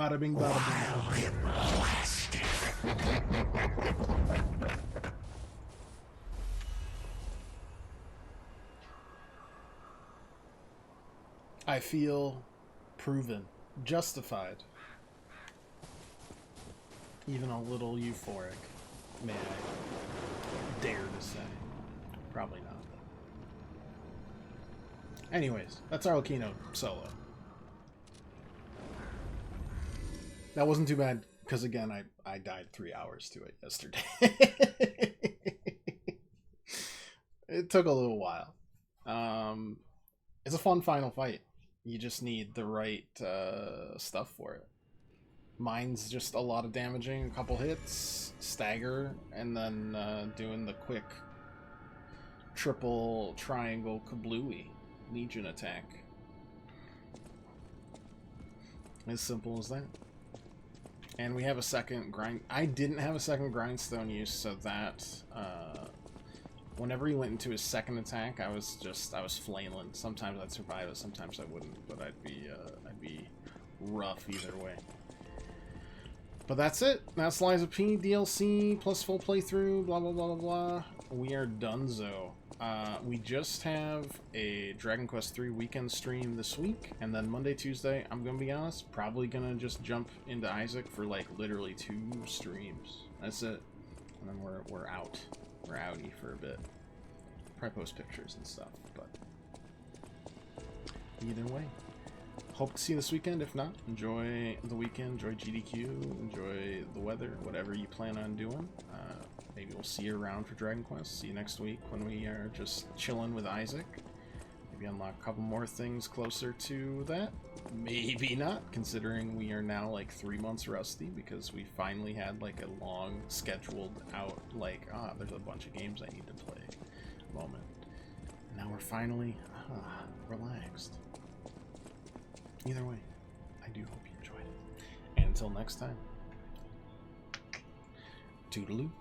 Bada bing, bada bing. I feel proven, justified, even a little euphoric, may I dare to say. Probably not. Anyways, that's our Okino solo. That wasn't too bad, because again, I died 3 hours to it yesterday. It took a little while. It's a fun final fight. You just need the right stuff for it. Mine's just a lot of damaging, a couple hits, stagger, and then doing the quick triple triangle kablooey Legion attack. As simple as that. And we have a second grind. I didn't have a second grindstone use, so that whenever he went into his second attack, I was flailing. Sometimes I'd survive it, sometimes I wouldn't, but I'd be rough either way. But that's it. That's Lies of P DLC plus full playthrough. Blah blah blah blah blah. We are donezo. We just have a Dragon Quest III weekend stream this week, and then Monday, Tuesday, I'm gonna be honest, probably gonna just jump into Isaac for like literally 2 streams. That's it. And then we're out. We're outie for a bit. Probably post pictures and stuff, but either way. Hope to see you this weekend. If not, enjoy the weekend, enjoy GDQ, enjoy the weather, whatever you plan on doing. Maybe we'll see you around for Dragon Quest. See you next week when we are just chilling with Isaac. Maybe unlock a couple more things closer to that. Maybe not, considering we are now like 3 months rusty because we finally had like a long scheduled out, like, there's a bunch of games I need to play moment. And now we're finally relaxed. Either way, I do hope you enjoyed it. And until next time, toodaloo.